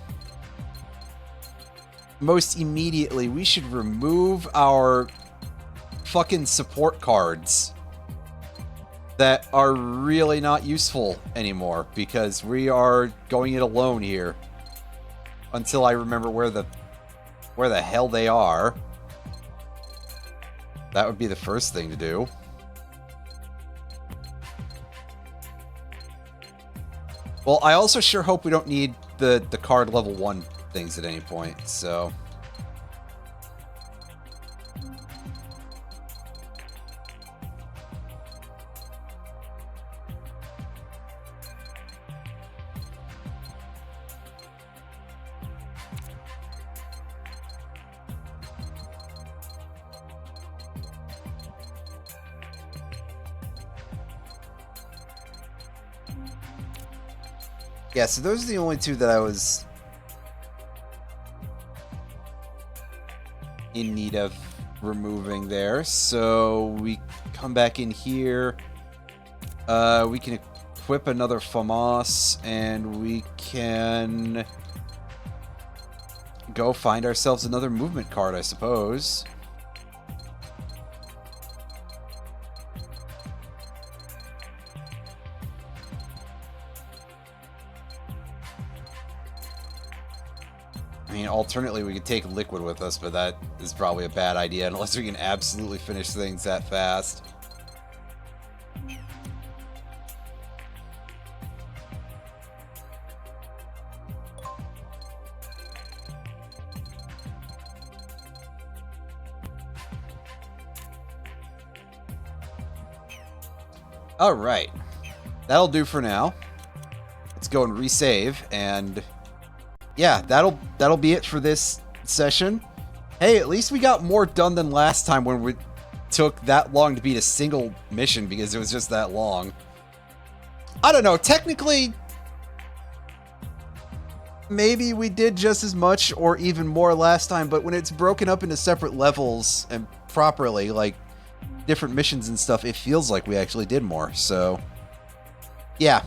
Speaker 1: Most immediately, we should remove our fucking support cards that are really not useful anymore, because we are going it alone here until I remember where the hell they are. That would be the first thing to do. Well, I also sure hope we don't need the card level 1 things at any point, so... Yeah, so those are the only two that I was in need of removing there. So we come back in here. We can equip another FAMAS, and we can go find ourselves another movement card, I suppose. I mean, alternately, we could take Liquid with us, but that is probably a bad idea unless we can absolutely finish things that fast. All right, that'll do for now. Let's go and resave, and yeah, that'll be it for this session. Hey, at least we got more done than last time when we took that long to beat a single mission because it was just that long. I don't know, technically, maybe we did just as much or even more last time, but when it's broken up into separate levels and properly, like different missions and stuff, it feels like we actually did more, so yeah.